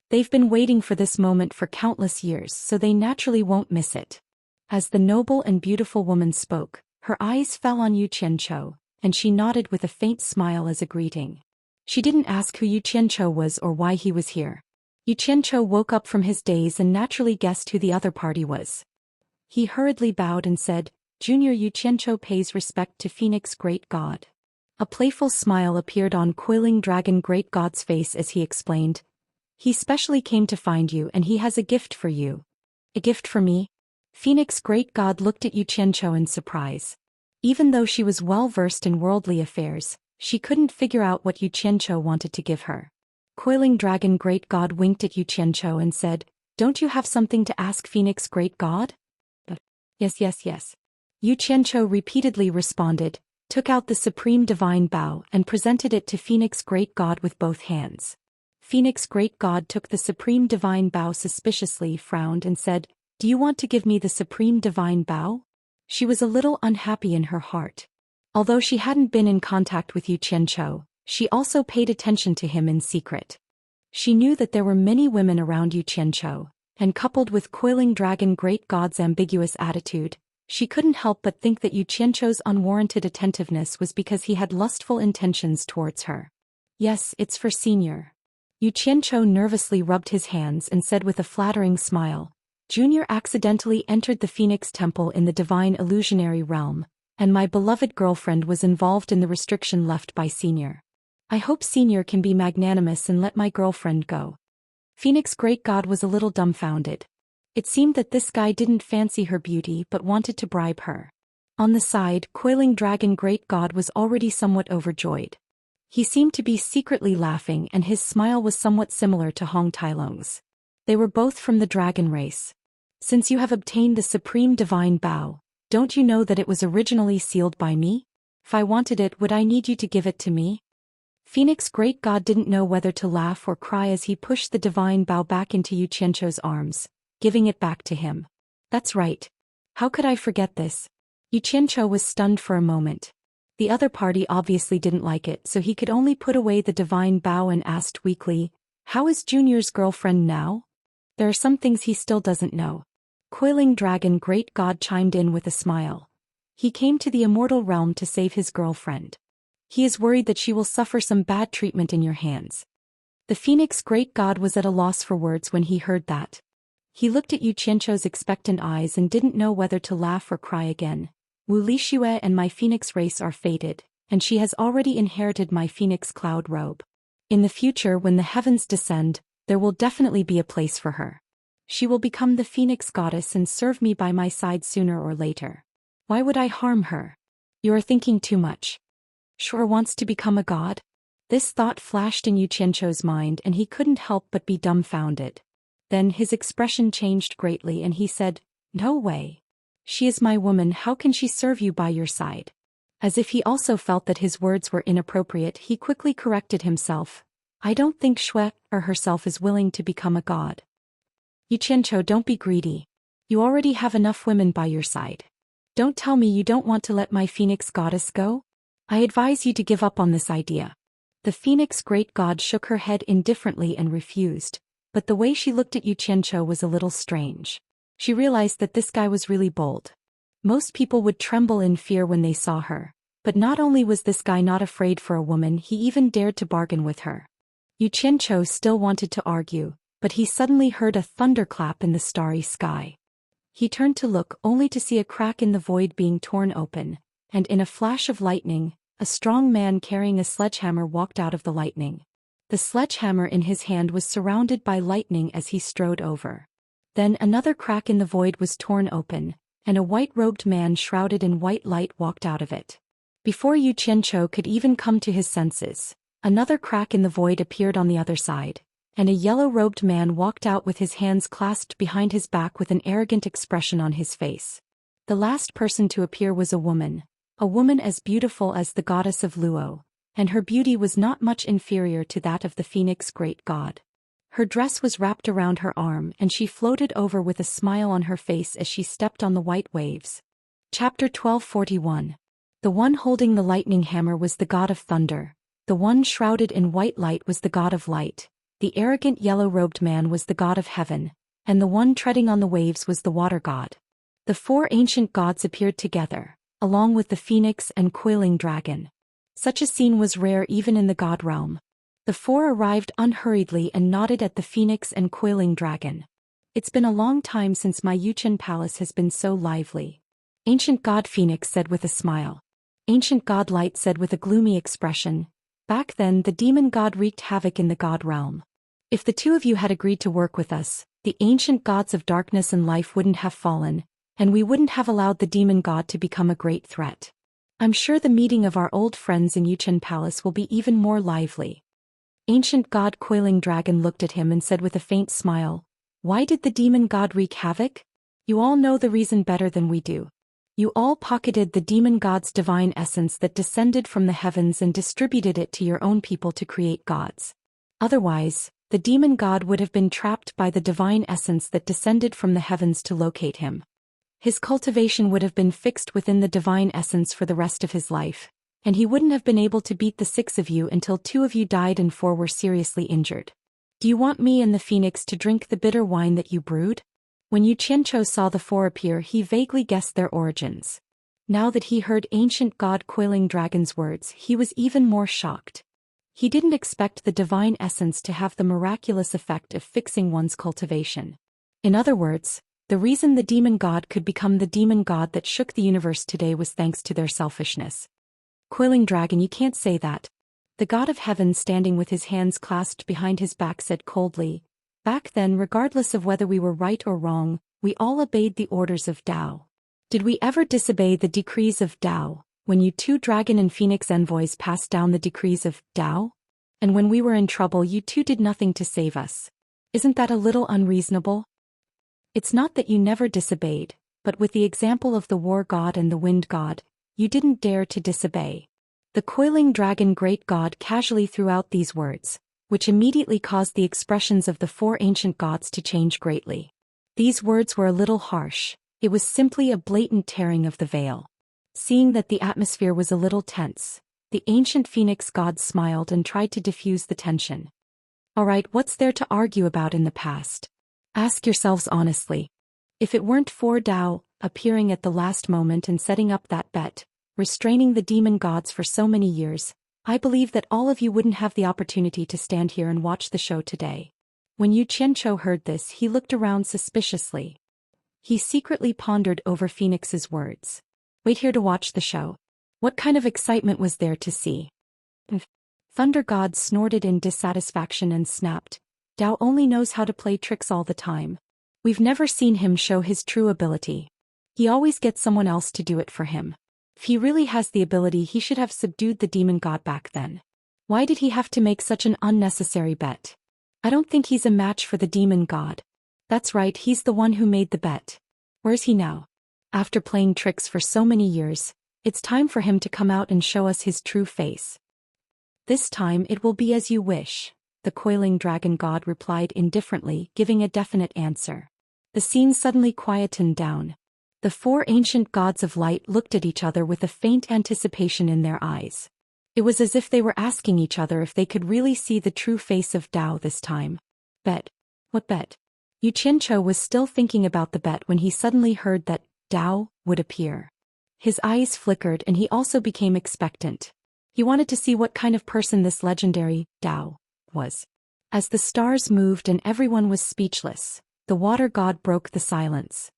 They've been waiting for this moment for countless years, so they naturally won't miss it." As the noble and beautiful woman spoke, her eyes fell on Yu Qianchou, and she nodded with a faint smile as a greeting. She didn't ask who Yu Qianchou was or why he was here. Yu Qianchou woke up from his daze and naturally guessed who the other party was. He hurriedly bowed and said, "Junior Yu Qianchou pays respect to Phoenix Great God." A playful smile appeared on Coiling Dragon Great God's face as he explained, "He specially came to find you and he has a gift for you." "A gift for me?" Phoenix Great God looked at Yu Qianchou in surprise. Even though she was well versed in worldly affairs, she couldn't figure out what Yu Qianchou wanted to give her. Coiling Dragon Great God winked at Yu Qianchou and said, "Don't you have something to ask Phoenix Great God?" Yes, yes, yes. Yu Qianchou repeatedly responded, took out the Supreme Divine Bow and presented it to Phoenix Great God with both hands. Phoenix Great God took the Supreme Divine Bow suspiciously, frowned and said, "Do you want to give me the Supreme Divine Bow?" She was a little unhappy in her heart. Although she hadn't been in contact with Yu Qianchou, she also paid attention to him in secret. She knew that there were many women around Yu Qianchou, and coupled with Coiling Dragon Great God's ambiguous attitude, she couldn't help but think that Yu Qianchou's unwarranted attentiveness was because he had lustful intentions towards her. "Yes, it's for Senior." Yu Qianchou nervously rubbed his hands and said with a flattering smile, "Junior accidentally entered the Phoenix Temple in the Divine Illusionary Realm, and my beloved girlfriend was involved in the restriction left by Senior. I hope Senior can be magnanimous and let my girlfriend go." Phoenix Great God was a little dumbfounded. It seemed that this guy didn't fancy her beauty but wanted to bribe her. On the side, Coiling Dragon Great God was already somewhat overjoyed. He seemed to be secretly laughing and his smile was somewhat similar to Hong Tailong's. They were both from the dragon race. "Since you have obtained the Supreme Divine Bow, don't you know that it was originally sealed by me? If I wanted it, would I need you to give it to me?" Phoenix Great God didn't know whether to laugh or cry as he pushed the divine bow back into Yu Qianchou's arms, giving it back to him. "That's right. How could I forget this?" Yu Qianchou was stunned for a moment. The other party obviously didn't like it, so he could only put away the divine bow and asked weakly, "How is Junior's girlfriend now?" "There are some things he still doesn't know." Coiling Dragon Great God chimed in with a smile. "He came to the Immortal Realm to save his girlfriend. He is worried that she will suffer some bad treatment in your hands." The Phoenix Great God was at a loss for words when he heard that. He looked at Yu Qianchou's expectant eyes and didn't know whether to laugh or cry again. "Wu Lixue and my Phoenix race are fated, and she has already inherited my Phoenix cloud robe. In the future, when the heavens descend, there will definitely be a place for her. She will become the Phoenix goddess and serve me by my side sooner or later. Why would I harm her?" "You are thinking too much. Sure wants to become a god?" This thought flashed in Yu Qianchou's mind and he couldn't help but be dumbfounded. Then his expression changed greatly and he said, "No way. She is my woman, how can she serve you by your side?" As if he also felt that his words were inappropriate, he quickly corrected himself. "I don't think Shui or herself is willing to become a god." "Yu Qianchou, don't be greedy. You already have enough women by your side. Don't tell me you don't want to let my Phoenix goddess go? I advise you to give up on this idea." The Phoenix Great God shook her head indifferently and refused, but the way she looked at Yu Qianchou was a little strange. She realized that this guy was really bold. Most people would tremble in fear when they saw her, but not only was this guy not afraid for a woman, he even dared to bargain with her. Yu Qianchou still wanted to argue, but he suddenly heard a thunderclap in the starry sky. He turned to look only to see a crack in the void being torn open, and in a flash of lightning, a strong man carrying a sledgehammer walked out of the lightning. The sledgehammer in his hand was surrounded by lightning as he strode over. Then another crack in the void was torn open, and a white-robed man shrouded in white light walked out of it. Before Yu Qianqiu could even come to his senses, another crack in the void appeared on the other side, and a yellow-robed man walked out with his hands clasped behind his back with an arrogant expression on his face. The last person to appear was a woman as beautiful as the goddess of Luo, and her beauty was not much inferior to that of the phoenix great god. Her dress was wrapped around her arm and she floated over with a smile on her face as she stepped on the white waves. Chapter 1241. The one holding the lightning hammer was the god of thunder, the one shrouded in white light was the god of light, the arrogant yellow-robed man was the god of heaven, and the one treading on the waves was the water god. The four ancient gods appeared together, along with the phoenix and coiling dragon. Such a scene was rare even in the god realm. The four arrived unhurriedly and nodded at the phoenix and coiling dragon. It's been a long time since my Yuchen palace has been so lively. Ancient god Phoenix said with a smile. Ancient god Light said with a gloomy expression. Back then the demon god wreaked havoc in the god realm. If the two of you had agreed to work with us, the ancient gods of darkness and life wouldn't have fallen, and we wouldn't have allowed the demon god to become a great threat. I'm sure the meeting of our old friends in Yuchen Palace will be even more lively. Ancient god Coiling Dragon looked at him and said with a faint smile, Why did the demon god wreak havoc? You all know the reason better than we do. You all pocketed the demon god's divine essence that descended from the heavens and distributed it to your own people to create gods. Otherwise, the demon god would have been trapped by the divine essence that descended from the heavens to locate him. His cultivation would have been fixed within the divine essence for the rest of his life, and he wouldn't have been able to beat the 6 of you until 2 of you died and 4 were seriously injured. Do you want me and the phoenix to drink the bitter wine that you brewed? When Yu Qianqiu saw the 4 appear, he vaguely guessed their origins. Now that he heard ancient god Coiling Dragon's words, he was even more shocked. He didn't expect the divine essence to have the miraculous effect of fixing one's cultivation. In other words, the reason the demon god could become the demon god that shook the universe today was thanks to their selfishness. Coiling Dragon, you can't say that. The god of heaven, standing with his hands clasped behind his back, said coldly, Back then, regardless of whether we were right or wrong, we all obeyed the orders of Dao. Did we ever disobey the decrees of Dao, when you 2 dragon and phoenix envoys passed down the decrees of Dao? And when we were in trouble, you 2 did nothing to save us. Isn't that a little unreasonable? It's not that you never disobeyed, but with the example of the war god and the wind god, you didn't dare to disobey. The Coiling Dragon great god casually threw out these words, which immediately caused the expressions of the 4 ancient gods to change greatly. These words were a little harsh. It was simply a blatant tearing of the veil. Seeing that the atmosphere was a little tense, the ancient phoenix god smiled and tried to diffuse the tension. Alright, what's there to argue about in the past? Ask yourselves honestly. If it weren't for Dao appearing at the last moment and setting up that bet, restraining the demon gods for so many years, I believe that all of you wouldn't have the opportunity to stand here and watch the show today. When Yu Qianqiu heard this, he looked around suspiciously. He secretly pondered over Phoenix's words. Wait here to watch the show. What kind of excitement was there to see? Thunder God snorted in dissatisfaction and snapped. Dao only knows how to play tricks all the time. We've never seen him show his true ability. He always gets someone else to do it for him. If he really has the ability, he should have subdued the demon god back then. Why did he have to make such an unnecessary bet? I don't think he's a match for the demon god. That's right, he's the one who made the bet. Where's he now? After playing tricks for so many years, it's time for him to come out and show us his true face. This time it will be as you wish, the Coiling Dragon god replied indifferently, giving a definite answer. The scene suddenly quietened down. The 4 ancient gods of light looked at each other with a faint anticipation in their eyes. It was as if they were asking each other if they could really see the true face of Dao this time. Bet. What bet? Yu Qianqiu was still thinking about the bet when he suddenly heard that Dao would appear. His eyes flickered and he also became expectant. He wanted to see what kind of person this legendary Dao was. As the stars moved and everyone was speechless, the water god broke the silence.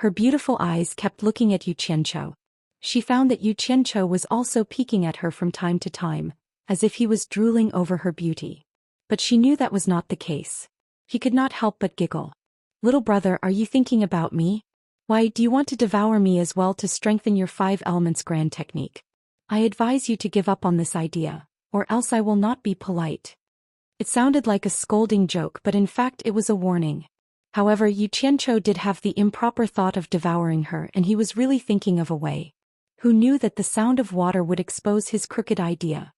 Her beautiful eyes kept looking at Yu Qianqiu. She found that Yu Qianqiu was also peeking at her from time to time, as if he was drooling over her beauty. But she knew that was not the case. He could not help but giggle. Little brother, are you thinking about me? Why, do you want to devour me as well to strengthen your 5 elements grand technique? I advise you to give up on this idea, or else I will not be polite. It sounded like a scolding joke, but in fact it was a warning. However, Xianxia did have the improper thought of devouring her, and he was really thinking of a way. Who knew that the sound of water would expose his crooked idea?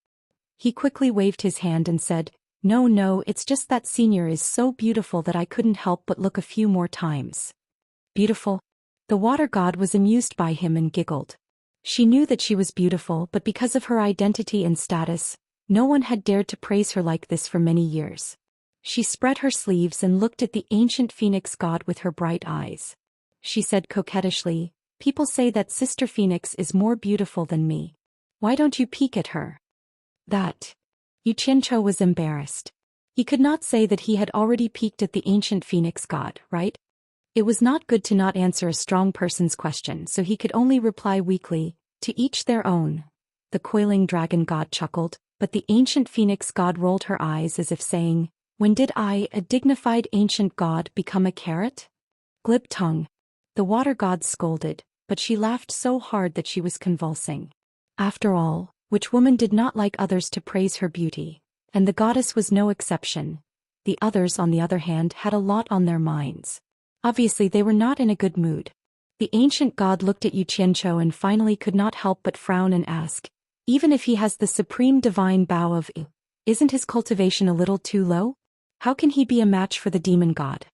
He quickly waved his hand and said, No, it's just that senior is so beautiful that I couldn't help but look a few more times. Beautiful? The water god was amused by him and giggled. She knew that she was beautiful, but because of her identity and status, no one had dared to praise her like this for many years. She spread her sleeves and looked at the ancient phoenix god with her bright eyes. She said coquettishly, People say that Sister Phoenix is more beautiful than me. Why don't you peek at her? That. Xianxia was embarrassed. He could not say that he had already peeked at the ancient phoenix god, right? It was not good to not answer a strong person's question, so he could only reply weakly, To each their own. The coiling dragon god chuckled, but the ancient phoenix god rolled her eyes as if saying, When did I, a dignified ancient god, become a carrot? Glib tongue. The water god scolded, but she laughed so hard that she was convulsing. After all, which woman did not like others to praise her beauty? And the goddess was no exception. The others, on the other hand, had a lot on their minds. Obviously they were not in a good mood. The ancient god looked at Xianxia and finally could not help but frown and ask, Even if he has the supreme divine bow of isn't his cultivation a little too low? How can he be a match for the demon god?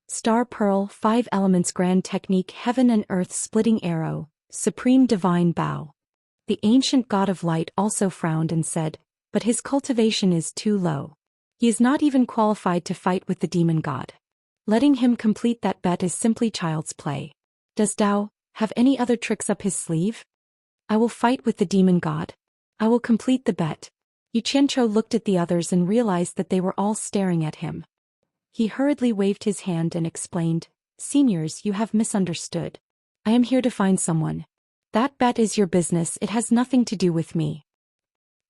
Star Pearl, 5 elements grand technique, heaven and earth splitting arrow, supreme divine bow. The ancient god of light also frowned and said, But his cultivation is too low. He is not even qualified to fight with the demon god. Letting him complete that bet is simply child's play. Does Dao have any other tricks up his sleeve? I will fight with the demon god. I will complete the bet. Xianxia looked at the others and realized that they were all staring at him. He hurriedly waved his hand and explained, Seniors, you have misunderstood. I am here to find someone. That bet is your business, it has nothing to do with me.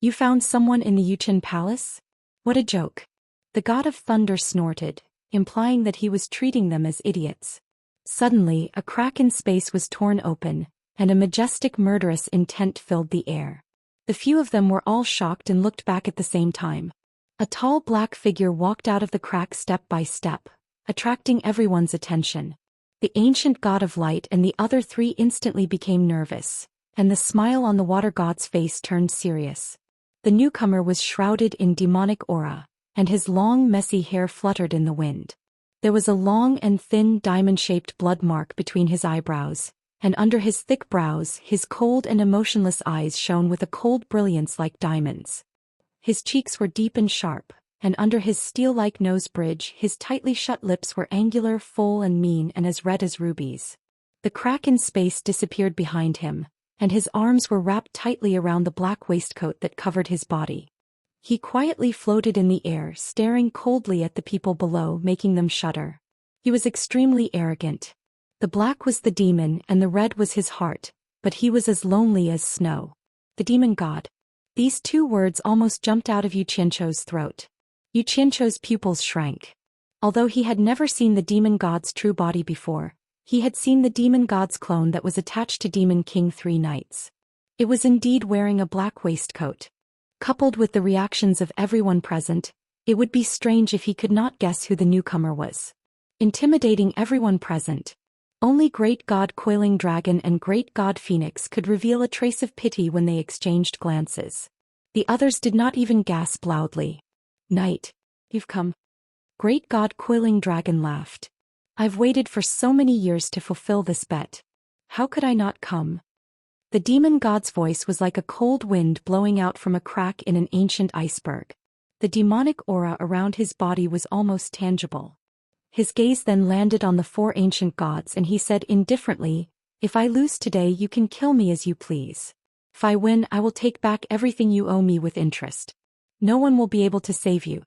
You found someone in the Wuxia palace? What a joke. The god of thunder snorted, implying that he was treating them as idiots. Suddenly, a crack in space was torn open, and a majestic murderous intent filled the air. The few of them were all shocked and looked back at the same time. A tall black figure walked out of the crack step by step, attracting everyone's attention. The ancient god of light and the other 3 instantly became nervous, and the smile on the water god's face turned serious. The newcomer was shrouded in demonic aura, and his long messy hair fluttered in the wind. There was a long and thin diamond-shaped blood mark between his eyebrows, and under his thick brows his cold and emotionless eyes shone with a cold brilliance like diamonds. His cheeks were deep and sharp, and under his steel-like nose bridge his tightly shut lips were angular, full and mean and as red as rubies. The crack in space disappeared behind him, and his arms were wrapped tightly around the black waistcoat that covered his body. He quietly floated in the air, staring coldly at the people below, making them shudder. He was extremely arrogant. The black was the demon and the red was his heart, but he was as lonely as snow. The demon god. These 2 words almost jumped out of Xianxia's throat. Xianxia's pupils shrank. Although he had never seen the demon god's true body before, he had seen the demon god's clone that was attached to Demon King 3 nights. It was indeed wearing a black waistcoat. Coupled with the reactions of everyone present, it would be strange if he could not guess who the newcomer was. Intimidating everyone present. Only Great God Coiling Dragon and Great God Phoenix could reveal a trace of pity when they exchanged glances. The others did not even gasp loudly. Knight, you've come. Great God Coiling Dragon laughed. I've waited for so many years to fulfill this bet. How could I not come? The demon god's voice was like a cold wind blowing out from a crack in an ancient iceberg. The demonic aura around his body was almost tangible. His gaze then landed on the 4 ancient gods and he said indifferently, If I lose today you can kill me as you please. If I win I will take back everything you owe me with interest. No one will be able to save you.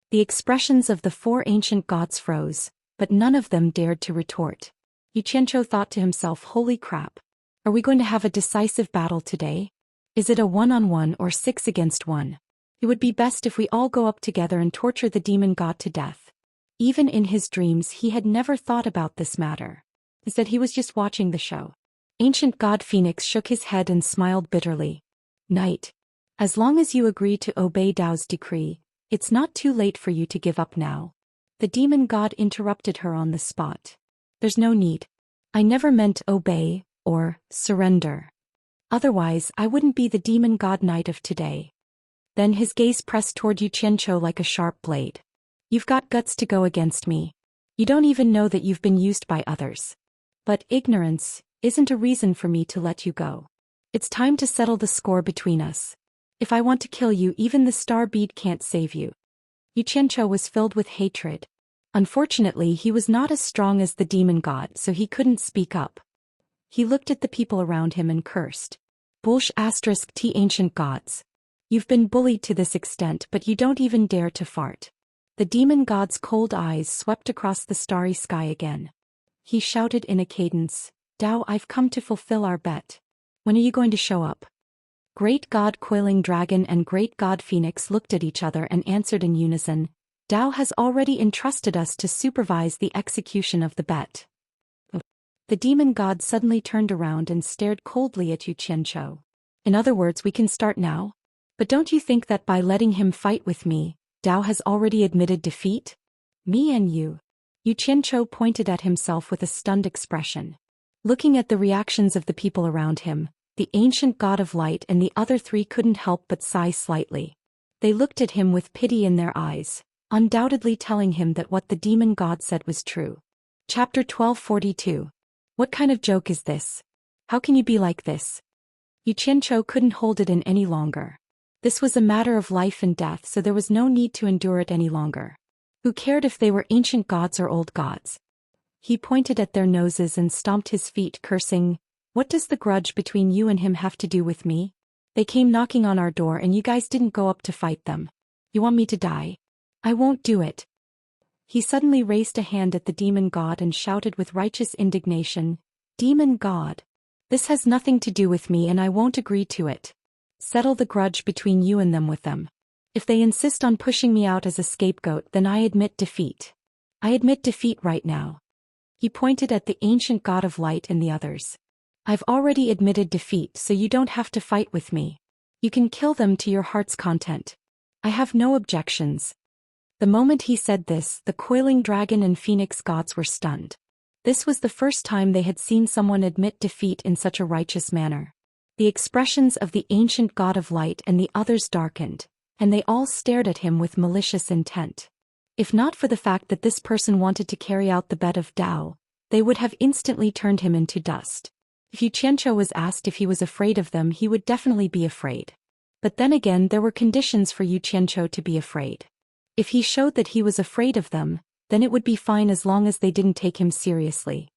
The expressions of the 4 ancient gods froze, but none of them dared to retort. Xianxia thought to himself, Holy crap. Are we going to have a decisive battle today? Is it a 1-on-1 or 6 against 1? It would be best if we all go up together and torture the demon god to death. Even in his dreams he had never thought about this matter. Instead he was just watching the show. Ancient god Phoenix shook his head and smiled bitterly. Knight. As long as you agree to obey Dao's decree, it's not too late for you to give up now. The demon god interrupted her on the spot. There's no need. I never meant obey, or surrender. Otherwise I wouldn't be the demon god knight of today. Then his gaze pressed toward Yu Qianqiu like a sharp blade. You've got guts to go against me. You don't even know that you've been used by others. But ignorance isn't a reason for me to let you go. It's time to settle the score between us. If I want to kill you, even the star bead can't save you. Yu Qianqiu was filled with hatred. Unfortunately, he was not as strong as the demon god, so he couldn't speak up. He looked at the people around him and cursed. *T ancient gods. You've been bullied to this extent, but you don't even dare to fart. The demon god's cold eyes swept across the starry sky again. He shouted in a cadence, Dao, I've come to fulfill our bet. When are you going to show up? Great God Coiling Dragon and Great God Phoenix looked at each other and answered in unison, Dao has already entrusted us to supervise the execution of the bet. The demon god suddenly turned around and stared coldly at Yu Qianqiu. In other words, we can start now? But don't you think that by letting him fight with me, Dao has already admitted defeat? Me and you. Yu Qianqiu pointed at himself with a stunned expression. Looking at the reactions of the people around him, the ancient god of light and the other three couldn't help but sigh slightly. They looked at him with pity in their eyes, undoubtedly telling him that what the demon god said was true. Chapter 1242. What kind of joke is this? How can you be like this? Yu Qianqiu couldn't hold it in any longer. This was a matter of life and death, so there was no need to endure it any longer. Who cared if they were ancient gods or old gods? He pointed at their noses and stomped his feet, cursing, What does the grudge between you and him have to do with me? They came knocking on our door and you guys didn't go up to fight them. You want me to die? I won't do it. He suddenly raised a hand at the demon god and shouted with righteous indignation, Demon god! This has nothing to do with me and I won't agree to it. Settle the grudge between you and them with them. If they insist on pushing me out as a scapegoat, then I admit defeat. I admit defeat right now. He pointed at the ancient god of light and the others. I've already admitted defeat, so you don't have to fight with me. You can kill them to your heart's content. I have no objections. The moment he said this, the coiling dragon and phoenix gods were stunned. This was the first time they had seen someone admit defeat in such a righteous manner. The expressions of the ancient god of light and the others darkened, and they all stared at him with malicious intent. If not for the fact that this person wanted to carry out the bet of Dao, they would have instantly turned him into dust. If Yu Qianqiu was asked if he was afraid of them, he would definitely be afraid. But then again, there were conditions for Yu Qianqiu to be afraid. If he showed that he was afraid of them, then it would be fine as long as they didn't take him seriously.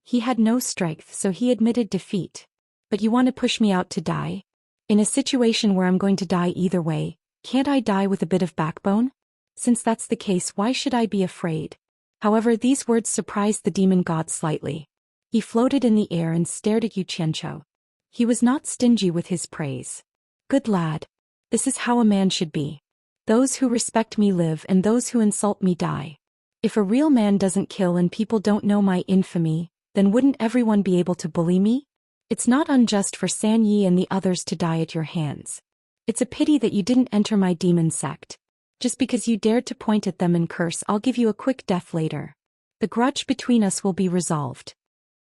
He had no strength, so he admitted defeat. But you want to push me out to die? In a situation where I'm going to die either way, can't I die with a bit of backbone? Since that's the case, why should I be afraid? However, these words surprised the demon god slightly. He floated in the air and stared at Yu Qianqiu. He was not stingy with his praise. Good lad. This is how a man should be. Those who respect me live and those who insult me die. If a real man doesn't kill and people don't know my infamy, then wouldn't everyone be able to bully me? It's not unjust for San Yi and the others to die at your hands. It's a pity that you didn't enter my demon sect. Just because you dared to point at them and curse, I'll give you a quick death later. The grudge between us will be resolved.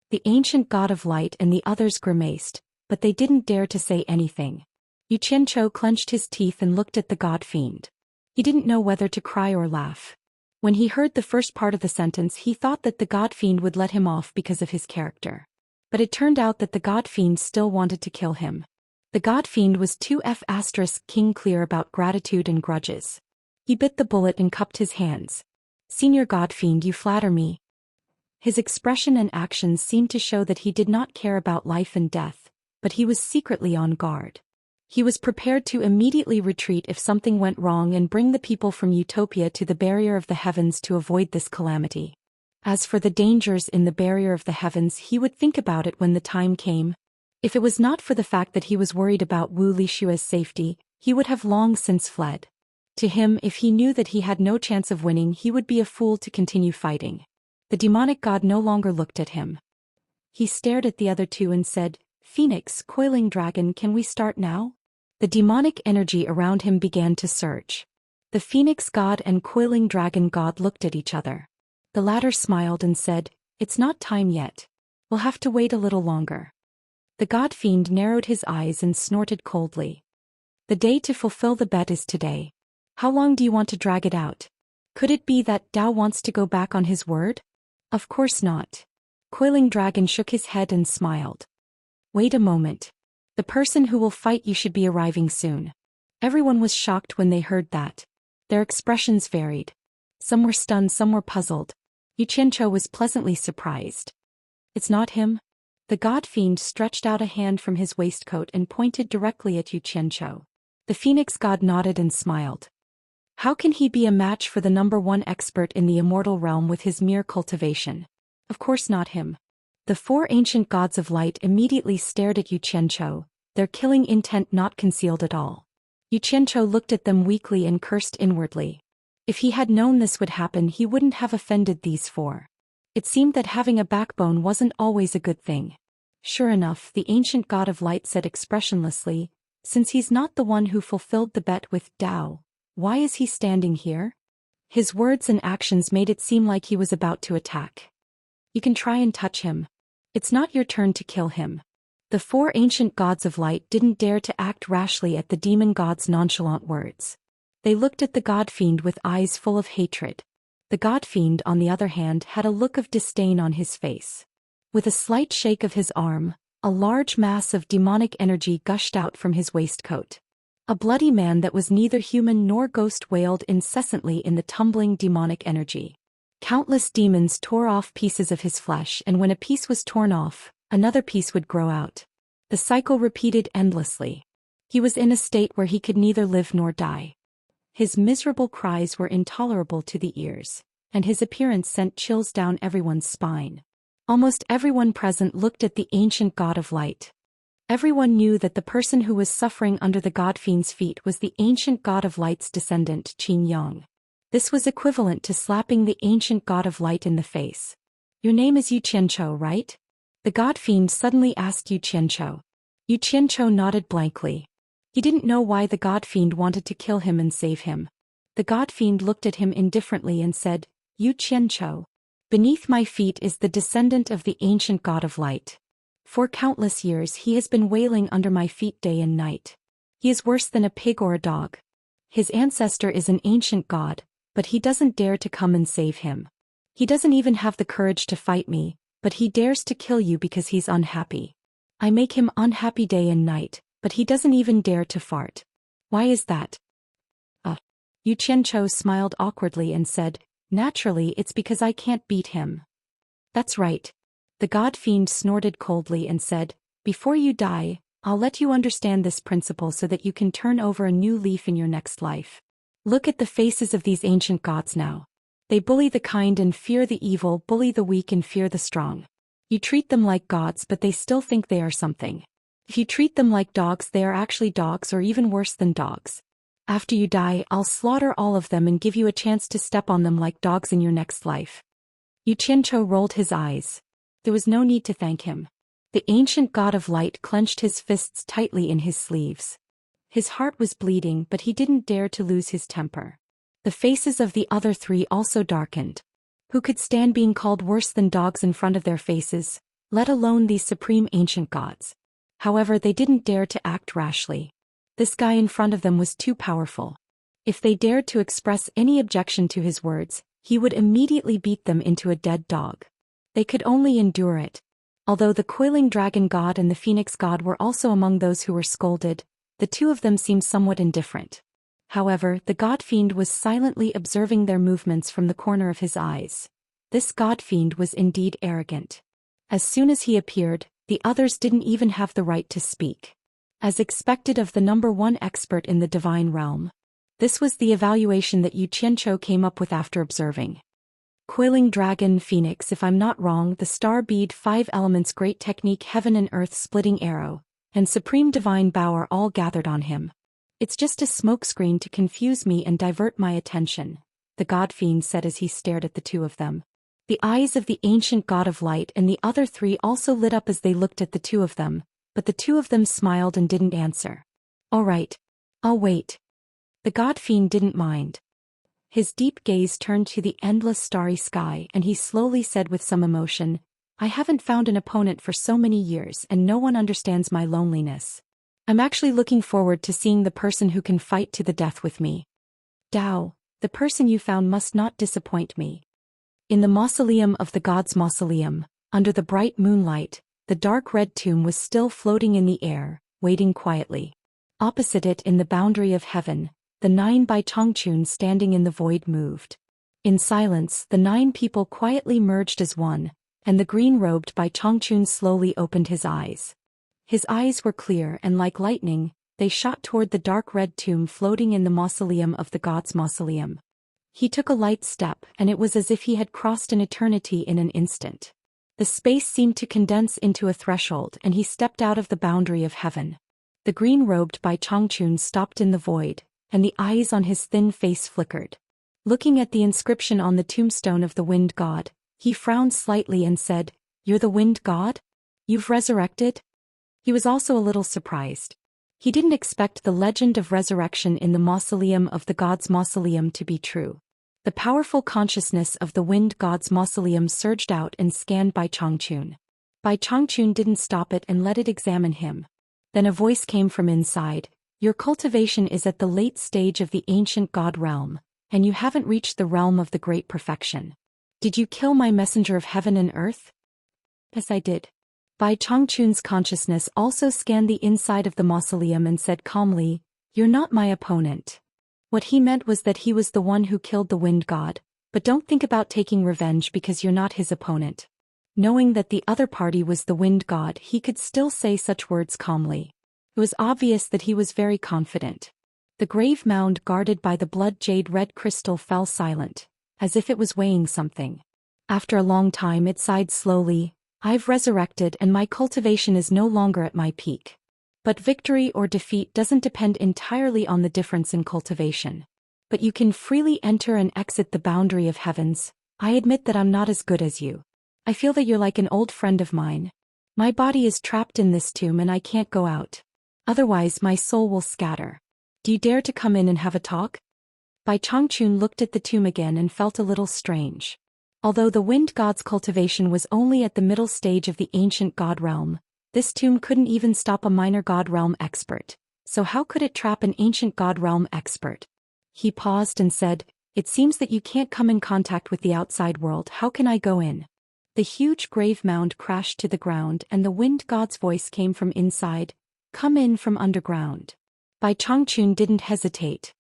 The ancient god of light and the others grimaced, but they didn't dare to say anything. Yu Qianqiu clenched his teeth and looked at the god fiend. He didn't know whether to cry or laugh. When he heard the first part of the sentence, he thought that the god fiend would let him off because of his character. But it turned out that the god fiend still wanted to kill him. The god fiend was 2F** king clear about gratitude and grudges. He bit the bullet and cupped his hands. Senior god fiend, you flatter me. His expression and actions seemed to show that he did not care about life and death, but he was secretly on guard. He was prepared to immediately retreat if something went wrong and bring the people from Utopia to the barrier of the heavens to avoid this calamity. As for the dangers in the barrier of the heavens, he would think about it when the time came. If it was not for the fact that he was worried about Wu Lishua's safety, he would have long since fled. To him, if he knew that he had no chance of winning, he would be a fool to continue fighting. The demonic god no longer looked at him. He stared at the other two and said, "Phoenix, coiling dragon, can we start now?" The demonic energy around him began to surge. The Phoenix god and coiling dragon god looked at each other. The latter smiled and said, "It's not time yet. We'll have to wait a little longer." The god fiend narrowed his eyes and snorted coldly. "The day to fulfill the bet is today. How long do you want to drag it out? Could it be that Dao wants to go back on his word?" "Of course not." Coiling Dragon shook his head and smiled. "Wait a moment. The person who will fight you should be arriving soon." Everyone was shocked when they heard that. Their expressions varied. Some were stunned, some were puzzled. Xianxia was pleasantly surprised. "It's not him?" The god fiend stretched out a hand from his waistcoat and pointed directly at Xianxia. The Phoenix god nodded and smiled. How can he be a match for the #1 expert in the immortal realm with his mere cultivation? Of course not him. The 4 ancient gods of light immediately stared at Xianxia, their killing intent not concealed at all. Xianxia looked at them weakly and cursed inwardly. If he had known this would happen, he wouldn't have offended these 4. It seemed that having a backbone wasn't always a good thing. Sure enough, the ancient god of light said expressionlessly, "Since he's not the one who fulfilled the bet with Dao, why is he standing here?" His words and actions made it seem like he was about to attack. "You can try and touch him. It's not your turn to kill him." The 4 ancient gods of light didn't dare to act rashly at the demon god's nonchalant words. They looked at the god fiend with eyes full of hatred. The god fiend, on the other hand, had a look of disdain on his face. With a slight shake of his arm, a large mass of demonic energy gushed out from his waistcoat. A bloody man that was neither human nor ghost wailed incessantly in the tumbling demonic energy. Countless demons tore off pieces of his flesh, and when a piece was torn off, another piece would grow out. The cycle repeated endlessly. He was in a state where he could neither live nor die. His miserable cries were intolerable to the ears, and his appearance sent chills down everyone's spine. Almost everyone present looked at the ancient god of light. Everyone knew that the person who was suffering under the god fiend's feet was the ancient god of light's descendant, Qin Yang. This was equivalent to slapping the ancient god of light in the face. "Your name is Xianxia, right?" The god fiend suddenly asked Xianxia. Xianxia nodded blankly. He didn't know why the god fiend wanted to kill him and save him. The god fiend looked at him indifferently and said, "Xianxia, beneath my feet is the descendant of the ancient god of light. For countless years he has been wailing under my feet day and night. He is worse than a pig or a dog. His ancestor is an ancient god, but he doesn't dare to come and save him. He doesn't even have the courage to fight me, but he dares to kill you because he's unhappy. I make him unhappy day and night, but he doesn't even dare to fart. Why is that?" Xianxia smiled awkwardly and said, "Naturally, it's because I can't beat him." "That's right." The god fiend snorted coldly and said, "Before you die, I'll let you understand this principle so that you can turn over a new leaf in your next life. Look at the faces of these ancient gods now. They bully the kind and fear the evil, bully the weak and fear the strong. You treat them like gods, but they still think they are something. If you treat them like dogs, they are actually dogs, or even worse than dogs. After you die, I'll slaughter all of them and give you a chance to step on them like dogs in your next life." Xianxia rolled his eyes. There was no need to thank him. The ancient god of light clenched his fists tightly in his sleeves. His heart was bleeding, but he didn't dare to lose his temper. The faces of the other 3 also darkened. Who could stand being called worse than dogs in front of their faces, let alone these supreme ancient gods? However, they didn't dare to act rashly. This guy in front of them was too powerful. If they dared to express any objection to his words, he would immediately beat them into a dead dog. They could only endure it. Although the coiling dragon god and the phoenix god were also among those who were scolded, the 2 of them seemed somewhat indifferent. However, the god fiend was silently observing their movements from the corner of his eyes. This god fiend was indeed arrogant. As soon as he appeared, the others didn't even have the right to speak. As expected of the #1 expert in the divine realm. This was the evaluation that Xianxia came up with after observing. Coiling dragon phoenix, if I'm not wrong, the star bead, 5 elements, great technique, heaven and earth splitting arrow, and supreme divine bow are all gathered on him. It's just a smokescreen to confuse me and divert my attention, the god fiend said as he stared at the two of them. The eyes of the ancient god of light and the other three also lit up as they looked at the two of them, but the two of them smiled and didn't answer. All right. I'll wait. The god fiend didn't mind. His deep gaze turned to the endless starry sky and he slowly said with some emotion, I haven't found an opponent for so many years and no one understands my loneliness. I'm actually looking forward to seeing the person who can fight to the death with me. Dao, the person you found must not disappoint me. In the mausoleum of the gods' mausoleum, under the bright moonlight, the dark red tomb was still floating in the air, waiting quietly. Opposite it in the boundary of heaven, the 9 Bai Changchun standing in the void moved. In silence the 9 people quietly merged as one, and the green-robed Bai Changchun slowly opened his eyes. His eyes were clear and like lightning, they shot toward the dark red tomb floating in the mausoleum of the gods' mausoleum. He took a light step and it was as if he had crossed an eternity in an instant. The space seemed to condense into a threshold and he stepped out of the boundary of heaven. The green-robed Bai Changchun stopped in the void, and the eyes on his thin face flickered. Looking at the inscription on the tombstone of the wind god, he frowned slightly and said, You're the wind god? You've resurrected? He was also a little surprised. He didn't expect the legend of resurrection in the mausoleum of the gods' mausoleum to be true. The powerful consciousness of the wind god's mausoleum surged out and scanned Bai Changchun. Bai Changchun didn't stop it and let it examine him. Then a voice came from inside, Your cultivation is at the late stage of the ancient god realm, and you haven't reached the realm of the great perfection. Did you kill my messenger of heaven and earth? Yes, I did. Bai Changchun's consciousness also scanned the inside of the mausoleum and said calmly, You're not my opponent. What he meant was that he was the one who killed the wind god, but don't think about taking revenge because you're not his opponent. Knowing that the other party was the wind god, he could still say such words calmly. It was obvious that he was very confident. The grave mound guarded by the blood jade red crystal fell silent, as if it was weighing something. After a long time it sighed slowly, I've resurrected and my cultivation is no longer at my peak. But victory or defeat doesn't depend entirely on the difference in cultivation. But you can freely enter and exit the boundary of heavens. I admit that I'm not as good as you. I feel that you're like an old friend of mine. My body is trapped in this tomb and I can't go out. Otherwise my soul will scatter. Do you dare to come in and have a talk? Bai Changchun looked at the tomb again and felt a little strange. Although the wind god's cultivation was only at the middle stage of the ancient god realm, this tomb couldn't even stop a minor god realm expert. So how could it trap an ancient god realm expert? He paused and said, It seems that you can't come in contact with the outside world. How can I go in? The huge grave mound crashed to the ground and the wind god's voice came from inside, Come in from underground. Bai Changchun didn't hesitate.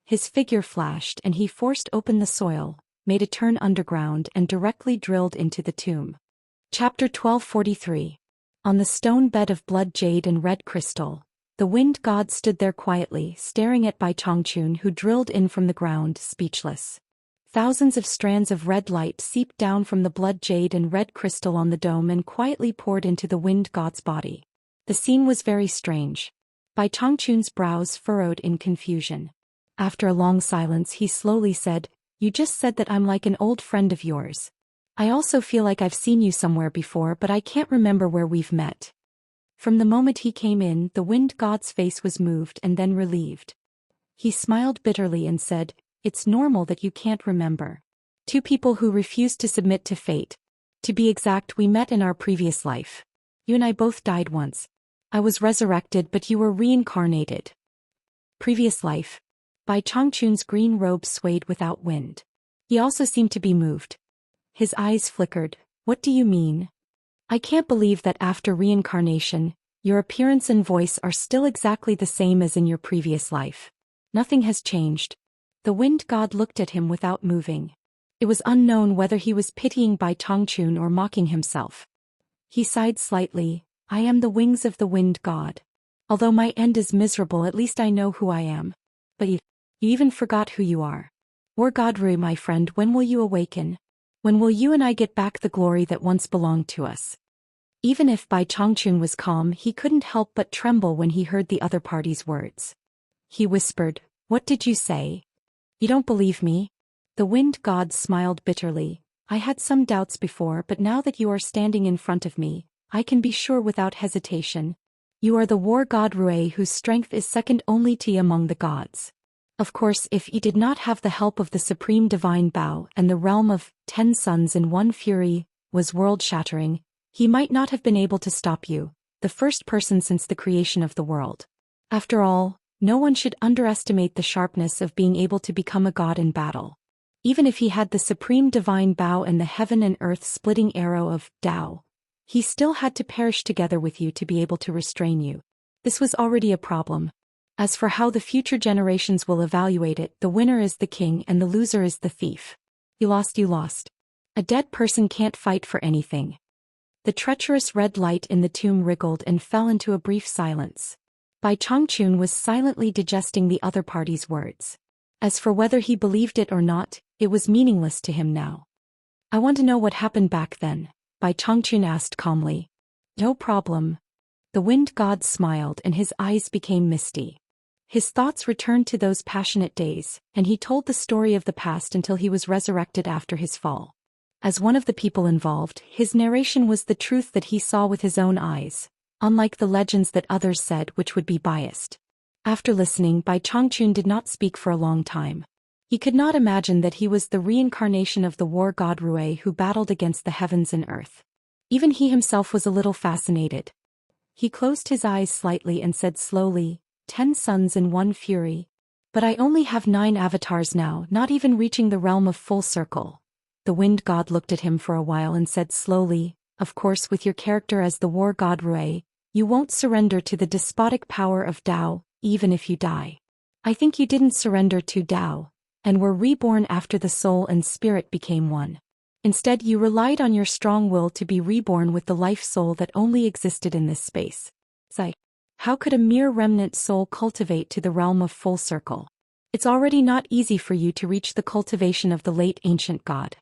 His figure flashed and he forced open the soil, made a turn underground and directly drilled into the tomb. Chapter 1243. On the stone bed of blood jade and red crystal, the wind god stood there quietly staring at Bai Changchun who drilled in from the ground, speechless. Thousands of strands of red light seeped down from the blood jade and red crystal on the dome and quietly poured into the wind god's body. The scene was very strange. Bai Changchun's brows furrowed in confusion. After a long silence he slowly said, You just said that I'm like an old friend of yours. I also feel like I've seen you somewhere before but I can't remember where we've met. From the moment he came in, the wind god's face was moved and then relieved. He smiled bitterly and said, It's normal that you can't remember. Two people who refused to submit to fate. To be exact, we met in our previous life. You and I both died once. I was resurrected but you were reincarnated. Previous life. Bai Changchun's green robe swayed without wind. He also seemed to be moved. His eyes flickered. What do you mean? I can't believe that after reincarnation, your appearance and voice are still exactly the same as in your previous life. Nothing has changed. The wind god looked at him without moving. It was unknown whether he was pitying Bai Changchun or mocking himself. He sighed slightly. I am the wings of the wind god. Although my end is miserable, at least I know who I am. But you even forgot who you are. War Godru, my friend, when will you awaken? When will you and I get back the glory that once belonged to us? Even if Bai Changchun was calm, he couldn't help but tremble when he heard the other party's words. He whispered, "What did you say? You don't believe me?" The wind god smiled bitterly. "I had some doubts before, but now that you are standing in front of me, I can be sure without hesitation. You are the war god Rui, whose strength is second only to you among the gods. Of course, if you did not have the help of the supreme divine Bao and the realm of 10 suns in one fury was world-shattering, he might not have been able to stop you, the first person since the creation of the world. After all, no one should underestimate the sharpness of being able to become a god in battle. Even if he had the supreme divine Bao and the heaven and earth splitting arrow of Dao, he still had to perish together with you to be able to restrain you. This was already a problem. As for how the future generations will evaluate it, the winner is the king and the loser is the thief. You lost, you lost. A dead person can't fight for anything. The treacherous red light in the tomb wriggled and fell into a brief silence. Bai Changchun was silently digesting the other party's words. As for whether he believed it or not, it was meaningless to him now. "I want to know what happened back then," Bai Changchun asked calmly. "No problem." The wind god smiled and his eyes became misty. His thoughts returned to those passionate days, and he told the story of the past until he was resurrected after his fall. As one of the people involved, his narration was the truth that he saw with his own eyes, unlike the legends that others said which would be biased. After listening, Bai Changchun did not speak for a long time. He could not imagine that he was the reincarnation of the war god Rui who battled against the heavens and earth. Even he himself was a little fascinated. He closed his eyes slightly and said slowly, 10 suns in one fury. But I only have 9 avatars now, not even reaching the realm of full circle. The wind god looked at him for a while and said slowly, "Of course, with your character as the war god Rui, you won't surrender to the despotic power of Dao, even if you die. I think you didn't surrender to Dao, and were reborn after the soul and spirit became one. Instead, you relied on your strong will to be reborn with the life soul that only existed in this space. How could a mere remnant soul cultivate to the realm of full circle? It's already not easy for you to reach the cultivation of the late ancient god.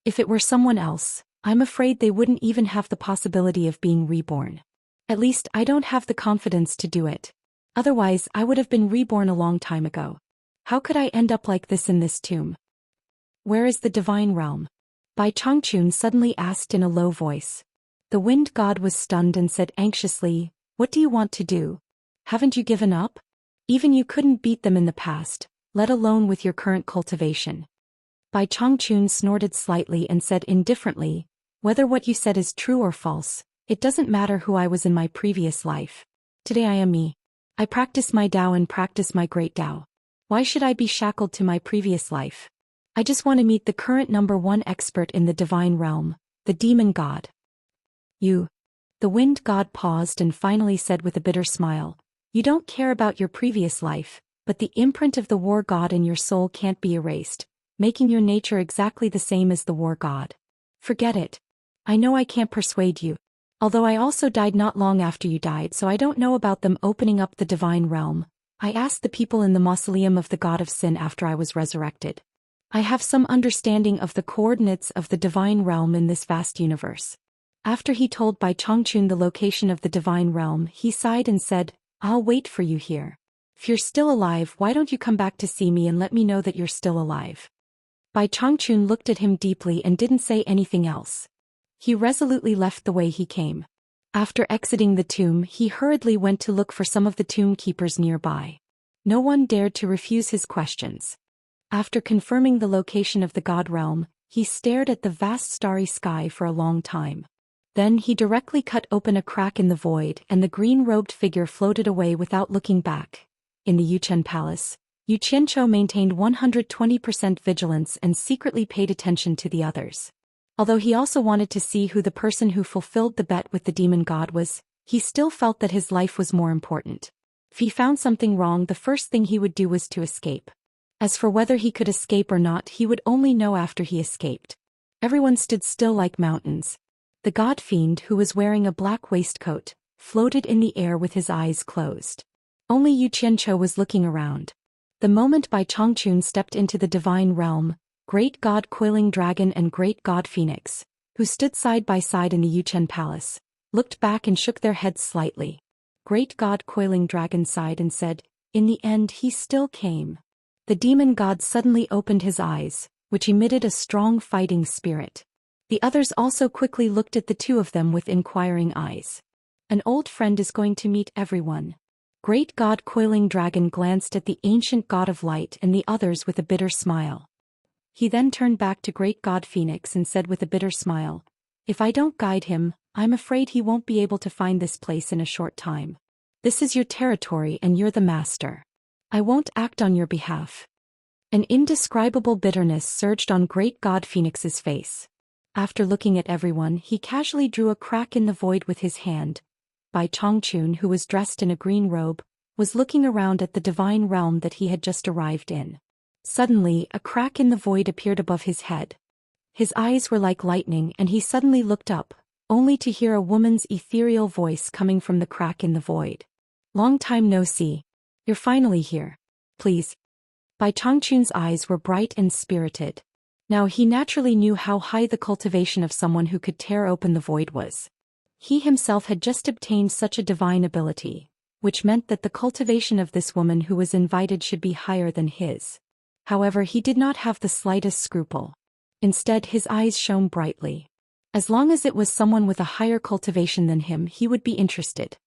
If it were someone else, I'm afraid they wouldn't even have the possibility of being reborn. At least I don't have the confidence to do it. Otherwise, I would have been reborn a long time ago. How could I end up like this in this tomb? Where is the divine realm?" Bai Changchun suddenly asked in a low voice. The wind god was stunned and said anxiously, "What do you want to do? Haven't you given up? Even you couldn't beat them in the past, let alone with your current cultivation." Bai Changchun snorted slightly and said indifferently, "Whether what you said is true or false, it doesn't matter who I was in my previous life. Today I am me. I practice my Dao and practice my great Dao. Why should I be shackled to my previous life? I just want to meet the current #1 expert in the divine realm, the demon god." "You." The wind god paused and finally said with a bitter smile, "You don't care about your previous life, but the imprint of the war god in your soul can't be erased, making your nature exactly the same as the war god. Forget it. I know I can't persuade you. Although I also died not long after you died, so I don't know about them opening up the divine realm. I asked the people in the mausoleum of the god of sin after I was resurrected. I have some understanding of the coordinates of the divine realm in this vast universe." After he told Bai Changchun the location of the divine realm, he sighed and said, "I'll wait for you here. If you're still alive, why don't you come back to see me and let me know that you're still alive?" Bai Changchun looked at him deeply and didn't say anything else. He resolutely left the way he came. After exiting the tomb, he hurriedly went to look for some of the tomb keepers nearby. No one dared to refuse his questions. After confirming the location of the god realm, he stared at the vast starry sky for a long time. Then he directly cut open a crack in the void and the green-robed figure floated away without looking back. In the Yuchen Palace, Yu Qianzhou maintained 120% vigilance and secretly paid attention to the others. Although he also wanted to see who the person who fulfilled the bet with the demon god was, he still felt that his life was more important. If he found something wrong, the first thing he would do was to escape. As for whether he could escape or not, he would only know after he escaped. Everyone stood still like mountains. The god fiend, who was wearing a black waistcoat, floated in the air with his eyes closed. Only Yu Qianzhou was looking around. The moment Bai Changchun stepped into the divine realm, Great God Coiling Dragon and Great God Phoenix, who stood side by side in the Yuchen Palace, looked back and shook their heads slightly. Great God Coiling Dragon sighed and said, In the end he still came. The demon god suddenly opened his eyes, which emitted a strong fighting spirit. The others also quickly looked at the two of them with inquiring eyes. An old friend is going to meet everyone. Great God Coiling Dragon glanced at the ancient god of light and the others with a bitter smile. He then turned back to Great God Phoenix and said with a bitter smile, "If I don't guide him, I'm afraid he won't be able to find this place in a short time. This is your territory and you're the master. I won't act on your behalf." An indescribable bitterness surged on Great God Phoenix's face. After looking at everyone, he casually drew a crack in the void with his hand. Bai Chongqun, who was dressed in a green robe, was looking around at the divine realm that he had just arrived in. Suddenly, a crack in the void appeared above his head. His eyes were like lightning and he suddenly looked up, only to hear a woman's ethereal voice coming from the crack in the void. "Long time no see. You're finally here. Please." Bai Chongqun's eyes were bright and spirited. Now he naturally knew how high the cultivation of someone who could tear open the void was. He himself had just obtained such a divine ability, which meant that the cultivation of this woman who was invited should be higher than his. However, he did not have the slightest scruple. Instead, his eyes shone brightly. As long as it was someone with a higher cultivation than him, he would be interested.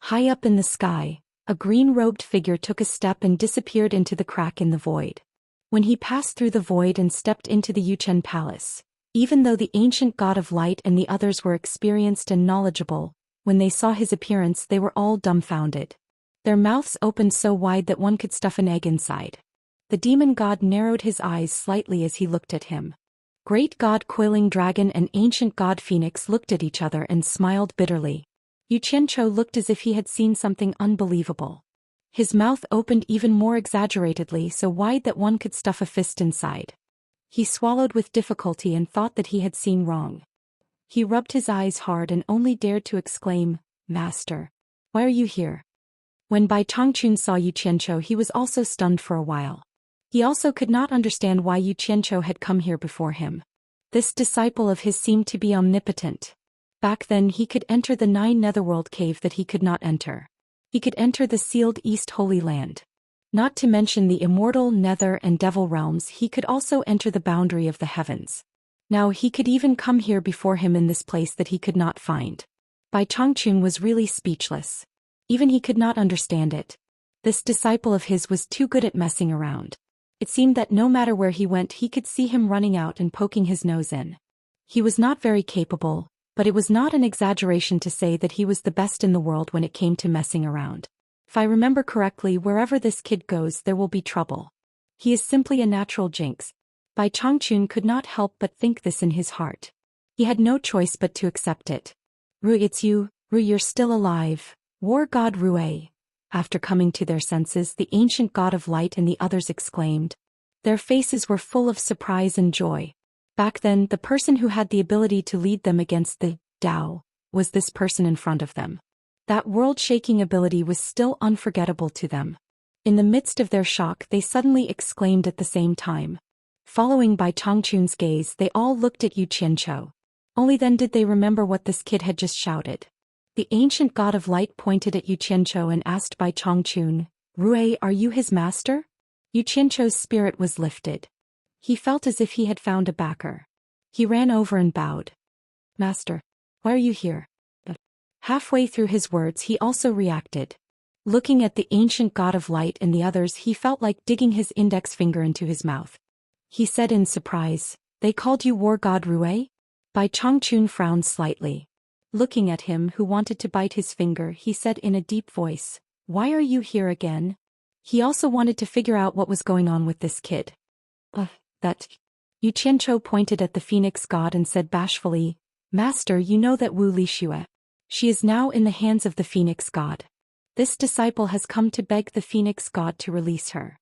High up in the sky, a green-robed figure took a step and disappeared into the crack in the void. When he passed through the void and stepped into the Yuchen Palace, even though the ancient god of light and the others were experienced and knowledgeable, when they saw his appearance they were all dumbfounded. Their mouths opened so wide that one could stuff an egg inside. The demon god narrowed his eyes slightly as he looked at him. Great God Coiling Dragon and ancient god Phoenix looked at each other and smiled bitterly. Yu Qianzhou looked as if he had seen something unbelievable. His mouth opened even more exaggeratedly, so wide that one could stuff a fist inside. He swallowed with difficulty and thought that he had seen wrong. He rubbed his eyes hard and only dared to exclaim, "Master, why are you here?" When Bai Chongqun saw Yu Qianzhou, he was also stunned for a while. He also could not understand why Yu Qianzhou had come here before him. This disciple of his seemed to be omnipotent. Back then he could enter the 9 netherworld cave that he could not enter. He could enter the sealed East Holy Land. Not to mention the immortal nether and devil realms, he could also enter the boundary of the heavens. Now he could even come here before him in this place that he could not find. Bai Chongqun was really speechless. Even he could not understand it. This disciple of his was too good at messing around. It seemed that no matter where he went he could see him running out and poking his nose in. He was not very capable, but it was not an exaggeration to say that he was the best in the world when it came to messing around. If I remember correctly, wherever this kid goes there will be trouble. He is simply a natural jinx. Bai Chongqun could not help but think this in his heart. He had no choice but to accept it. "Ru, it's you. Ru, you're still alive." War god Rue. After coming to their senses, the ancient god of light and the others exclaimed. Their faces were full of surprise and joy. Back then, the person who had the ability to lead them against the Dao was this person in front of them. That world-shaking ability was still unforgettable to them. In the midst of their shock, they suddenly exclaimed at the same time. Following Bai Chongqun's gaze, they all looked at Yu Qianzhou. Only then did they remember what this kid had just shouted. The ancient god of light pointed at Yu Qianzhou and asked Bai Chongqun, "Rue, are you his master?" Yu Qianzhou's spirit was lifted. He felt as if he had found a backer. He ran over and bowed. "Master, why are you here?" Halfway through his words he also reacted. Looking at the ancient god of light and the others, he felt like digging his index finger into his mouth. He said in surprise, "They called you war god Rue?" Bai Chongqun frowned slightly. Looking at him who wanted to bite his finger, he said in a deep voice, "Why are you here again?" He also wanted to figure out what was going on with this kid. That. Yu Qianzhou pointed at the phoenix god and said bashfully, "Master, you know that Wu Lixue. She is now in the hands of the phoenix god. This disciple has come to beg the phoenix god to release her."